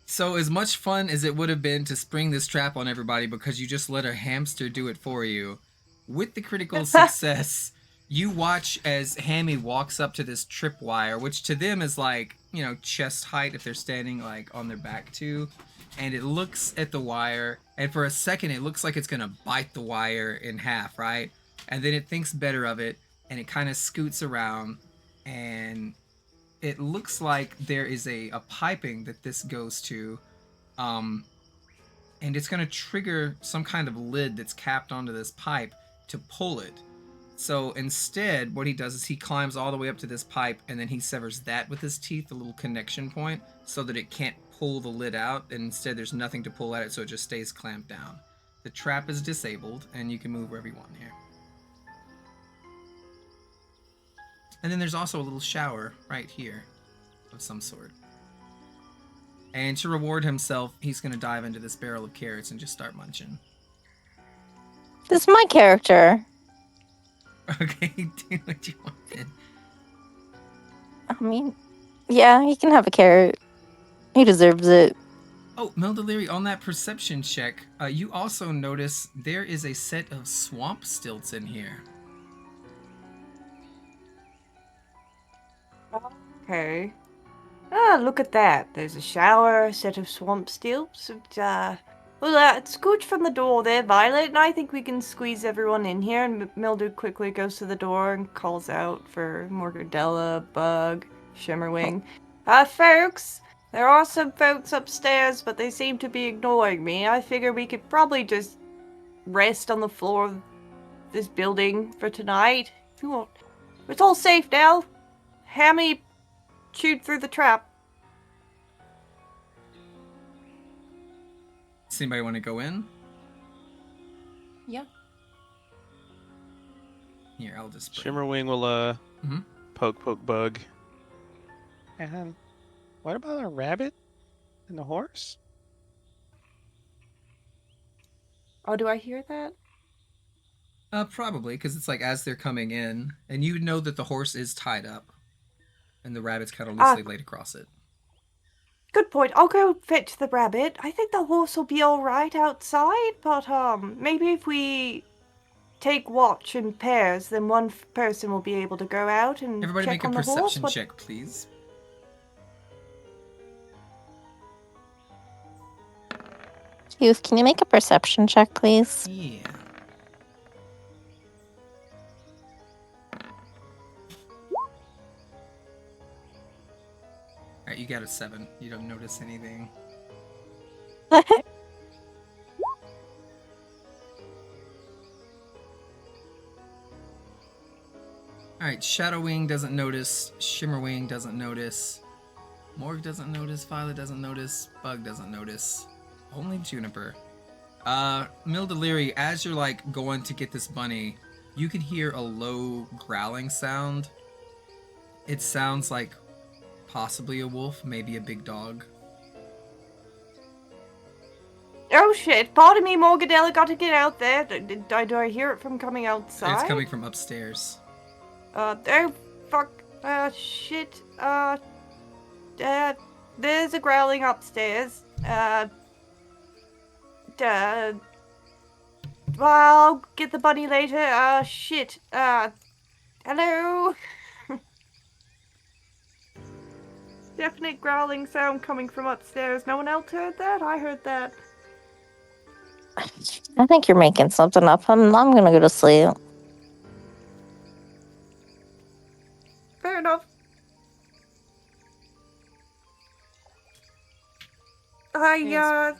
So as much fun as it would have been to spring this trap on everybody because you just let a hamster do it for you, with the critical success, you watch as Hammy walks up to this tripwire, which to them is like, you know, chest height if they're standing like on their back too. And it looks at the wire, and for a second it looks like it's gonna bite the wire in half, right? And then it thinks better of it, and it kind of scoots around, and it looks like there is a piping that this goes to, and it's going to trigger some kind of lid that's capped onto this pipe to pull it. So instead, what he does is he climbs all the way up to this pipe, and then he severs that with his teeth, the little connection point, so that it can't pull the lid out, and instead there's nothing to pull at it, so it just stays clamped down. The trap is disabled, and you can move wherever you want here. And then there's also a little shower right here of some sort. And to reward himself, he's going to dive into this barrel of carrots and just start munching. This is my character. Okay, do what you want then. I mean, yeah, he can have a carrot. He deserves it. Oh, Meldeliri, on that perception check, you also notice there is a set of swamp stilts in here. Okay. Ah, look at that. There's a shower, a set of swamp stilts. Scooch from the door there, Violet, and I think we can squeeze everyone in here. And Mildew quickly goes to the door and calls out for Morgadella, Bug, Shimmerwing. Folks, there are some folks upstairs, but they seem to be ignoring me. I figure we could probably just rest on the floor of this building for tonight. If you want. It's all safe now. Hammy chewed through the trap. Does anybody want to go in? Yeah. Here, I'll just bring... Shimmerwing will Mhm. poke Bug. And what about a rabbit and a horse? Oh, do I hear that? Probably, because it's like as they're coming in, and you know that the horse is tied up, and the rabbit's kind of loosely laid across it. Good point. I'll go fetch the rabbit. I think the horse will be alright outside, but maybe if we take watch in pairs, then one person will be able to go out and Everybody check make a on the horse. perception check, please. Youth, can you make a perception check, please? Yeah. Alright, you got a 7. You don't notice anything. Alright, Shadowwing doesn't notice, Shimmerwing doesn't notice, Morg doesn't notice, Violet doesn't notice, Bug doesn't notice. Only Juniper. Mildeliri, as you're like going to get this bunny, you can hear a low growling sound. It sounds like possibly a wolf, maybe a big dog. Oh shit, pardon me, Morgadella, got to get out there. Do I hear it from coming outside? It's coming from upstairs. Oh fuck, shit, there's a growling upstairs. Well, I'll get the bunny later. Shit. Hello? Definite growling sound coming from upstairs. No one else heard that? I heard that. I think you're making something up. I'm gonna go to sleep. Fair enough. Yes.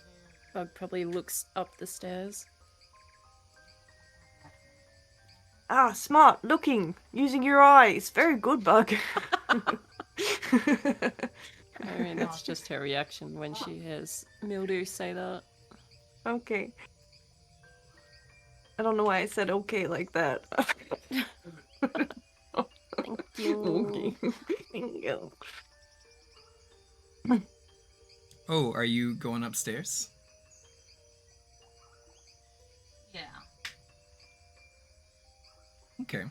Bug probably looks up the stairs. Smart. Looking. Using your eyes. Very good, Bug. I mean, that's just her reaction when she hears Mildew say that. Okay. I don't know why I said okay like that. Thank you. Okay. Thank you. Oh, are you going upstairs? Yeah. Okay.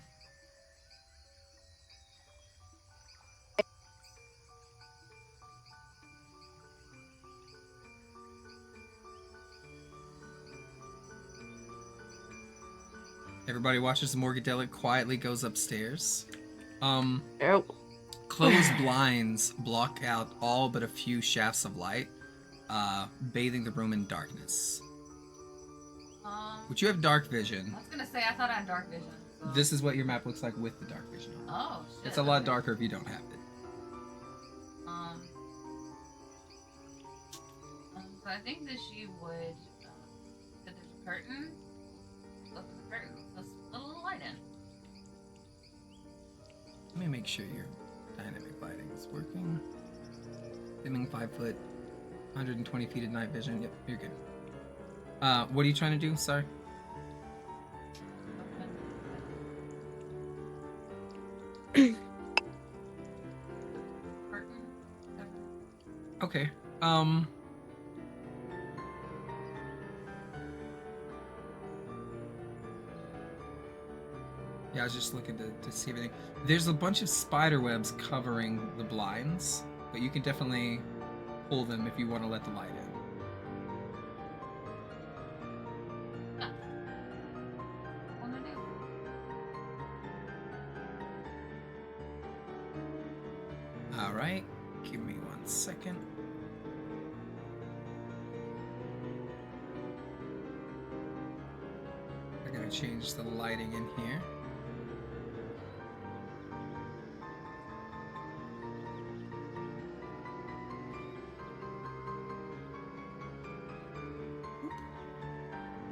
Everybody watches Morgadella quietly goes upstairs. Oh. Closed blinds block out all but a few shafts of light, bathing the room in darkness. Would you have dark vision? I was gonna say I thought I had dark vision. So. This is what your map looks like with the dark vision on. Oh shit. It's a lot darker if you don't have it. So I think that she would. That there's a curtain. Look at the curtain. Let's let a little light in. Let me make sure your dynamic lighting is working. Dimming 5 foot, 120 feet of night vision. Yep, you're good. What are you trying to do? Sorry. Curtain. Okay. Yeah, I was just looking to see everything. There's a bunch of spider webs covering the blinds, but you can definitely pull them if you want to let the light in. All right, give me 1 second. I gotta change the lighting in here.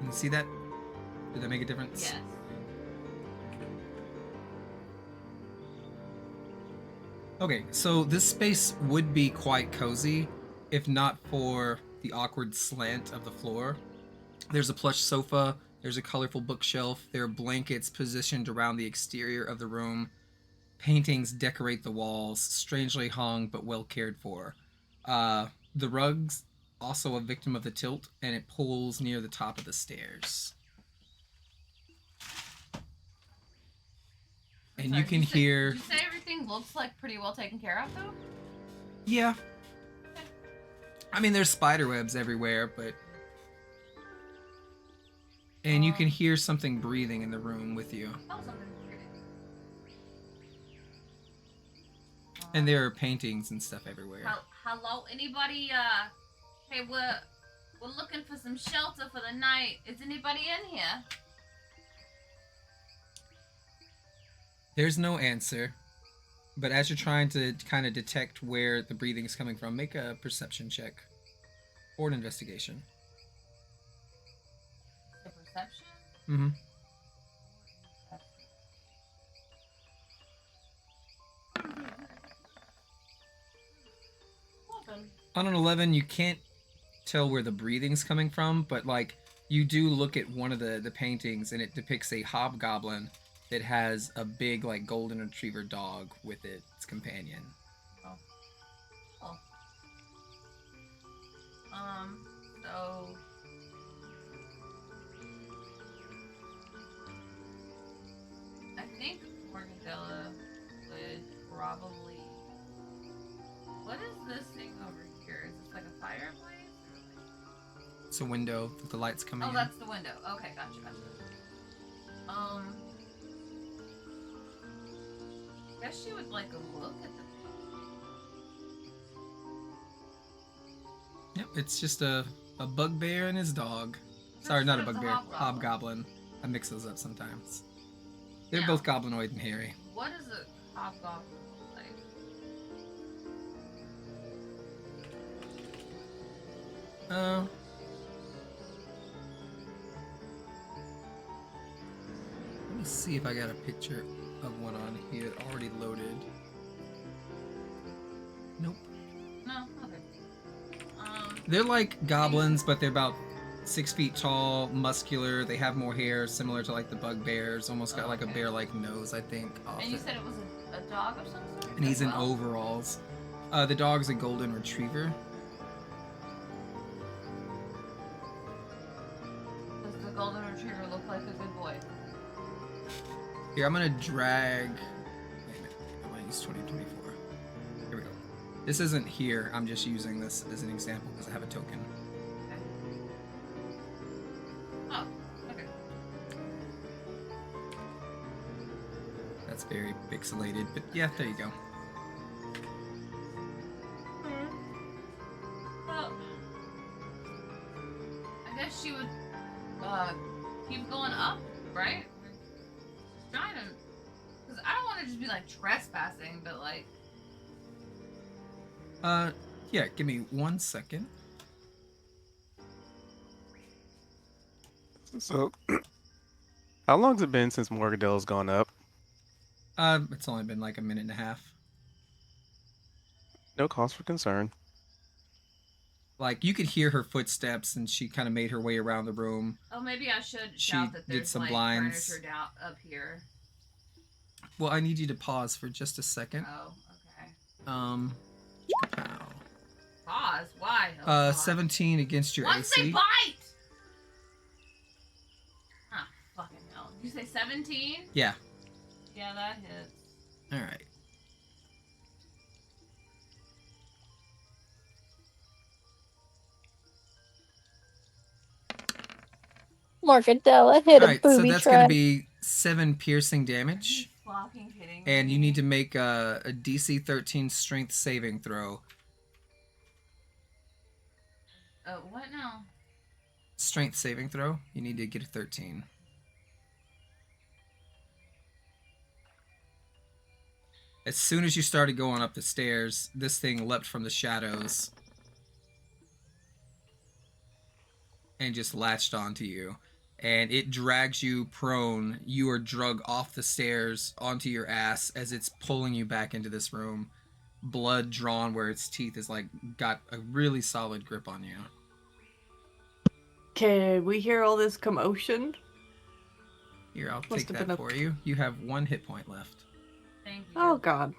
You see that? Did that make a difference? Yes. Okay, so this space would be quite cozy if not for the awkward slant of the floor. There's a plush sofa, there's a colorful bookshelf, there are blankets positioned around the exterior of the room. Paintings decorate the walls, strangely hung but well cared for. The rug's also a victim of the tilt, and it pulls near the top of the stairs. And Sorry, you can did say, hear. Did you say everything looks like pretty well taken care of, though? Yeah. I mean, there's spider webs everywhere, but. And you can hear something breathing in the room with you. Oh, something breathing. And there are paintings and stuff everywhere. Hello, anybody? Hey, we're looking for some shelter for the night. Is anybody in here? There's no answer, but as you're trying to kind of detect where the breathing is coming from, make a perception check or an investigation. The perception? Mm-hmm. On an 11, you can't tell where the breathing's coming from, but like you do look at one of the paintings and it depicts a hobgoblin that has a big like golden retriever dog with its companion. Oh. So I think Morgadella would probably. What is this thing over here? Is this like a fireplace? It's a window with the lights coming Oh, in. that's the window. Okay, gotcha. I guess she would like a look at the. Yep, it's just a bugbear and his dog. Sorry, not a bugbear. Hobgoblin. I mix those up sometimes. They're both goblinoid and hairy. What does a hobgoblin look like? Let me see if I got a picture of one on here already loaded. Nope. No? Okay. They're like goblins, but they're about 6 feet tall, muscular. They have more hair, similar to like the bugbears. Almost got like a bear-like nose, I think. And you said it was a dog of some sort? And he's in overalls. The dog's a golden retriever. Does the golden retriever look like a good boy? Here, I'm gonna drag. Wait a minute. I might use 2024. Here we go. This isn't here. I'm just using this as an example because I have a token. Okay. Oh, okay. That's very pixelated, but yeah, there you go. Well, I guess she would keep going up, right? Trying to, because I don't want to just be like trespassing, but like. Yeah, give me 1 second. So, how long's it been since Morgadella's gone up? It's only been like a minute and a half. No cause for concern. Like, you could hear her footsteps, and she kind of made her way around the room. Oh, maybe I should She shout that did there's some like blinds. furniture down up here. Well, I need you to pause for just a second. Oh, okay. Pow. Pause. Why? Oh, God. 17 against your Once AC. they bite. Ah, fucking hell. Did you say 17? Yeah. Yeah, that hits. All right. Morgadella hit All a right, so booby that's trap. going to be 7 piercing damage. fucking kidding me? And you need to make a DC 13 strength saving throw. What now? Strength saving throw. You need to get a 13. As soon as you started going up the stairs, this thing leapt from the shadows and just latched onto you. And it drags you prone. You are drug off the stairs onto your ass as it's pulling you back into this room. Blood drawn where its teeth is like got a really solid grip on you. Can we hear all this commotion? Here, I'll Must take have been that a- for you. You have 1 hit point left. Thank you. Oh god.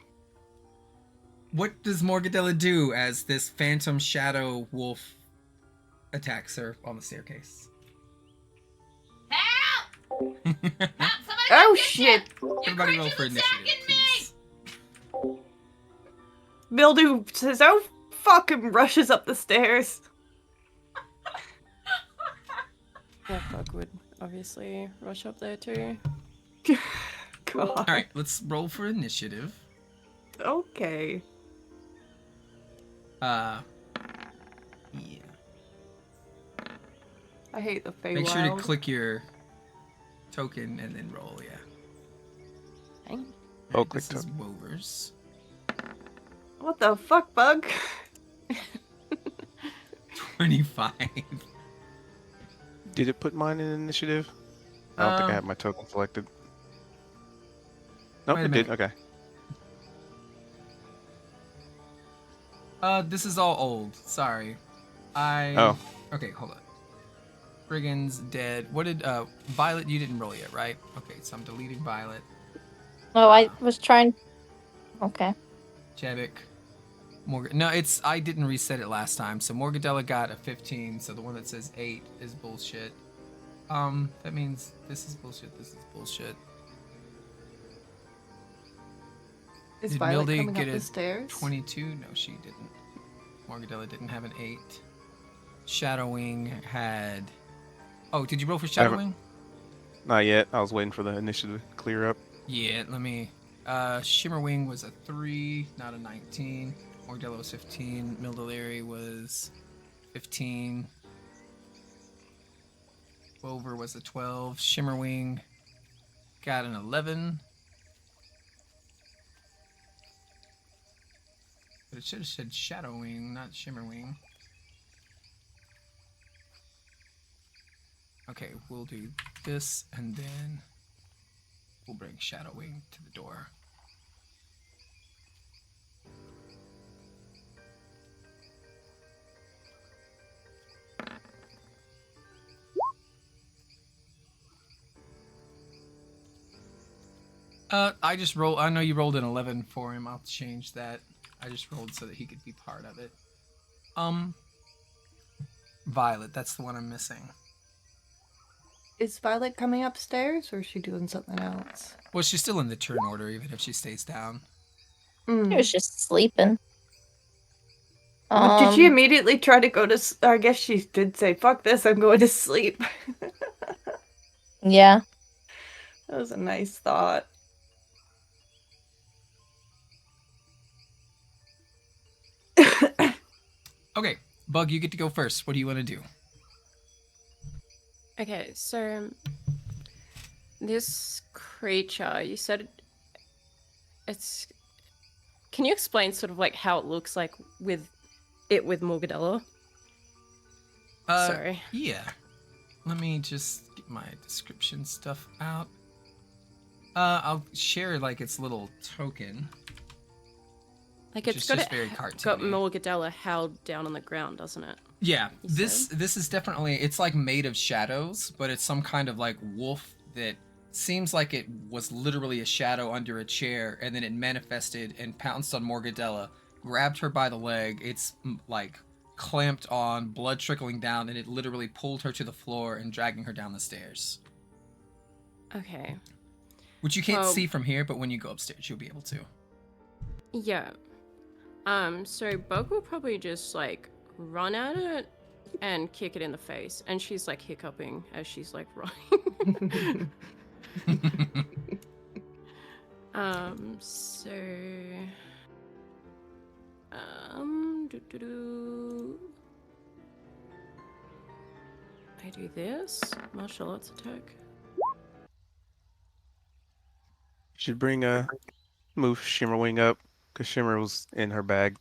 What does Morgadella do as this phantom shadow wolf attacks her on the staircase? Help! Help! Somebody Oh come get shit! Your Everybody roll creature's for initiative, attacking me! please. Mildew says, "Oh fuck!" and rushes up the stairs. Yeah, Bug would obviously rush up there too. God. All right, let's roll for initiative. Okay. Yeah. I hate the Feywild. Make sure to click your token and then roll. Yeah. Hang. Oh, Alright, click this is token. Wovers. What the fuck, Bug? 25. Did it put mine in initiative? I don't think I have my token selected. Nope, wait a it did. minute. Okay. This is all old. Sorry. Oh. Okay, hold on. Brigand's dead. What did Violet? You didn't roll yet, right? Okay, so I'm deleting Violet. Oh, I was trying. Okay. Chevik. No, it's I didn't reset it last time, so Morgadella got a 15. So the one that says 8 is bullshit. That means this is bullshit. This is bullshit. Is Did Violet Mildy coming get up the a stairs? 22? No, she didn't. Morgadella didn't have an 8. Shadowwing had. Oh, did you roll for I haven't- Shadowwing? Not yet. I was waiting for the initiative to clear up. Yeah, let me. Shimmerwing was a 3, not a 19. Morgadella was 15. Mildalary was 15. Wover was a 12. Shimmerwing got an 11. But it should have said Shadowwing, not Shimmerwing. Okay, we'll do this and then we'll bring Shadowwing to the door. I just roll. I know you rolled an 11 for him. I'll change that. I just rolled so that he could be part of it. Violet. That's the one I'm missing. Is Violet coming upstairs, or is she doing something else? Well, she's still in the turn order, even if she stays down. She was just sleeping. Did she immediately try to go to? I guess she did say, "Fuck this! I'm going to sleep." Yeah. That was a nice thought. Okay, Bug, you get to go first. What do you want to do? Okay, so this creature, you said it's. Can you explain sort of like how it looks like with Morgadella? Sorry. Yeah. Let me just get my description stuff out. I'll share like its little token. Like Which it's is got just it, very got cartoony. Morgadella howled down on the ground, doesn't it? Yeah, You this is definitely it's like made of shadows, but it's some kind of like wolf that seems like it was literally a shadow under a chair, and then it manifested and pounced on Morgadella, grabbed her by the leg. It's like clamped on, blood trickling down, and it literally pulled her to the floor and dragging her down the stairs. Okay. Which you can't Well- see from here, but when you go upstairs, you'll be able to. Yeah. So Bug will probably just like run at it and kick it in the face, and she's like hiccuping as she's like running. So I do this martial arts attack. You should bring a move Shimmerwing up, because Shimmer was in her bag.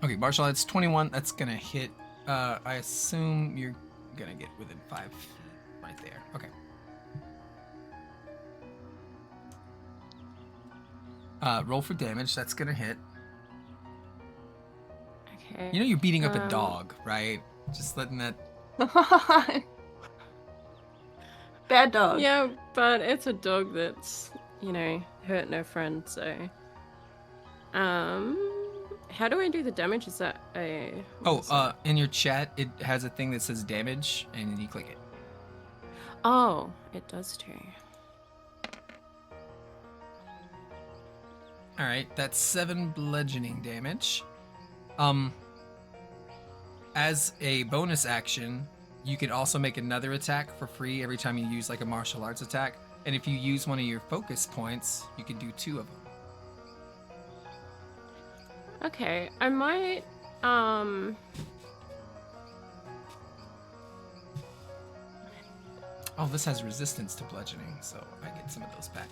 Okay, martial arts 21. That's gonna hit. I assume you're gonna get within 5 feet right there. Okay. Roll for damage. That's gonna hit. Okay. You know you're beating up a dog, right? Just letting that. Bad dog. Yeah, but it's a dog that's, hurt no friend, so. How do I do the damage? Is that a. In your chat, it has a thing that says damage, and then you click it. Oh, it does too. Alright, that's 7 bludgeoning damage. As a bonus action, you can also make another attack for free every time you use like a martial arts attack. And if you use one of your focus points, you can do 2 of them. Okay, I might, Oh, this has resistance to bludgeoning, so I get some of those back.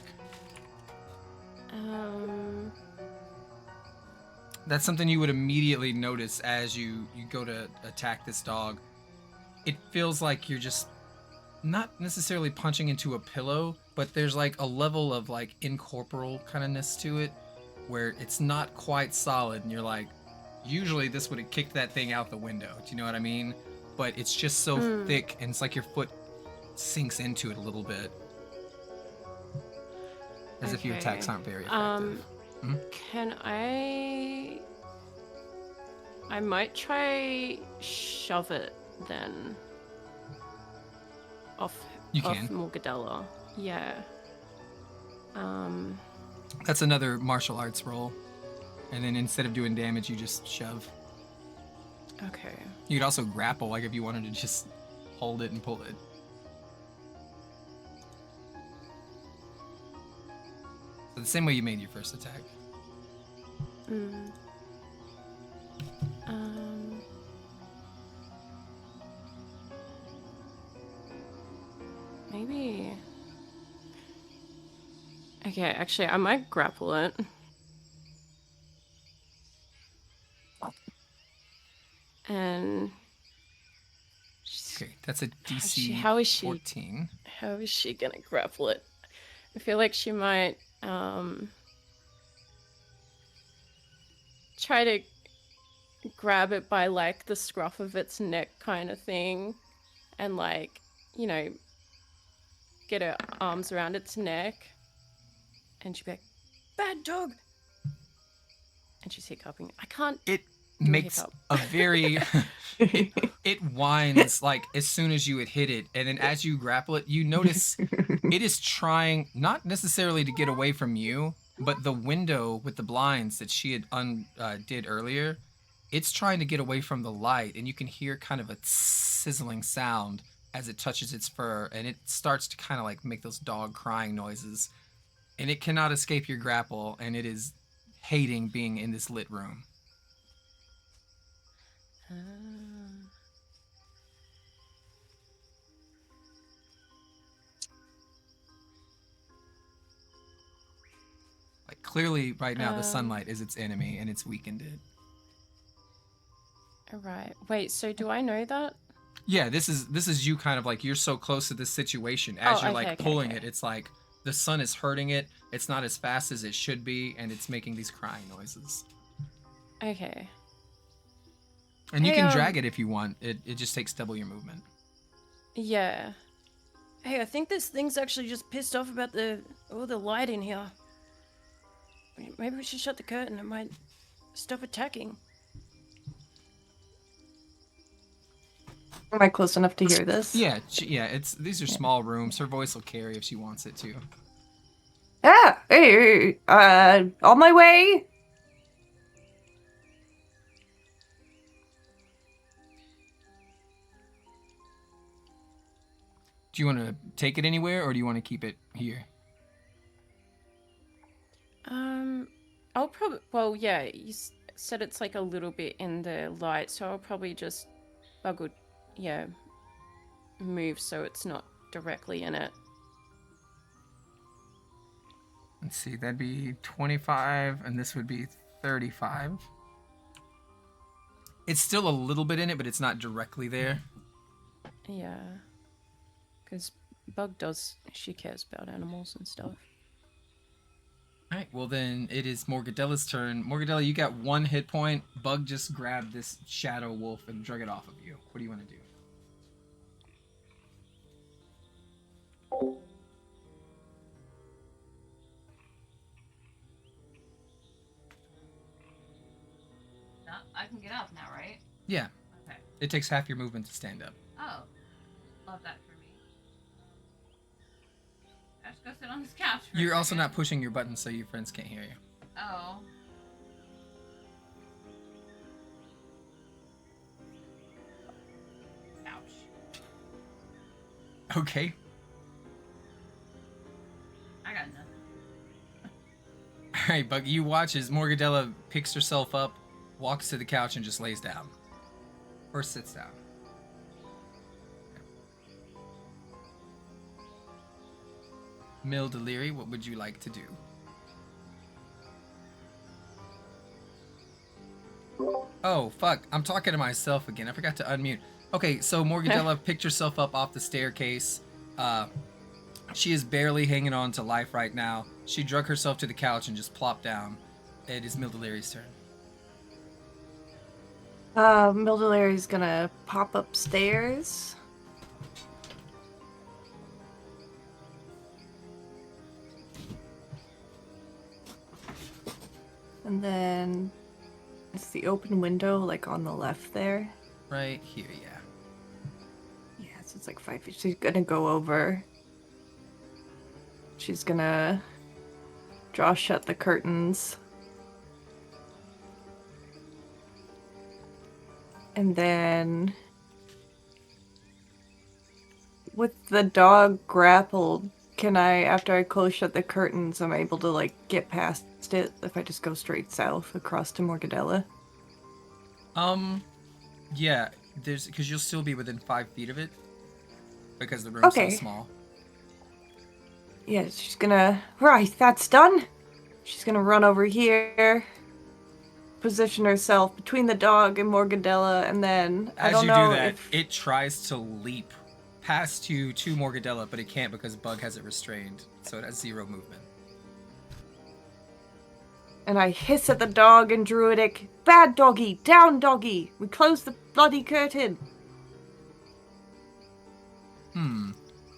That's something you would immediately notice as you go to attack this dog. It feels like you're just not necessarily punching into a pillow, but there's like a level of like incorporeal kindness to it where it's not quite solid, and you're like, usually this would have kicked that thing out the window. Do you know what I mean? But it's just so thick, and it's like your foot sinks into it a little bit. As if your attacks aren't very effective. Can I might try shove it then. Off Morgadella. Yeah. That's another martial arts roll. And then instead of doing damage, you just shove. Okay. You could also grapple, like if you wanted to just hold it and pull it. So the same way you made your first attack. Maybe. Okay, actually, I might grapple it. And. Okay, that's a DC How is she 14. How is she gonna grapple it? I feel like she might try to grab it by like the scruff of its neck kind of thing, and like, get her arms around its neck, and she'd be like, "Bad dog," and she's hiccuping. I can't. It makes a very it whines like as soon as you had hit it, and then as you grapple it, you notice it is trying not necessarily to get away from you, but the window with the blinds that she had did earlier, it's trying to get away from the light, and you can hear kind of a sizzling sound as it touches its fur, and it starts to kind of like make those dog crying noises, and it cannot escape your grapple, and it is hating being in this lit room. Like clearly right now the sunlight is its enemy and it's weakened it. Right. Wait, so do I know that? Yeah, this is you kind of like you're so close to this situation as you're like pulling it. It's like the sun is hurting it. It's not as fast as it should be, and it's making these crying noises. Okay. And you can drag it if you want. It just takes double your movement. Yeah. Hey, I think this thing's actually just pissed off about all the light in here. Maybe we should shut the curtain. It might stop attacking. Am I close enough to hear this? Yeah. These are small rooms. Her voice will carry if she wants it to. On my way. Do you want to take it anywhere, or do you want to keep it here? I'll probably. Well, yeah. Said it's like a little bit in the light, so I'll probably just. Bug would, yeah, move so it's not directly in it. Let's see, that'd be 25, and this would be 35. It's still a little bit in it, but it's not directly there. Yeah. Because Bug does. She cares about animals and stuff. All right, well then it is Morgadella's turn. Morgadella, you got 1 hit point. Bug just grabbed this shadow wolf and drug it off of you. What do you want to do? No, I can get up now, right? Yeah, Okay. it takes half your movement to stand up. Oh, love that for me. I just go sit on this couch. For a You're also second. not pushing your button, so your friends can't hear you. Oh. Ouch. Okay. I got nothing. All right, Bug, you watch as Morgadella picks herself up, walks to the couch, and just lays down. Or sits down. Mildeleri, what would you like to do? Oh, fuck. I'm talking to myself again. I forgot to unmute. Okay, so Morgadella picked herself up off the staircase. She is barely hanging on to life right now. She drug herself to the couch and just plopped down. It is Mildeleri's turn. Mildelari's gonna pop upstairs. And then it's the open window, like on the left there. Right here, yeah. Yeah, so it's like 5 feet. She's gonna go over. She's gonna draw shut the curtains. And then with the dog grappled, can I, after I close shut the curtains, I'm able to like get past it if I just go straight south across to Morgadella? Yeah, because you'll still be within 5 feet of it. Because the room's so small. Yeah, she's gonna... Right, that's done. She's gonna run over here, position herself between the dog and Morgadella, and then I As don't you know do that, if... it tries to leap past you to Morgadella, but it can't because Bug has it restrained, so it has 0 movement. And I hiss at the dog in Druidic, "Bad doggy, down doggy, we close the bloody curtain."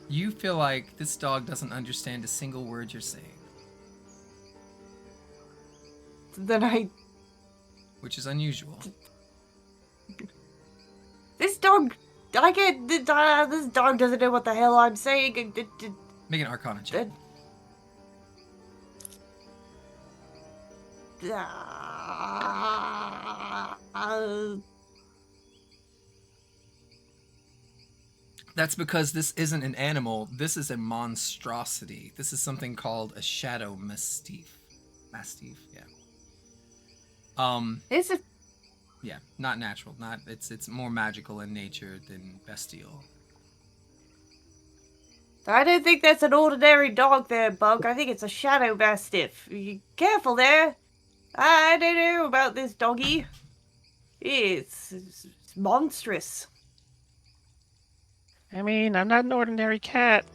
You feel like this dog doesn't understand a single word you're saying. Then Which is unusual. This dog... I get... this dog doesn't know what the hell I'm saying. Make an Arcana check. That's because this isn't an animal. This is a monstrosity. This is something called a shadow mastiff. Mastiff, yeah. Is it... Yeah, not natural. It's more magical in nature than bestial. I don't think that's an ordinary dog there, Bug. I think it's a shadow mastiff. You careful there. I don't know about this doggy. It's monstrous. I mean, I'm not an ordinary cat.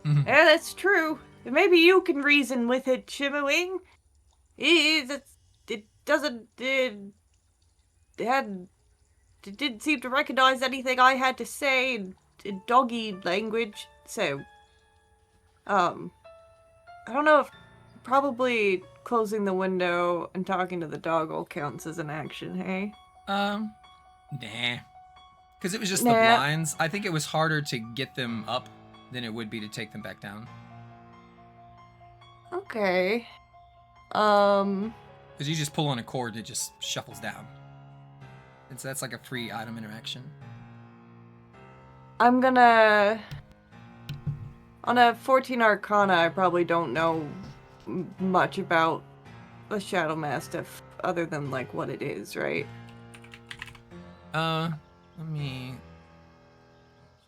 Yeah, that's true. Maybe you can reason with it, Shimmerwing. It doesn't... It didn't seem to recognize anything I had to say in doggy language, so... I don't know if probably closing the window and talking to the dog all counts as an action, hey? Nah. Because it was just the Nah. blinds. I think it was harder to get them up than it would be to take them back down. Okay. Because you just pull on a cord and it just shuffles down. And so that's like a free item interaction. I'm gonna On a 14 Arcana, I probably don't know much about a Shadow Mastiff other than like what it is, right? Let me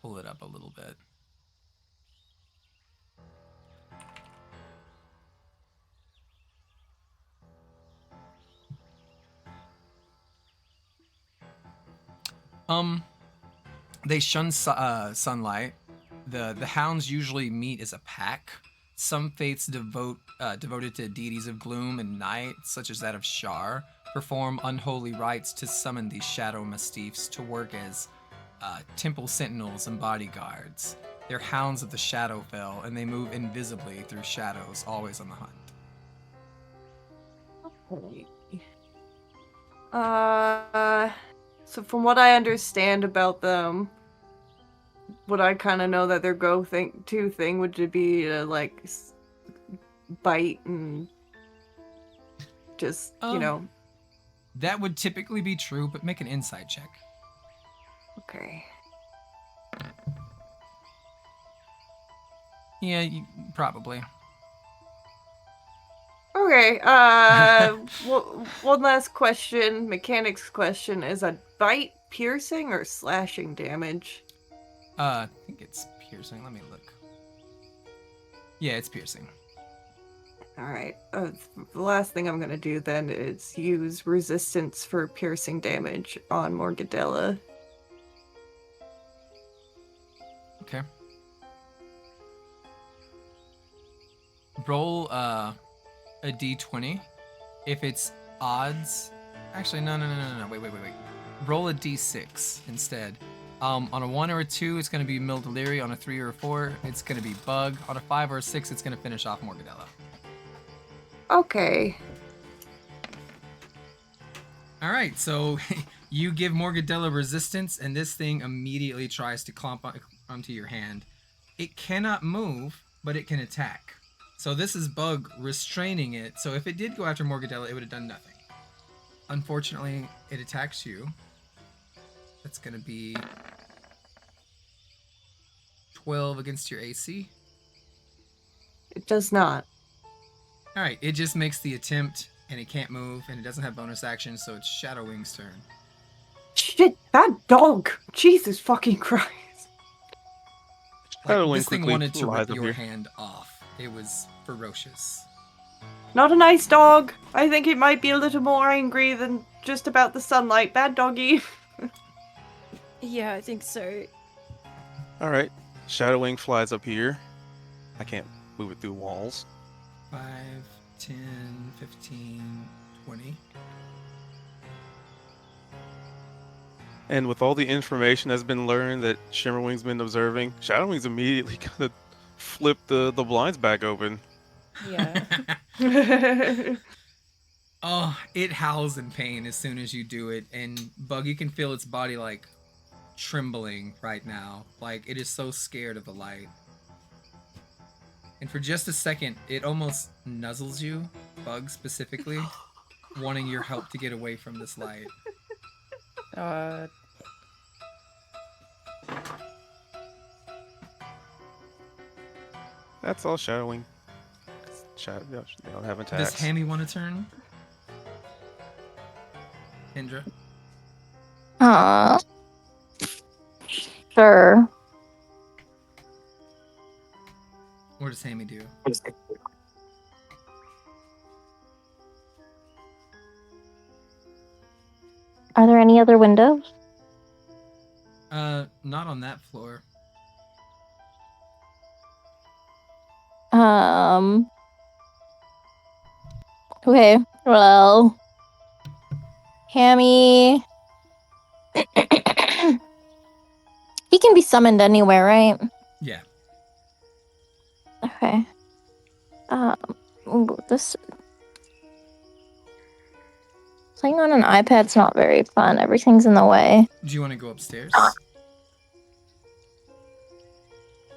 pull it up a little bit. They shun sunlight. The hounds usually meet as a pack. Some faiths devoted to deities of gloom and night, such as that of Shar, perform unholy rites to summon these shadow mastiffs to work as temple sentinels and bodyguards. They're hounds of the Shadowfell, and they move invisibly through shadows, always on the hunt. So from what I understand about them, what I kind of know that their go-to thing would be to like bite and just That would typically be true, but make an insight check. Okay. Yeah, probably. Okay. One last question, mechanics question: is a bite piercing or slashing damage? I think it's piercing. Let me look. Yeah, it's piercing. All right. The last thing I'm gonna do then is use resistance for piercing damage on Morgadella. Okay. Roll a d20. If it's odds, actually no. Wait. Roll a d6 instead. On a 1 or a 2, it's going to be Mildelery. On a 3 or a 4, it's going to be Bug. On a 5 or a 6, it's going to finish off Morgadella. Okay. All right, so you give Morgadella resistance, and this thing immediately tries to clomp onto your hand. It cannot move, but it can attack. So this is Bug restraining it. So if it did go after Morgadella, it would have done nothing. Unfortunately, it attacks you. That's going to be 12 against your AC. It does not. All right, it just makes the attempt, and it can't move, and it doesn't have bonus action, so it's Shadow Wing's turn. Shit, that dog! Jesus fucking Christ! Like, this thing wanted to rip your hand off. It was ferocious. Not a nice dog. I think it might be a little more angry than just about the sunlight. Bad doggy. Yeah, I think so. Alright. Shadow Wing flies up here. I can't move it through walls. 5, 10, 15, 20. And with all the information that's been learned that Shimmerwing's been observing, Shadowwing's immediately kind of flipped the blinds back open. Yeah. Oh, it howls in pain as soon as you do it, and Bug, you can feel its body like trembling right now. Like it is so scared of the light. And for just a second, it almost nuzzles you, Bug specifically, wanting your help to get away from this light. That's all Shadowwing. They don't have attacks. Does Hammy want to turn? Indra? Sure. What does Hammy do? Are there any other windows? Not on that floor. Okay, well, Hammy. He can be summoned anywhere, right? Yeah. Okay. This playing on an iPad's not very fun. Everything's in the way. Do you want to go upstairs?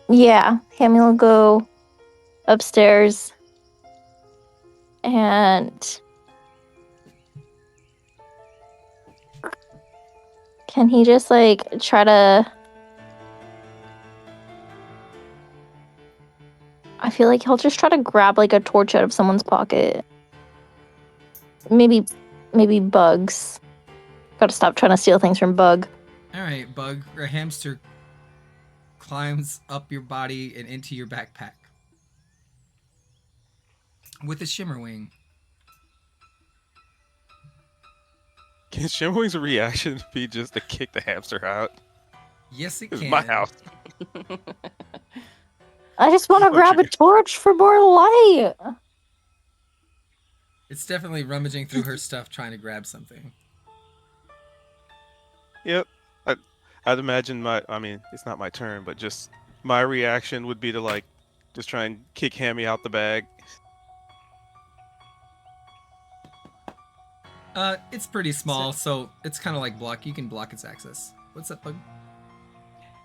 Yeah, Hammy will go upstairs and can he just like try to I feel like he'll just try to grab like a torch out of someone's pocket. Maybe Bugs. Gotta stop trying to steal things from Bug. All right, Bug. A hamster climbs up your body and into your backpack with a shimmer wing. Can Shimwing's reaction be just to kick the hamster out? Yes, it This is can. my house. I just want to Oh, grab a trigger. torch for more light. It's definitely rummaging through her stuff trying to grab something. Yep. I'd imagine I mean, it's not my turn, but just my reaction would be to like just try and kick Hammy out the bag. It's pretty small, so it's kind of like block. You can block its access. What's up, Bug?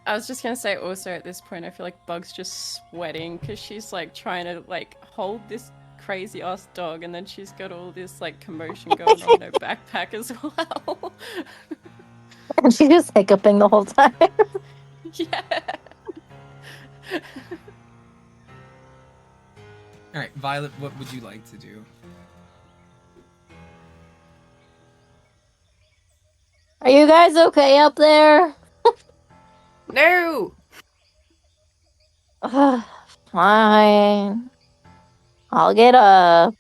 I was just gonna say also at this point I feel like Bug's just sweating because she's like trying to like hold this crazy ass dog and then she's got all this like commotion going on in her backpack as well. And she's just hiccuping the whole time. Yeah. All right, Violet, what would you like to do? Are you guys okay up there? No! Fine. I'll get up.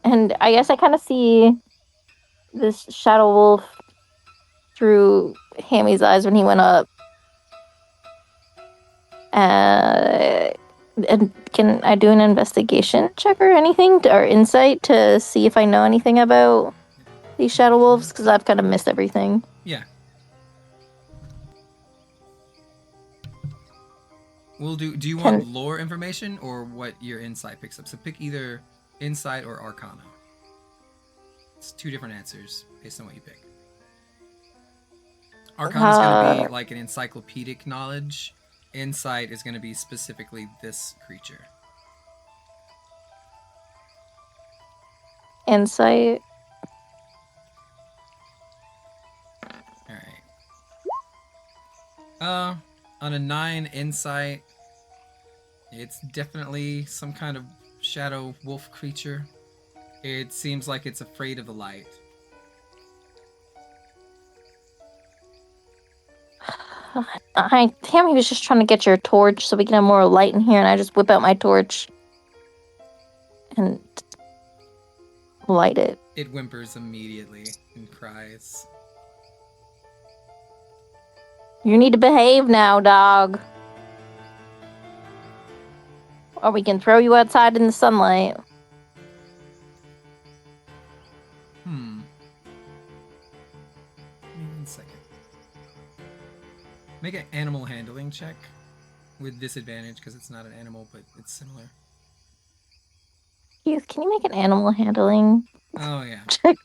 And I guess I kind of see this shadow wolf through Hammy's eyes when he went up. And can I do an investigation check or anything, or insight to see if I know anything about these shadow wolves? Because I've kind of missed everything. Yeah. We'll do. Do you want lore information or what your insight picks up? So pick either insight or arcana. It's two different answers based on what you pick. Arcana is going to be like an encyclopedic knowledge. Insight is going to be specifically this creature. Insight. All right. On a 9 insight, it's definitely some kind of shadow wolf creature. It seems like it's afraid of the light. Tammy was just trying to get your torch so we can have more light in here, and I just whip out my torch and light it. It whimpers immediately and cries. You need to behave now, dog. Or we can throw you outside in the sunlight. Give me 1 second. Make an animal handling check with disadvantage because it's not an animal, but it's similar. Keith, can you make an animal handling Oh, yeah. check?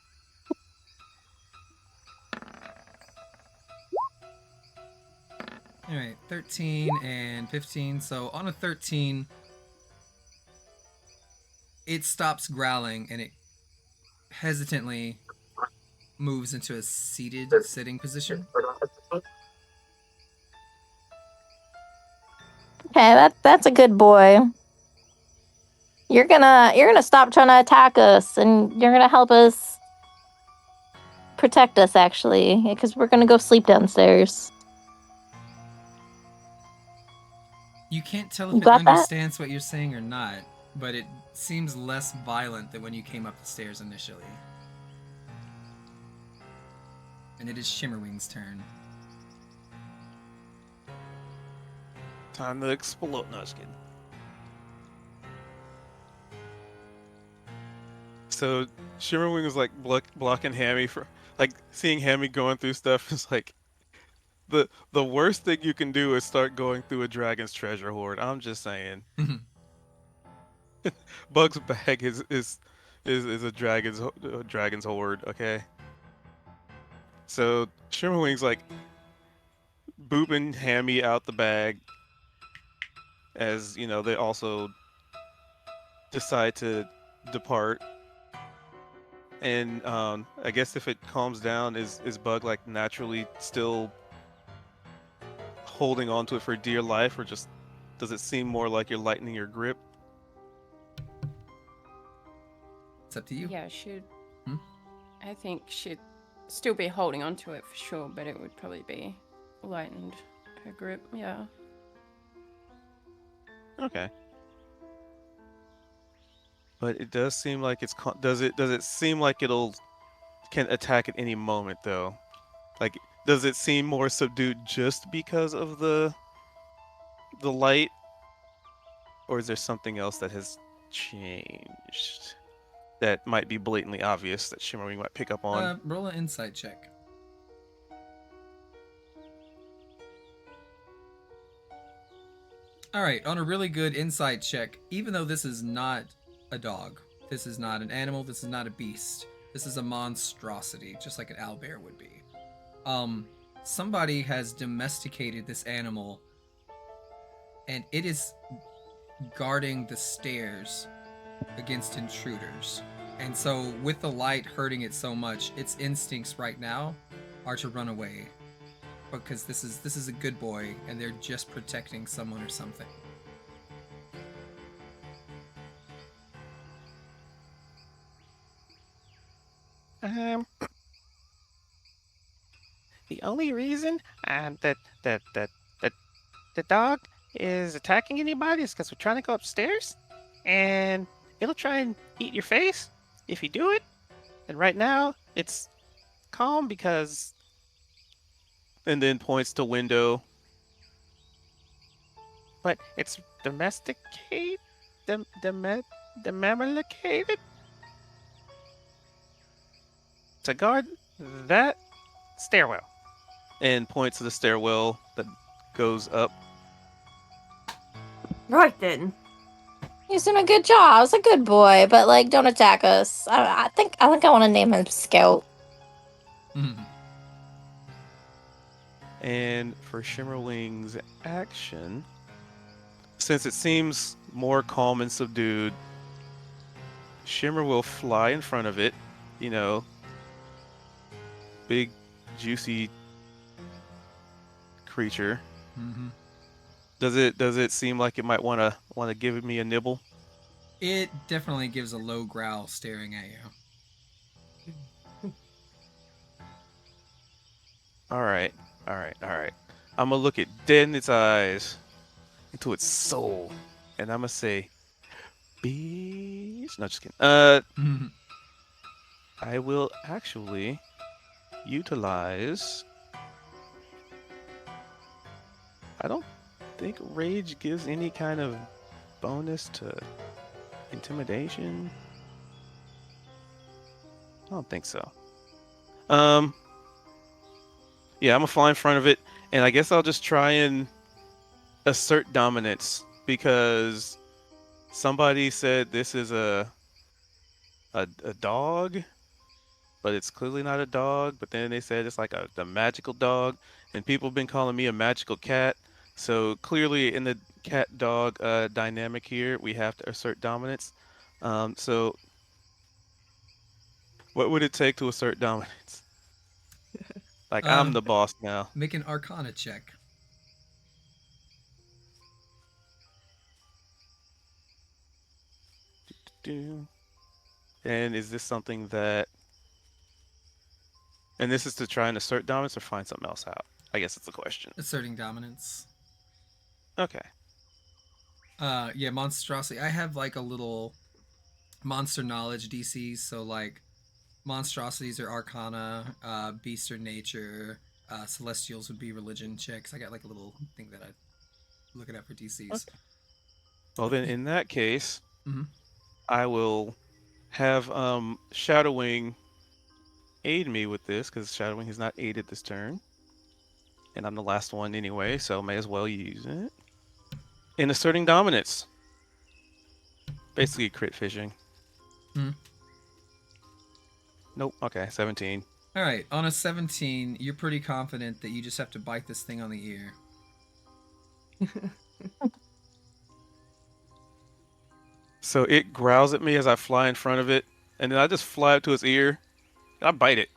All right, 13 and 15. So on a 13, it stops growling and it hesitantly moves into a sitting position. Okay, that's a good boy. You're gonna stop trying to attack us, and you're gonna help us protect us, actually, because we're gonna go sleep downstairs. You can't tell You if it got that? understands what you're saying or not, but it seems less violent than when you came up the stairs initially. And it is Shimmerwing's turn. Time to explode. No, just kidding. So Shimmerwing is like blocking Hammy for like seeing Hammy going through stuff is like the worst thing you can do is start going through a dragon's treasure hoard. I'm just saying. Bug's bag is a dragon's hoard. Okay. So Shimmerwing's like booping Hammy out the bag, as you know they also decide to depart. And I guess if it calms down, is Bug like naturally still holding onto it for dear life, or just does it seem more like you're lightening your grip? It's up to you. Yeah, she'd. Hmm? I think she'd still be holding onto it for sure, but it would probably be lightened her grip. Yeah. Okay. But it does seem like it's does it seem like it'll can attack at any moment though? Like, does it seem more subdued just because of the light, or is there something else that has changed that might be blatantly obvious that Shimmerwing might pick up on? Roll an insight check. All right, on a really good insight check, even though this is not a dog, this is not an animal, this is not a beast, this is a monstrosity, just like an owlbear would be. Somebody has domesticated this animal, and it is guarding the stairs against intruders. And so, with the light hurting it so much, its instincts right now are to run away, because this is a good boy, and they're just protecting someone or something. The only reason that the dog is attacking anybody is because we're trying to go upstairs, and it'll try and eat your face if you do it. And right now, it's calm because And then points to window. but it's domesticated to guard that stairwell. And points to the stairwell that goes up. Right then. He's doing a good job. He's a good boy, but like, don't attack us. I think I want to name him Scout. Mhm. And for Shimmerwing's action, since it seems more calm and subdued, Shimmer will fly in front of it. You know, big, juicy creature. Mm-hmm. Does it seem like it might want to give me a nibble? It definitely gives a low growl staring at you. All right. I'm gonna look it dead in its eyes, into its soul, and I'm gonna say, "Bitch." No, just kidding. Mhm. I will actually utilize. I don't think rage gives any kind of bonus to intimidation. I don't think so. Yeah, I'm gonna fly in front of it, and I guess I'll just try and assert dominance because somebody said this is a dog, but it's clearly not a dog. But then they said it's like a magical dog, and people have been calling me a magical cat. So clearly, in the cat dog dynamic here, we have to assert dominance. So what would it take to assert dominance? Like I'm the boss now. Make an Arcana check. Do. And is this something that? And this is to try and assert dominance or find something else out? I guess it's the question. Asserting dominance. Okay. Yeah, monstrosity. I have like a little monster knowledge DCs, so like monstrosities are Arcana, beasts are nature, celestials would be religion checks. I got like a little thing that I look it up for DCs. Okay. Well, then in that case, Mhm. I will have Shadowwing aid me with this because Shadowwing has not aided this turn, and I'm the last one anyway, so may as well use it. In asserting dominance, basically crit fishing. Mhm. Nope. Okay, 17. All right, on a 17, you're pretty confident that you just have to bite this thing on the ear. So it growls at me as I fly in front of it, and then I just fly up to its ear, and I bite it.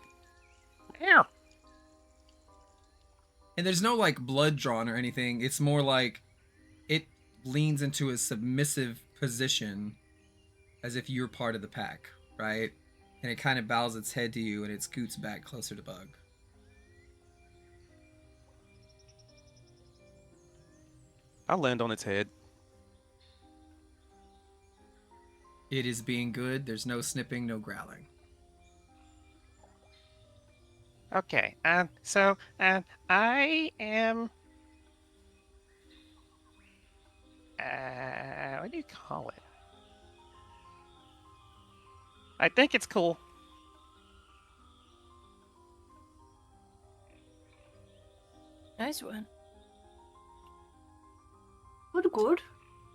Meow. And there's no like blood drawn or anything. It's more like it leans into a submissive position as if you're part of the pack, right? And it kind of bows its head to you and it scoots back closer to Bug. I'll land on its head. It is being good. There's no snipping, no growling. Okay. So I am. What do you call it? I think it's cool. Nice one. Good, good.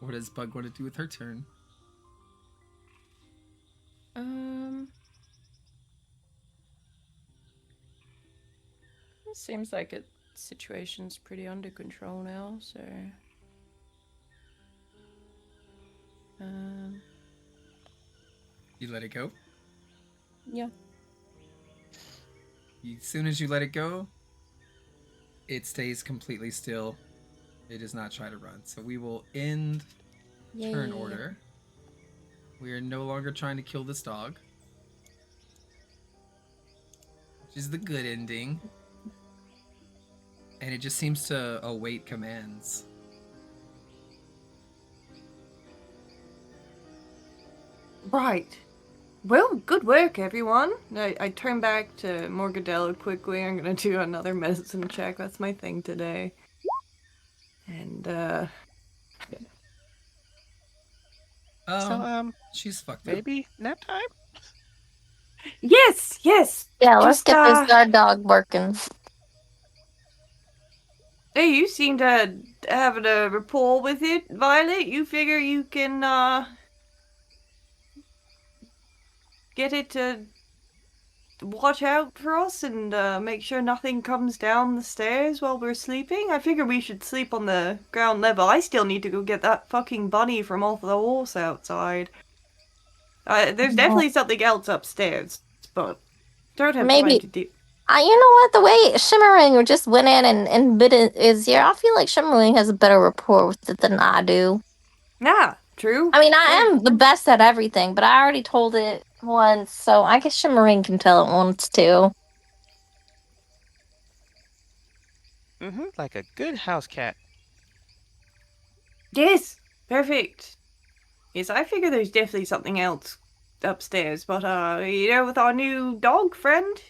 What does Bug want to do with her turn? It seems like the situation's pretty under control now, so. You let it go? Yeah. As soon as you let it go, it stays completely still. It does not try to run. So we will end turn order. We are no longer trying to kill this dog, which is the good ending. And it just seems to await commands. Right. Well, good work, everyone. I turn back to Morgadella quickly. I'm gonna do another medicine check. That's my thing today. And, So she's fucked up. maybe nap time. Yes, yes! Yeah, let's Just, get this guard dog working. Hey, you seem to have a rapport with it, Violet. You figure you can, get it to watch out for us and make sure nothing comes down the stairs while we're sleeping? I figure we should sleep on the ground level. I still need to go get that fucking bunny from off the horse outside. There's definitely something else upstairs, but don't have time Maybe. to do. You know what? The way Shimmering just went in and bit his ear, I feel like Shimmering has a better rapport with it than I do. Nah, true. I mean, I am the best at everything, but I already told it once, so I guess Shimmering can tell it once too. Like a good house cat. Yes, perfect. Yes, I figure there's definitely something else upstairs, but with our new dog friend,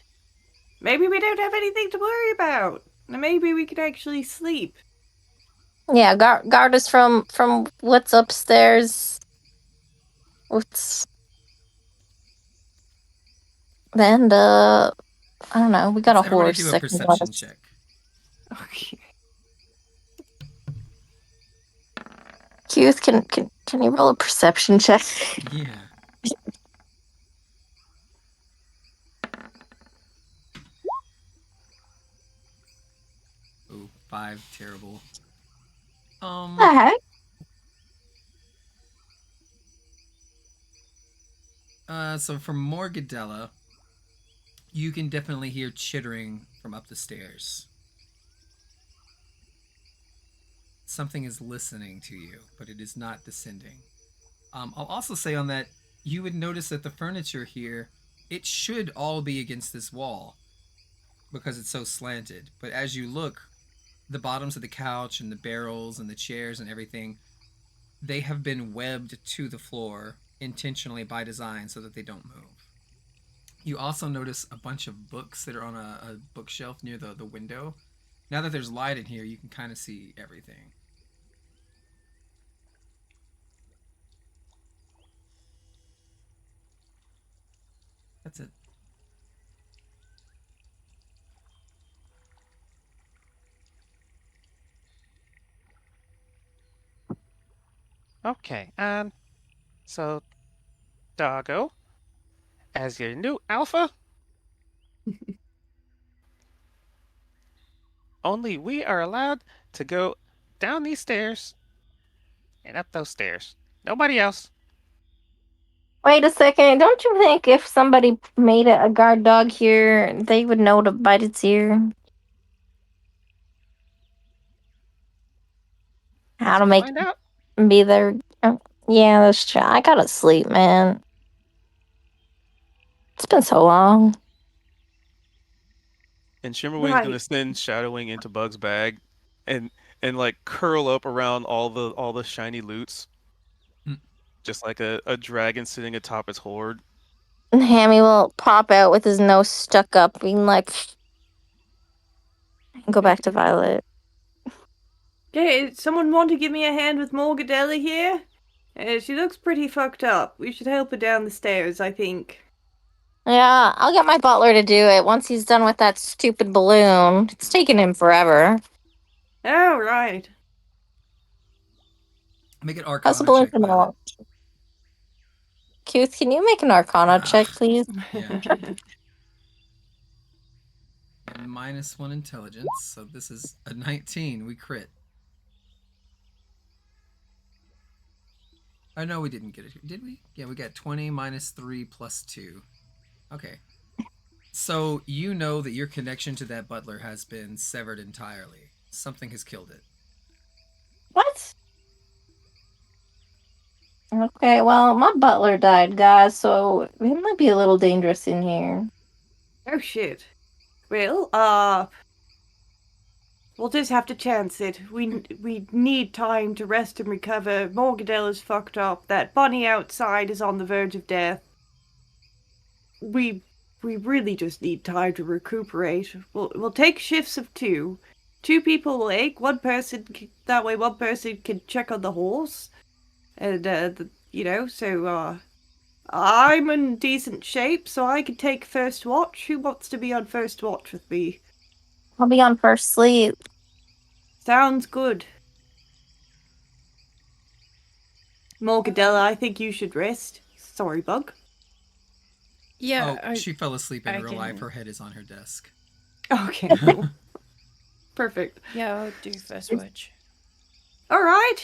maybe we don't have anything to worry about. Maybe we could actually sleep. Yeah, guard us from what's upstairs. What's then I don't know. We got Let's a everybody horse do a that can guard perception us. check. Okay. Keith, can you roll a perception check? Yeah. Oh, 5, terrible. So for Morgadella, you can definitely hear chittering from up the stairs. Something is listening to you, but it is not descending. I'll also say on that, you would notice that the furniture here, it should all be against this wall because it's so slanted. But as you look, the bottoms of the couch and the barrels and the chairs and everything, they have been webbed to the floor intentionally by design so that they don't move. You also notice a bunch of books that are on a bookshelf near the window. Now that there's light in here, you can kind of see everything. That's it. Okay, so Doggo, as your new alpha, only we are allowed to go down these stairs and up those stairs. Nobody else. Wait a second. Don't you think if somebody made a guard dog here, they would know to bite its ear? how Guess to we'll make find out. be there. Yeah, that's true. I gotta sleep, man. It's been so long. And Shimmerwing's gonna Right. send Shadowwing into Bug's bag, and like curl up around all the shiny loots, Mm. just like a dragon sitting atop its hoard. And Hammy will pop out with his nose stuck up, being like, and go back to Violet. Okay, someone want to give me a hand with Morgadella here? She looks pretty fucked up. We should help her down the stairs, I think. Yeah, I'll get my butler to do it once he's done with that stupid balloon. It's taking him forever. Oh, right. Make an How's the Arcana balloon check, coming Violet. along? Keith, can you make an Arcana check, please? Yeah. -1 intelligence, so this is a 19. We crit. I know we didn't get it. Did we? Yeah, we got 20 -3 +2. Okay. So you know that your connection to that butler has been severed entirely. Something has killed it. What? Okay, well, my butler died, guys, so it might be a little dangerous in here. Oh, shit. Well, we'll just have to chance it. We need time to rest and recover. Morgadella's fucked up. That bunny outside is on the verge of death. We we really just need time to recuperate. We'll take shifts of two. Two people will ache. That way one person can check on the horse, and so I'm in decent shape, so I can take first watch. Who wants to be on first watch with me? I'll be on first sleep. Sounds good. Morgadella, I think you should rest. Sorry, Bug. Yeah, Oh, she fell asleep in I real life. can- Her head is on her desk. Okay, cool. Perfect. Yeah, I'll do first watch. All right.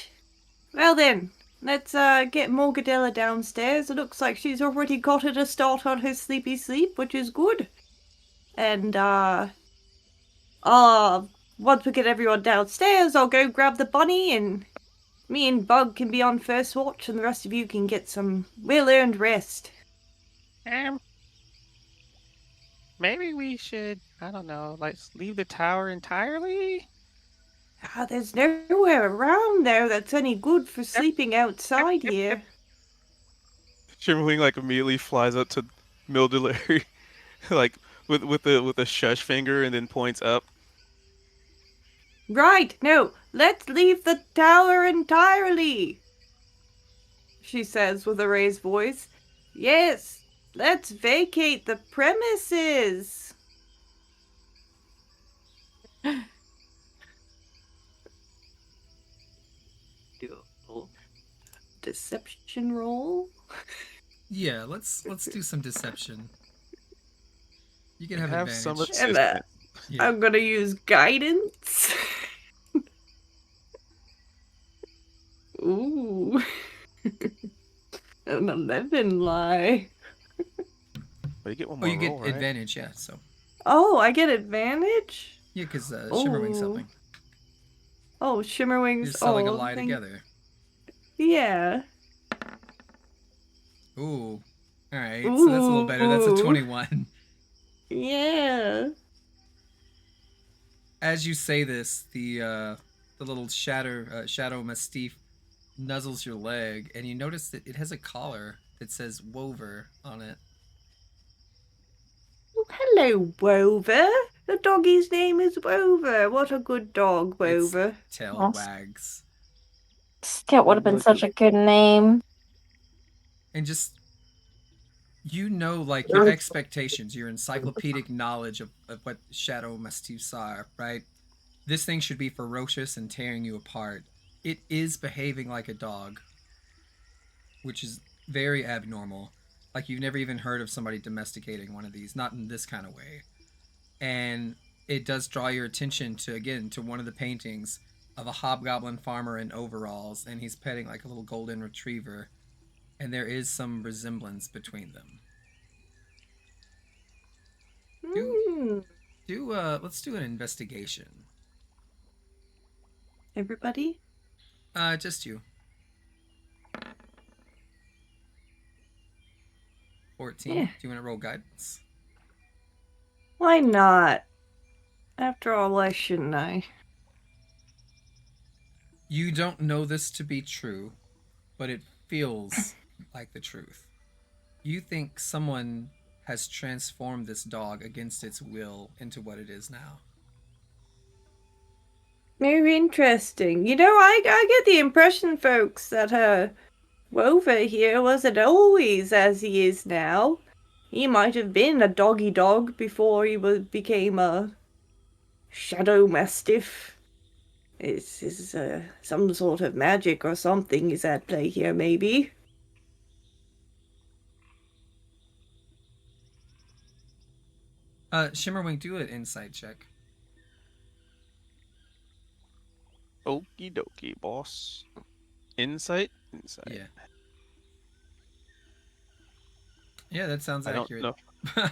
Well then, let's get Morgadella downstairs. It looks like she's already got her to start on her sleepy sleep, which is good. And once we get everyone downstairs, I'll go grab the bunny, and me and Bug can be on first watch, and the rest of you can get some well-earned rest. Um, maybe we should, I don't know, like leave the tower entirely. There's nowhere around there that's any good for Yep, sleeping yep, outside yep, yep. here. Shimmerwing like immediately flies up to Mildulary, like with a shush finger, and then points up. Right, no, let's leave the tower entirely, she says with a raised voice. Yes, let's vacate the premises. Do a little deception roll. Yeah, let's do some deception. You can have Have some advantage. And assistance. Yeah. I'm gonna use guidance. Ooh. An 11 lie. But you get one Oh, more you get roll, right? advantage, yeah. So Oh, I get advantage? yeah, because Shimmerwing's Oh. helping. Oh, Shimmerwings. You're selling a Oh, lie together. Yeah. Ooh. All right, so that's a little better. That's a Ooh. 21. Yeah. As you say this, the little shadow mastiff nuzzles your leg, and you notice that it has a collar that says Wover on it. Oh, hello, Wover. The doggy's name is Wover. What a good dog, Wover. Its tail Yes. wags. That would have been such a good name. And just like your expectations, your encyclopedic knowledge of what shadow mastiffs are, right? This thing should be ferocious and tearing you apart. It is behaving like a dog, which is very abnormal. Like you've never even heard of somebody domesticating one of these, not in this kind of way. And it does draw your attention to one of the paintings of a hobgoblin farmer in overalls, and he's petting like a little golden retriever, and there is some resemblance between them. Hmm. Let's do an investigation. Everybody? Just you. 14. Yeah. Do you want to roll guidance? Why not? After all, why shouldn't I? You don't know this to be true, but it feels like the truth. You think someone has transformed this dog against its will into what it is now. Very interesting. I get the impression, folks, that Rover here wasn't always as he is now. He might have been a doggy dog before he became a shadow mastiff. Is some sort of magic or something is at play here, maybe. Shimmerwing, do an insight check. Okie dokie, boss. Insight? Insight. Yeah. Yeah, that sounds I don't accurate. know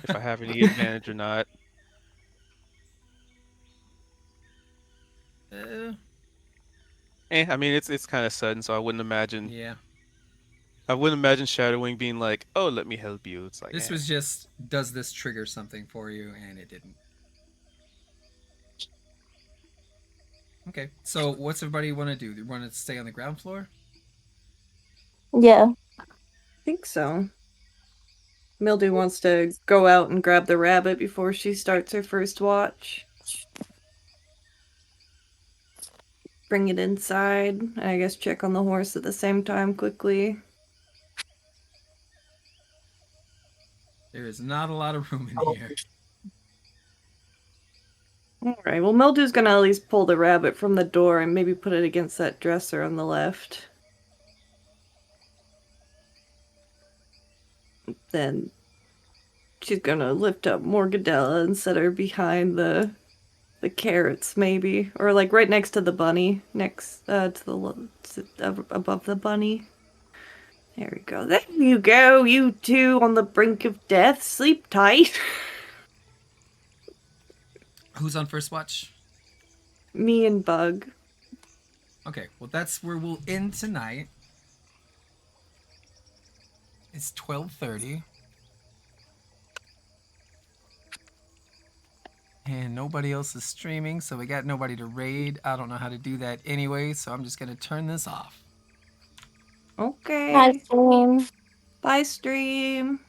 if I have any advantage or not. Uh, I mean it's kind of sudden, so I wouldn't imagine. yeah. I wouldn't imagine Shadowwing being like, "Oh, let me help you." It's like, This was just, does this trigger something for you? And it didn't. Okay, so what's everybody want to do? Do you want to stay on the ground floor? Yeah. I think so. Mildew wants to go out and grab the rabbit before she starts her first watch. Bring it inside, and I guess check on the horse at the same time quickly. There is not a lot of room in here. Alright, well, Mildew's gonna at least pull the rabbit from the door and maybe put it against that dresser on the left. Then she's gonna lift up Morgadella and set her behind the carrots, maybe, or like right next to the bunny, next above the bunny. There we go. There you go. You two on the brink of death. Sleep tight. Who's on first watch? Me and Bug. Okay, well that's where we'll end tonight. It's 12:30. And nobody else is streaming, so we got nobody to raid. I don't know how to do that anyway, so I'm just gonna turn this off. Okay. Hi, stream. Bye, stream.